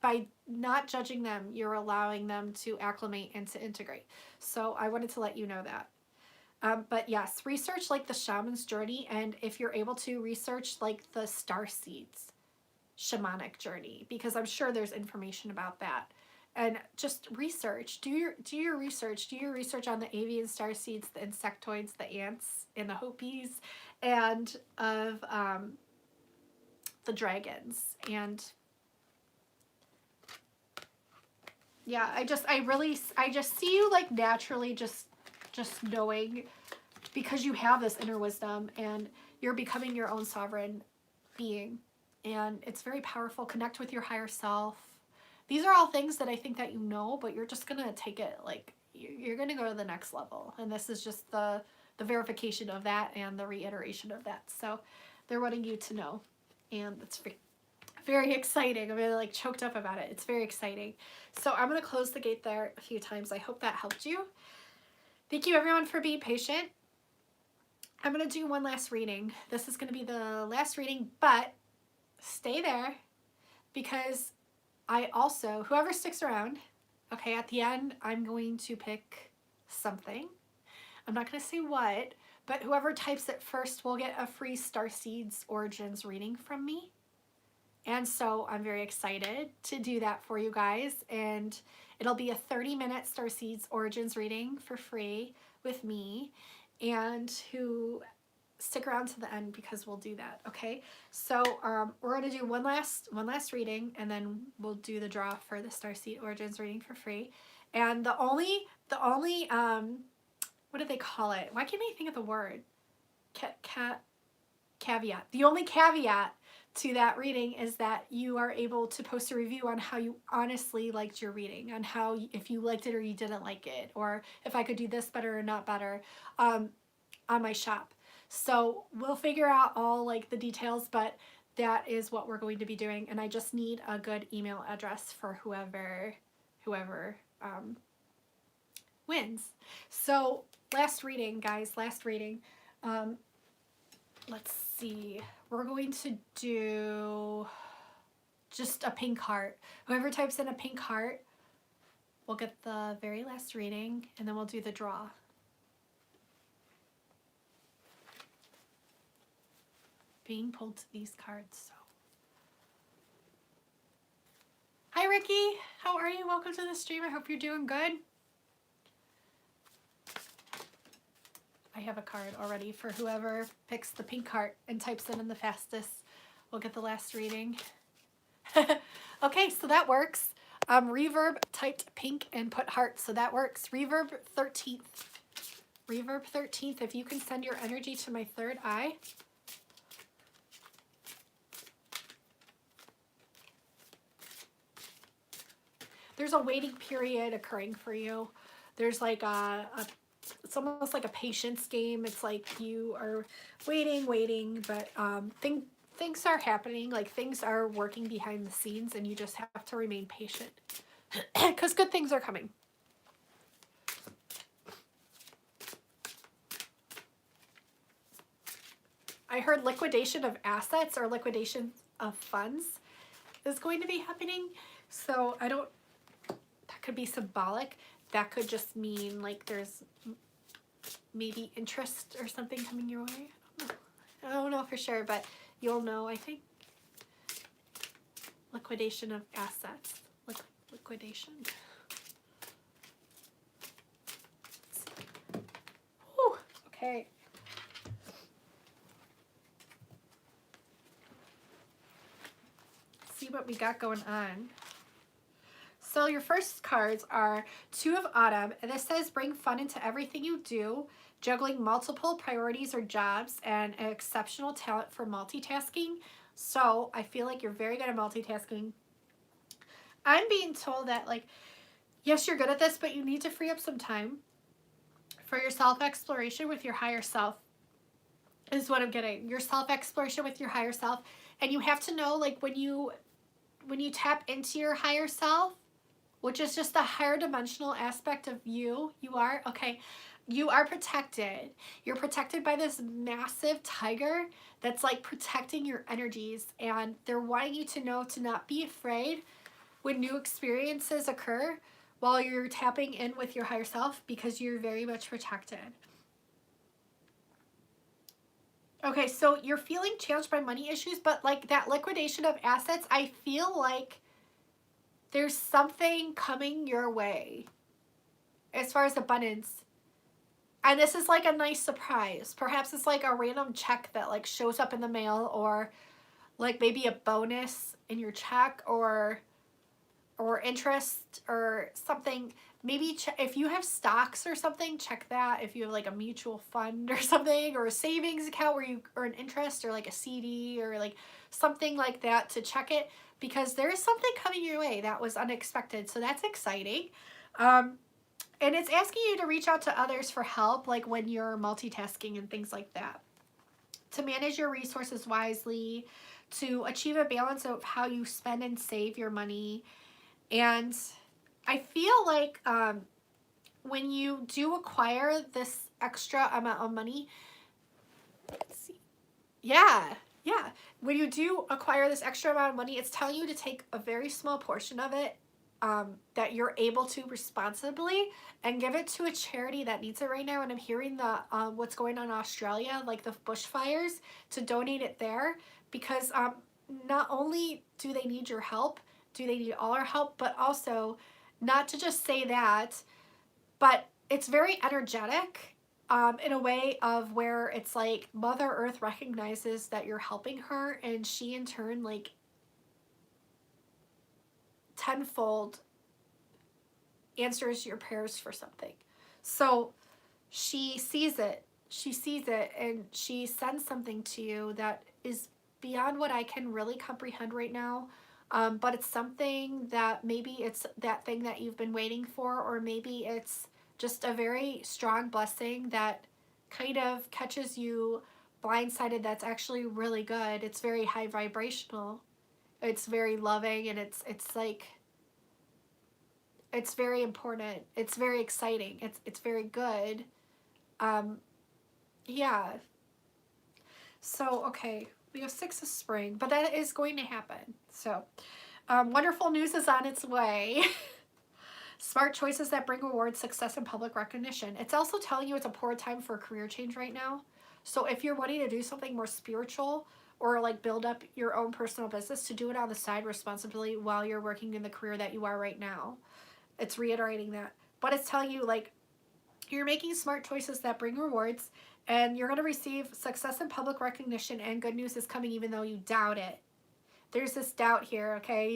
by not judging them, you're allowing them to acclimate and to integrate. So I wanted to let you know that. But yes, research like the shaman's journey, and if you're able to, research like the star seeds shamanic journey, because I'm sure there's information about that. And just research, do your research, do your research on the avian star seeds, the insectoids, the ants, and the hopis, and of the dragons. And yeah, I just see you like naturally just knowing, because you have this inner wisdom and you're becoming your own sovereign being, and it's very powerful. Connect with your higher self. These are all things that I think that you know, but you're just gonna take it, like you're gonna go to the next level, and this is just the verification of that and the reiteration of that. So they're wanting you to know, and it's very exciting. I'm really like choked up about it. It's very exciting. So I'm gonna close the gate there a few times. I hope that helped you. Thank you everyone for being patient. I'm gonna do one last reading. This is gonna be the last reading, but stay there, because I also, whoever sticks around, okay, at the end, I'm going to pick something. I'm not gonna say what, but whoever types it first will get a free Starseeds Origins reading from me. And so I'm very excited to do that for you guys. And it'll be a 30-minute Starseeds Origins reading for free with me. And who stick around to the end, because we'll do that, okay? So we're gonna do one last reading, and then we'll do the draw for the Starseed Origins reading for free. And the only what do they call it? Why can't I think of the word? Caveat. The only caveat to that reading is that you are able to post a review on how you honestly liked your reading, on how, if you liked it or you didn't like it, or if I could do this better or not better, on my shop. So we'll figure out all like the details, but that is what we're going to be doing. And I just need a good email address for whoever wins. So last reading, guys, last reading. Let's see. We're going to do just a pink heart. Whoever types in a pink heart will get the very last reading, and then we'll do the draw. Being pulled to these cards. So, hi Ricky, how are you? Welcome to the stream. I hope you're doing good. I have a card already for whoever picks the pink heart and types it in the fastest. We'll get the last reading. Okay, so that works. Reverb typed pink and put heart, so that works. Reverb 13th. Reverb 13th, if you can send your energy to my third eye. There's a waiting period occurring for you. There's like it's almost like a patience game. It's like you are waiting, but things are happening, like things are working behind the scenes, and you just have to remain patient because good things are coming. I heard liquidation of assets or liquidation of funds is going to be happening. So I don't, that could be symbolic. That could just mean like there's maybe interest or something coming your way. I don't know for sure, but you'll know, I think. Liquidation of assets. Liquidation. Whew, okay. Let's see what we got going on. So your first cards are Two of Autumn, and this says bring fun into everything you do, juggling multiple priorities or jobs, and an exceptional talent for multitasking. So I feel like you're very good at multitasking. I'm being told that, like, yes, you're good at this, but you need to free up some time For your self-exploration with your higher self is what I'm getting. Your self-exploration with your higher self. And you have to know, like, when you tap into your higher self, which is just the higher dimensional aspect of you are, okay, you are protected. You're protected by this massive tiger that's like protecting your energies, and they're wanting you to know to not be afraid when new experiences occur while you're tapping in with your higher self, because you're very much protected. Okay, so you're feeling challenged by money issues, but like that liquidation of assets, I feel like there's something coming your way as far as abundance. And this is like a nice surprise. Perhaps it's like a random check that like shows up in the mail, or like maybe a bonus in your check, or interest or something. Maybe if you have stocks or something, check that. If you have like a mutual fund or something, or a savings account where you earn interest, or like a CD or like something like that, to check it, because there is something coming your way that was unexpected. So that's exciting. And it's asking you to reach out to others for help, like when you're multitasking and things like that, to manage your resources wisely, to achieve a balance of how you spend and save your money. And I feel like when you do acquire this extra amount of money, let's see, yeah, when you do acquire this extra amount of money, it's telling you to take a very small portion of it that you're able to responsibly, and give it to a charity that needs it right now. And I'm hearing the what's going on in Australia, like the bushfires, to donate it there, because not only do they need your help, do they need all our help, but also not to just say that, but it's very energetic in a way of where it's like Mother Earth recognizes that you're helping her, and she in turn like tenfold answers your prayers for something. So she sees it, and she sends something to you that is beyond what I can really comprehend right now. But it's something that maybe it's that thing that you've been waiting for, or maybe it's just a very strong blessing that kind of catches you blindsided. That's actually really good. It's very high vibrational. It's very loving, and it's like, it's very important. It's very exciting. It's very good. Yeah. So, okay, we have 6 of spring, but that is going to happen. So, wonderful news is on its way. Smart choices that bring rewards, success, and public recognition. It's also telling you it's a poor time for a career change right now. So if you're wanting to do something more spiritual, or like build up your own personal business, to do it on the side responsibly while you're working in the career that you are right now. It's reiterating that. But it's telling you like you're making smart choices that bring rewards, and you're going to receive success and public recognition, and good news is coming even though you doubt it. There's this doubt here, okay?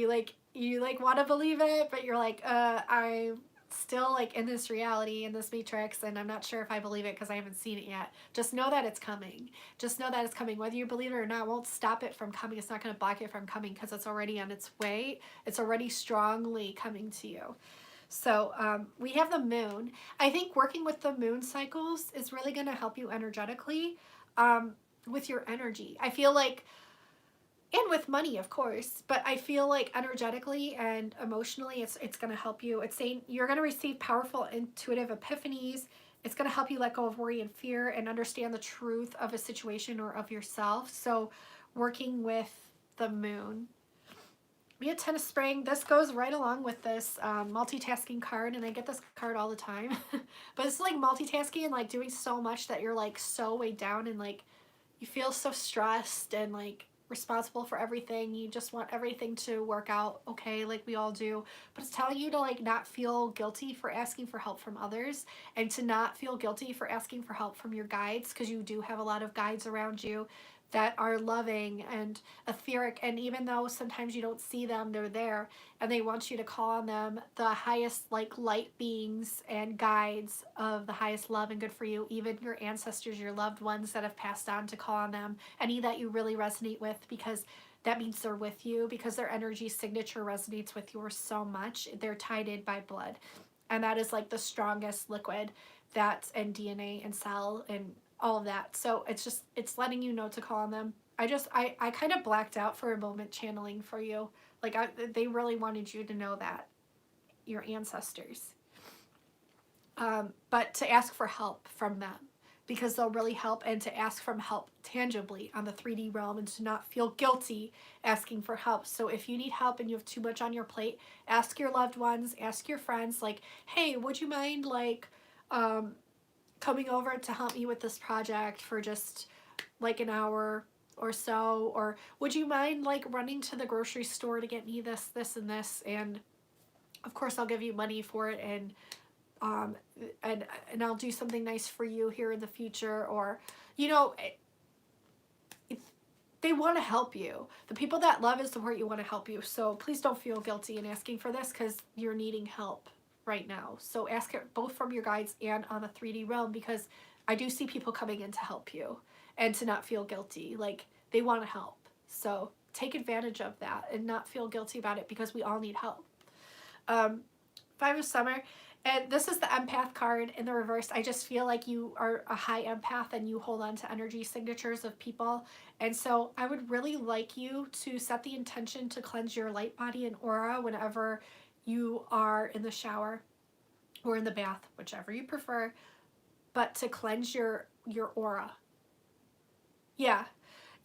You want to believe it, but you're like, I'm still like in this reality, in this matrix, and I'm not sure if I believe it because I haven't seen it yet. Just know that it's coming. Just know that it's coming. Whether you believe it or not won't stop it from coming. It's not going to block it from coming, because it's already on its way. It's already strongly coming to you. So we have the moon. I think working with the moon cycles is really going to help you energetically with your energy. I feel like, and with money, of course, but I feel like energetically and emotionally, it's going to help you. It's saying you're going to receive powerful intuitive epiphanies. It's going to help you let go of worry and fear, and understand the truth of a situation or of yourself. So working with the moon. We had 10 of spring. This goes right along with this multitasking card, and I get this card all the time. But it's like multitasking and like doing so much that you're like so weighed down, and like you feel so stressed and like responsible for everything. You just want everything to work out okay, like we all do. But it's telling you to like not feel guilty for asking for help from others, and to not feel guilty for asking for help from your guides, because you do have a lot of guides around you that are loving and etheric, and even though sometimes you don't see them, they're there, and they want you to call on them, the highest like light beings and guides of the highest love and good for you, even your ancestors, your loved ones that have passed on, to call on them, any that you really resonate with, because that means they're with you, because their energy signature resonates with yours so much. They're tied in by blood, and that is like the strongest liquid that, and DNA and cell and all of that. So it's letting you know to call on them. I kind of blacked out for a moment channeling for you. Like they really wanted you to know that, your ancestors. But to ask for help from them, because they'll really help, and to ask from help tangibly on the 3D realm, and to not feel guilty asking for help. So if you need help and you have too much on your plate, ask your loved ones, ask your friends, like, hey, would you mind like coming over to help me with this project for just like an hour or so? Or would you mind like running to the grocery store to get me this, this, and this? And of course I'll give you money for it, and I'll do something nice for you here in the future. Or, you know, they want to help you. The people that love and support you want to help you. So please don't feel guilty in asking for this, because you're needing help right now. So ask it both from your guides and on the 3D realm, because I do see people coming in to help you, and to not feel guilty. Like, they want to help. So take advantage of that and not feel guilty about it, because we all need help. Five of Summer. And this is the empath card in the reverse. I just feel like you are a high empath and you hold on to energy signatures of people. And so I would really like you to set the intention to cleanse your light body and aura whenever you are in the shower or in the bath, whichever you prefer, but to cleanse your aura. Yeah.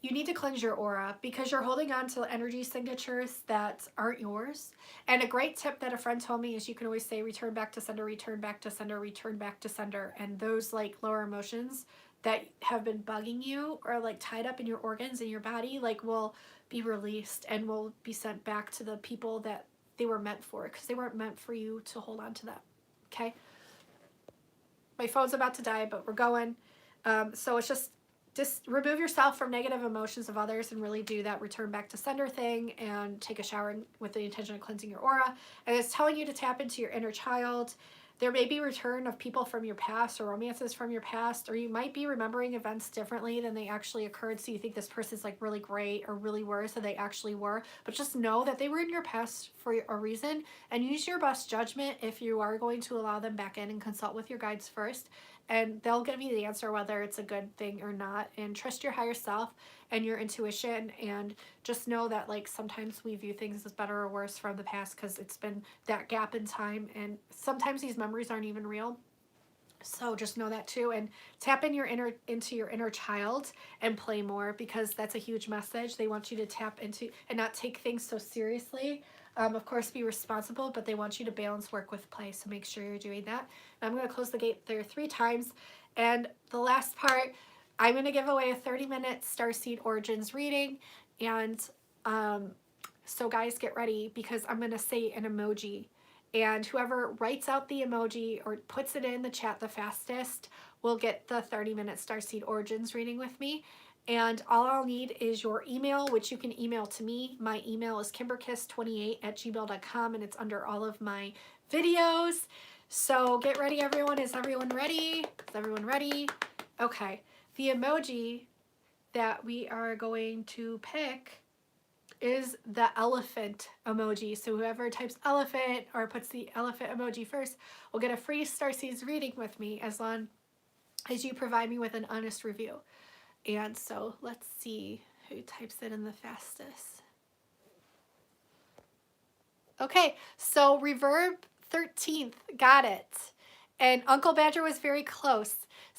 You need to cleanse your aura, because you're holding on to energy signatures that aren't yours. And a great tip that a friend told me is you can always say return back to sender, return back to sender, return back to sender. And those like lower emotions that have been bugging you or like tied up in your organs in your body, like, will be released and will be sent back to the people that they were meant for, because they weren't meant for you to hold on to them. Okay? My phone's about to die, but we're going. So it's just remove yourself from negative emotions of others and really do that return back to sender thing, and take a shower with the intention of cleansing your aura. And it's telling you to tap into your inner child. There may be return of people from your past or romances from your past, or you might be remembering events differently than they actually occurred. So you think this person's like really great or really worse than they actually were. But just know that they were in your past for a reason, and use your best judgment if you are going to allow them back in, and consult with your guides first. And they'll give you the answer whether it's a good thing or not. And trust your higher self and your intuition, and just know that like sometimes we view things as better or worse from the past, because it's been that gap in time, and sometimes these memories aren't even real. So just know that too, and tap into your inner child and play more, because that's a huge message. They want you to tap into and not take things so seriously. Of course, be responsible, but they want you to balance work with play. So make sure you're doing that. I'm going to close the gate there 3 times. And the last part, I'm going to give away a 30-minute Starseed Origins reading. And so guys, get ready, because I'm going to say an emoji. And whoever writes out the emoji or puts it in the chat the fastest will get the 30-minute Starseed Origins reading with me. And all I'll need is your email, which you can email to me. My email is kimberkiss28@gmail.com, and it's under all of my videos. So get ready, everyone. Is everyone ready? Is everyone ready? Okay. The emoji that we are going to pick is the elephant emoji. So whoever types elephant or puts the elephant emoji first will get a free Starseeds reading with me, as long as you provide me with an honest review. And so let's see who types it in the fastest. Okay, so Reverb 13th got it. And Uncle Badger was very close.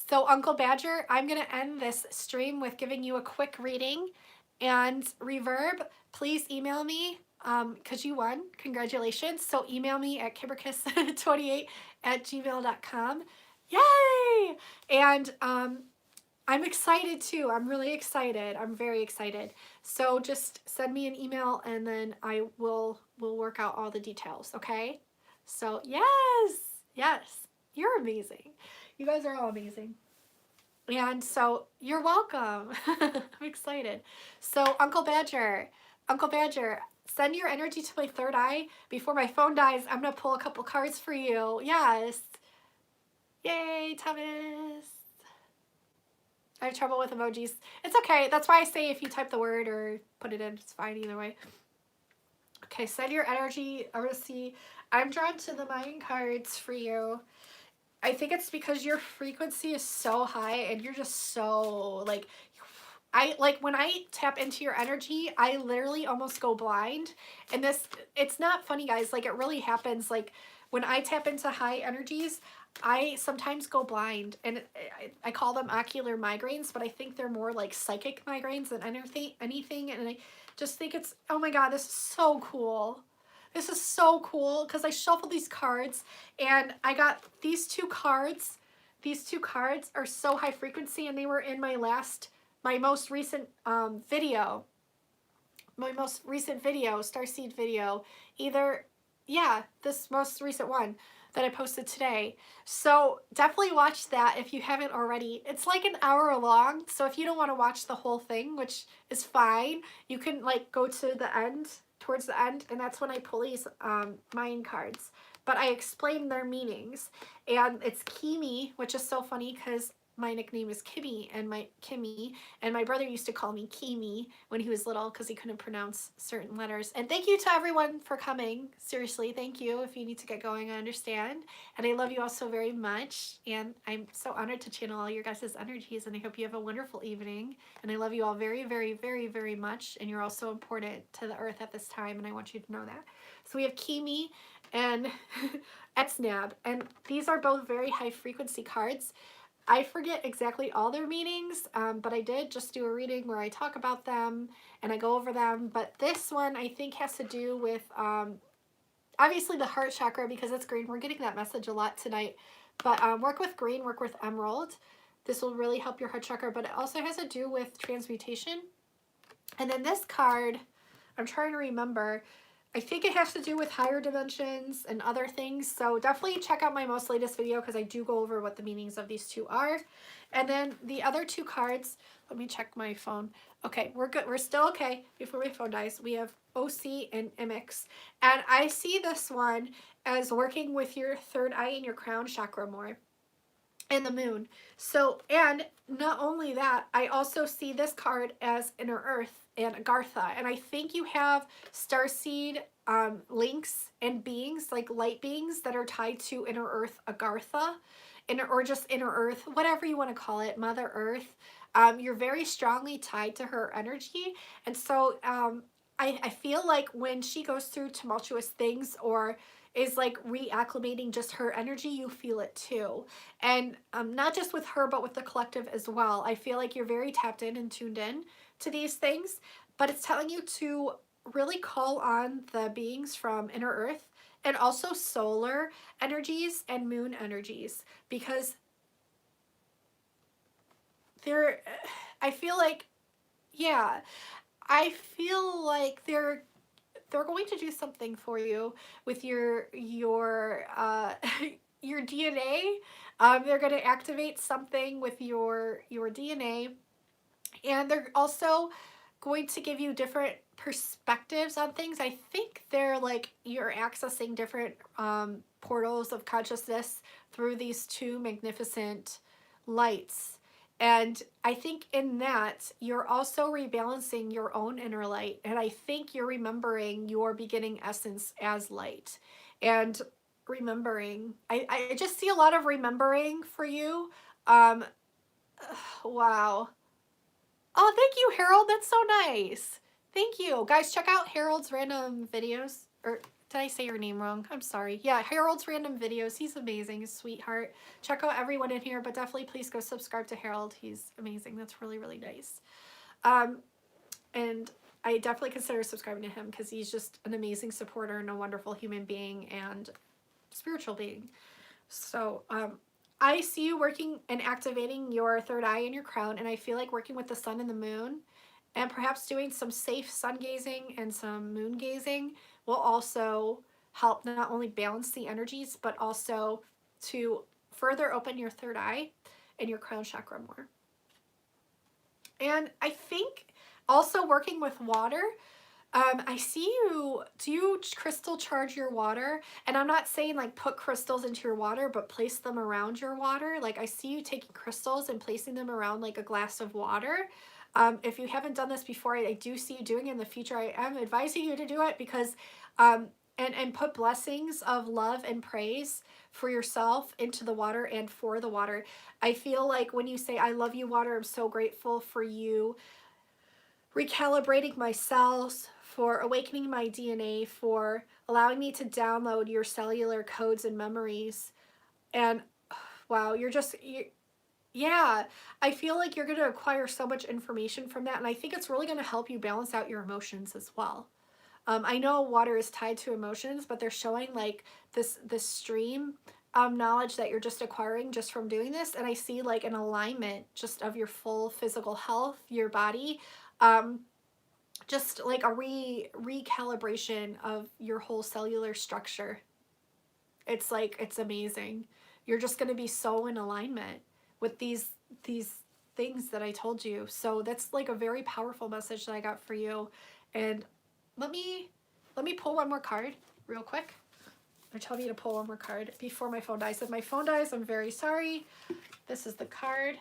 So Uncle Badger, I'm going to end this stream with giving you a quick reading. And Reverb, please email me, because you won. Congratulations. So email me at kimberkiss28@gmail.com. Yay! And I'm excited too. I'm really excited. I'm very excited. So just send me an email, and then I will work out all the details, okay? So yes, you're amazing. You guys are all amazing. And so you're welcome. I'm excited. So Uncle Badger, send your energy to my third eye before my phone dies. I'm going to pull a couple cards for you. Yes. Yay, Thomas. I have trouble with emojis. It's okay. That's why I say if you type the word or put it in, it's fine either way. Okay, send your energy. I want to see. I'm drawn to the Mayan cards for you. I think it's because your frequency is so high and you're just so like, I like when I tap into your energy, I literally almost go blind. And this, it's not funny, guys. Like, it really happens. Like, when I tap into high energies, I sometimes go blind, and I call them ocular migraines, but I think they're more like psychic migraines than anything. And I just think it's, oh my God, this is so cool. This is so cool because I shuffled these cards and I got these two cards. These two cards are so high frequency, and they were in my most recent video, Starseed video, either, yeah, this most recent one that I posted today. So definitely watch that if you haven't already. It's like an hour long, so if you don't want to watch the whole thing, which is fine, you can like go to the end, towards the end, and that's when I pull these Mayan cards. But I explain their meanings, and it's Kimi, which is so funny because my nickname is Kimmy, and my brother used to call me Kimi when he was little because he couldn't pronounce certain letters. And thank you to everyone for coming. Seriously, thank you. If you need to get going, I understand. And I love you all so very much. And I'm so honored to channel all your guys' energies, and I hope you have a wonderful evening. And I love you all very, very, very, very much. And you're all so important to the earth at this time, and I want you to know that. So we have Kimi and Etsnab, and these are both very high frequency cards. I forget exactly all their meanings, but I did just do a reading where I talk about them and I go over them. But this one I think has to do with obviously the heart chakra because it's green. We're getting that message a lot tonight. But work with green, work with emerald. This will really help your heart chakra, but it also has to do with transmutation. And then this card, I'm trying to remember, I think it has to do with higher dimensions and other things. So definitely check out my most latest video because I do go over what the meanings of these two are. And then the other two cards, let me check my phone. Okay, we're good. We're still okay before my phone dies. We have OC and MX. And I see this one as working with your third eye and your crown chakra more. And the moon. So, and not only that, I also see this card as Inner Earth and Agartha. And I think you have starseed links and beings, like light beings that are tied to Inner Earth, Agartha, or just Inner Earth, whatever you want to call it, Mother Earth. You're very strongly tied to her energy. And so I feel like when she goes through tumultuous things or is like reacclimating just her energy, you feel it too. And not just with her, but with the collective as well. I feel like you're very tapped in and tuned in to these things, but it's telling you to really call on the beings from Inner Earth and also solar energies and moon energies, because they're, I feel like, yeah, I feel like they're going to do something for you with your your DNA. They're going to activate something with your DNA, and they're also going to give you different perspectives on things. I think they're like you're accessing different portals of consciousness through these two magnificent lights. And I think in that, you're also rebalancing your own inner light. And I think you're remembering your beginning essence as light. And remembering, I just see a lot of remembering for you. Wow. Oh, thank you, Harold. That's so nice. Thank you. Guys, check out Harold's random videos. Or did I say your name wrong? I'm sorry. Yeah, Harold's random videos. He's amazing, sweetheart. Check out everyone in here, but definitely please go subscribe to Harold. He's amazing. That's really, really nice. And I definitely consider subscribing to him because he's just an amazing supporter and a wonderful human being and spiritual being. So, I see you working and activating your third eye in your crown, and I feel like working with the sun and the moon and perhaps doing some safe sun gazing and some moon gazing will also help not only balance the energies, but also to further open your third eye and your crown chakra more. And I think also working with water, I see you, do you crystal charge your water? And I'm not saying like put crystals into your water, but place them around your water. Like I see you taking crystals and placing them around like a glass of water. If you haven't done this before, I do see you doing it in the future. I am advising you to do it because and put blessings of love and praise for yourself into the water and for the water. I feel like when you say, I love you, water, I'm so grateful for you recalibrating my cells, for awakening my DNA, for allowing me to download your cellular codes and memories. And wow, yeah, I feel like you're going to acquire so much information from that. And I think it's really going to help you balance out your emotions as well. I know water is tied to emotions, but they're showing like this stream of knowledge that you're just acquiring just from doing this. And I see like an alignment just of your full physical health, your body, just like a recalibration of your whole cellular structure. It's like, it's amazing. You're just going to be so in alignment with these things that I told you. So that's like a very powerful message that I got for you. And let me pull one more card real quick. They're telling me to pull one more card before my phone dies. If my phone dies, I'm very sorry. This is the card.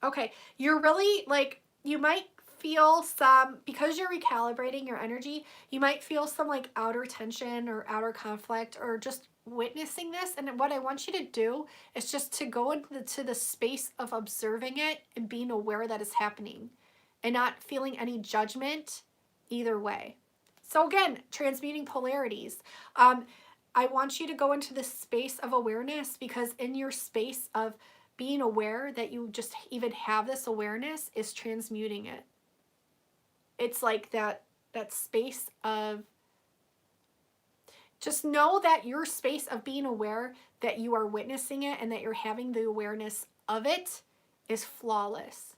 Okay, you're really like, you might feel some, because you're recalibrating your energy, you might feel some like outer tension or outer conflict or just witnessing this. And what I want you to do is just to go into the space of observing it and being aware that it's happening and not feeling any judgment either way. So again, transmuting polarities. I want you to go into this space of awareness, because in your space of being aware that you just even have this awareness is transmuting it. It's like that space of, just know that your space of being aware that you are witnessing it and that you're having the awareness of it is flawless.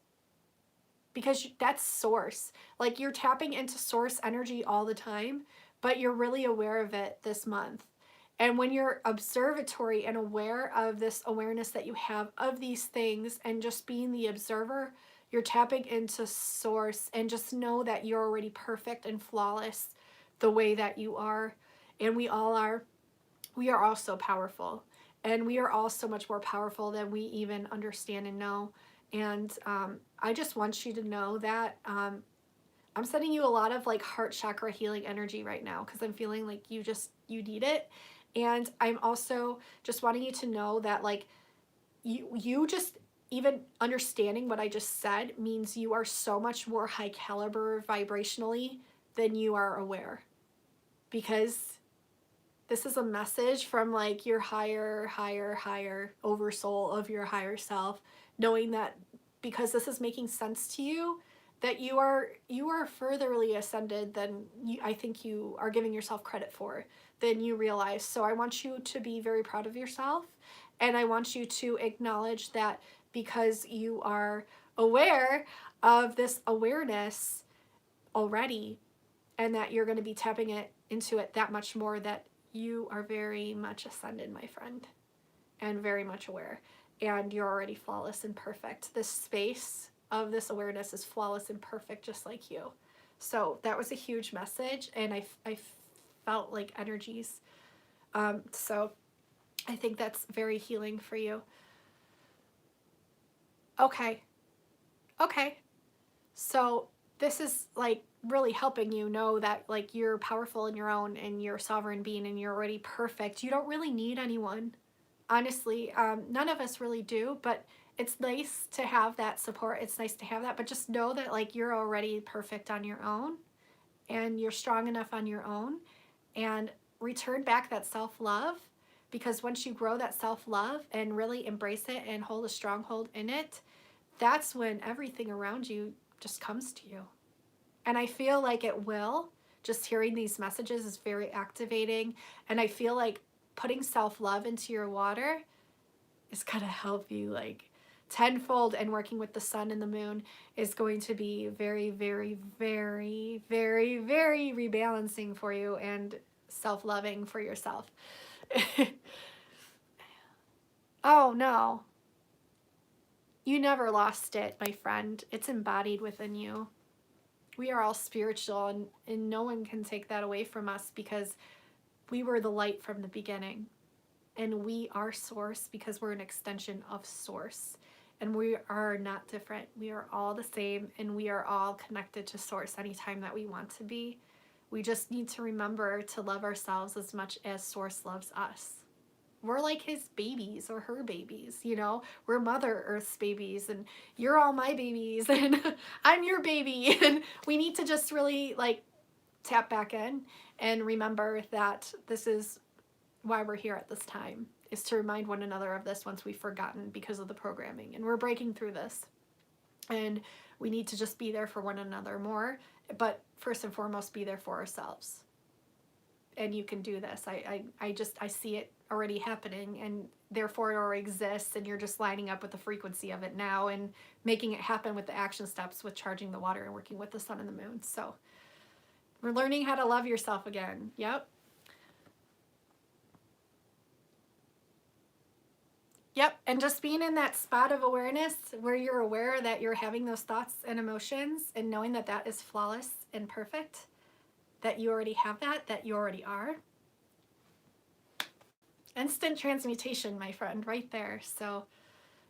Because that's source. Like, you're tapping into source energy all the time, but you're really aware of it this month. And when you're observatory and aware of this awareness that you have of these things and just being the observer, you're tapping into source. And just know that you're already perfect and flawless the way that you are. And we all are. We are all so powerful. And we are all so much more powerful than we even understand and know. And I just want you to know that I'm sending you a lot of like heart chakra healing energy right now, because I'm feeling like you need it. And I'm also just wanting you to know that like you just even understanding what I just said means you are so much more high caliber vibrationally than you are aware. Because this is a message from like your higher oversoul of your higher self, knowing that because this is making sense to you, that you are furtherly ascended than I think you are giving yourself credit for, than you realize. So I want you to be very proud of yourself, and I want you to acknowledge that because you are aware of this awareness already, and that you're going to be tapping into it that much more, that you are very much ascended, my friend, and very much aware, and you're already flawless and perfect. This space of this awareness is flawless and perfect, just like you. So that was a huge message, and I felt like energies. So I think that's very healing for you. Okay. So this is like really helping you know that like you're powerful in your own, and you're a sovereign being, and you're already perfect. You don't really need anyone. Honestly, none of us really do, but it's nice to have that support. It's nice to have that, but just know that like you're already perfect on your own, and you're strong enough on your own, and return back that self-love, because once you grow that self-love and really embrace it and hold a stronghold in it, that's when everything around you just comes to you. And I feel like it will. Just hearing these messages is very activating, and I feel like putting self-love into your water is going to help you like tenfold, and working with the sun and the moon is going to be very, very, very, very, very rebalancing for you, and self-loving for yourself. Oh no. You never lost it, my friend. It's embodied within you. We are all spiritual, and no one can take that away from us, because we were the light from the beginning. And we are source because we're an extension of source. And we are not different. We are all the same, and we are all connected to Source anytime that we want to be. We just need to remember to love ourselves as much as Source loves us. We're like his babies or her babies, you know? We're Mother Earth's babies, and you're all my babies, and I'm your baby. And we need to just really like tap back in and remember that this is why we're here at this time, is to remind one another of this once we've forgotten because of the programming. And we're breaking through this. And we need to just be there for one another more, but first and foremost, be there for ourselves. And you can do this. I see it already happening, and therefore it already exists, and you're just lining up with the frequency of it now and making it happen with the action steps with charging the water and working with the sun and the moon. So we're learning how to love yourself again. Yep. Yep, and just being in that spot of awareness where you're aware that you're having those thoughts and emotions, and knowing that that is flawless and perfect, that you already have that you already are. Instant transmutation, my friend, right there. So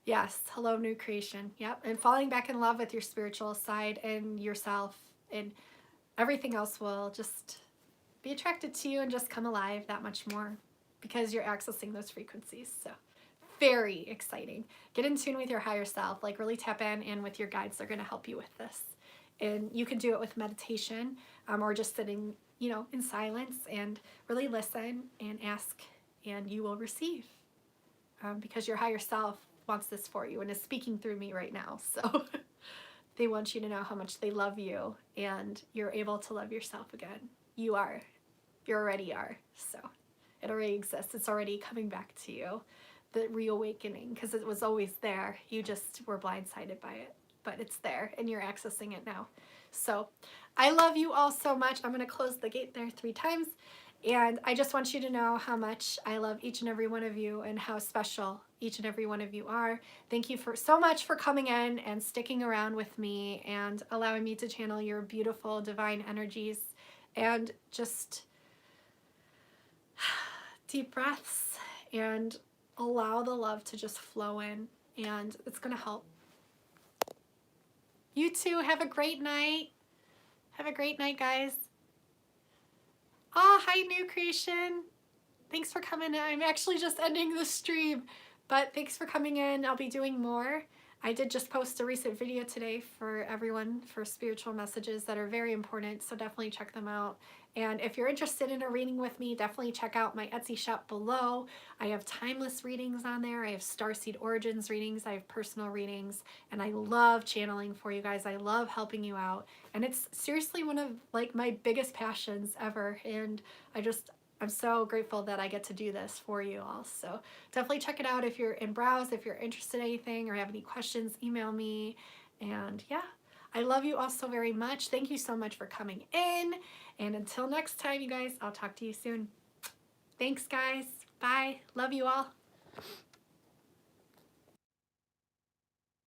yes, hello, new creation. Yep, and falling back in love with your spiritual side and yourself, and everything else will just be attracted to you and just come alive that much more because you're accessing those frequencies. So very exciting. Get in tune with your higher self, like really tap in, and with your guides, they're going to help you with this. And you can do it with meditation, or just sitting, you know, in silence and really listen and ask, and you will receive, because your higher self wants this for you and is speaking through me right now. So they want you to know how much they love you, and you're able to love yourself again. You already are. So it already exists. It's already coming back to you. The reawakening, because it was always there. You just were blindsided by it, but it's there and you're accessing it now. So I love you all so much. I'm going to close the gate there 3 times. And I just want you to know how much I love each and every one of you, and how special each and every one of you are. Thank you so much for coming in and sticking around with me and allowing me to channel your beautiful divine energies. And just deep breaths and allow the love to just flow in, and it's going to help. You too. Have a great night. Have a great night, guys. Oh, hi, new creation. Thanks for coming in. I'm actually just ending the stream, but thanks for coming in. I'll be doing more. I did just post a recent video today for everyone for spiritual messages that are very important, so definitely check them out. And if you're interested in a reading with me, definitely check out my Etsy shop below. I have timeless readings on there. I have Starseed Origins readings. I have personal readings, and I love channeling for you guys. I love helping you out, and it's seriously one of like my biggest passions ever. And I'm so grateful that I get to do this for you all. So definitely check it out if you're in browse, if you're interested in anything or have any questions, email me. And yeah, I love you all so very much. Thank you so much for coming in. And until next time, you guys, I'll talk to you soon. Thanks, guys. Bye. Love you all.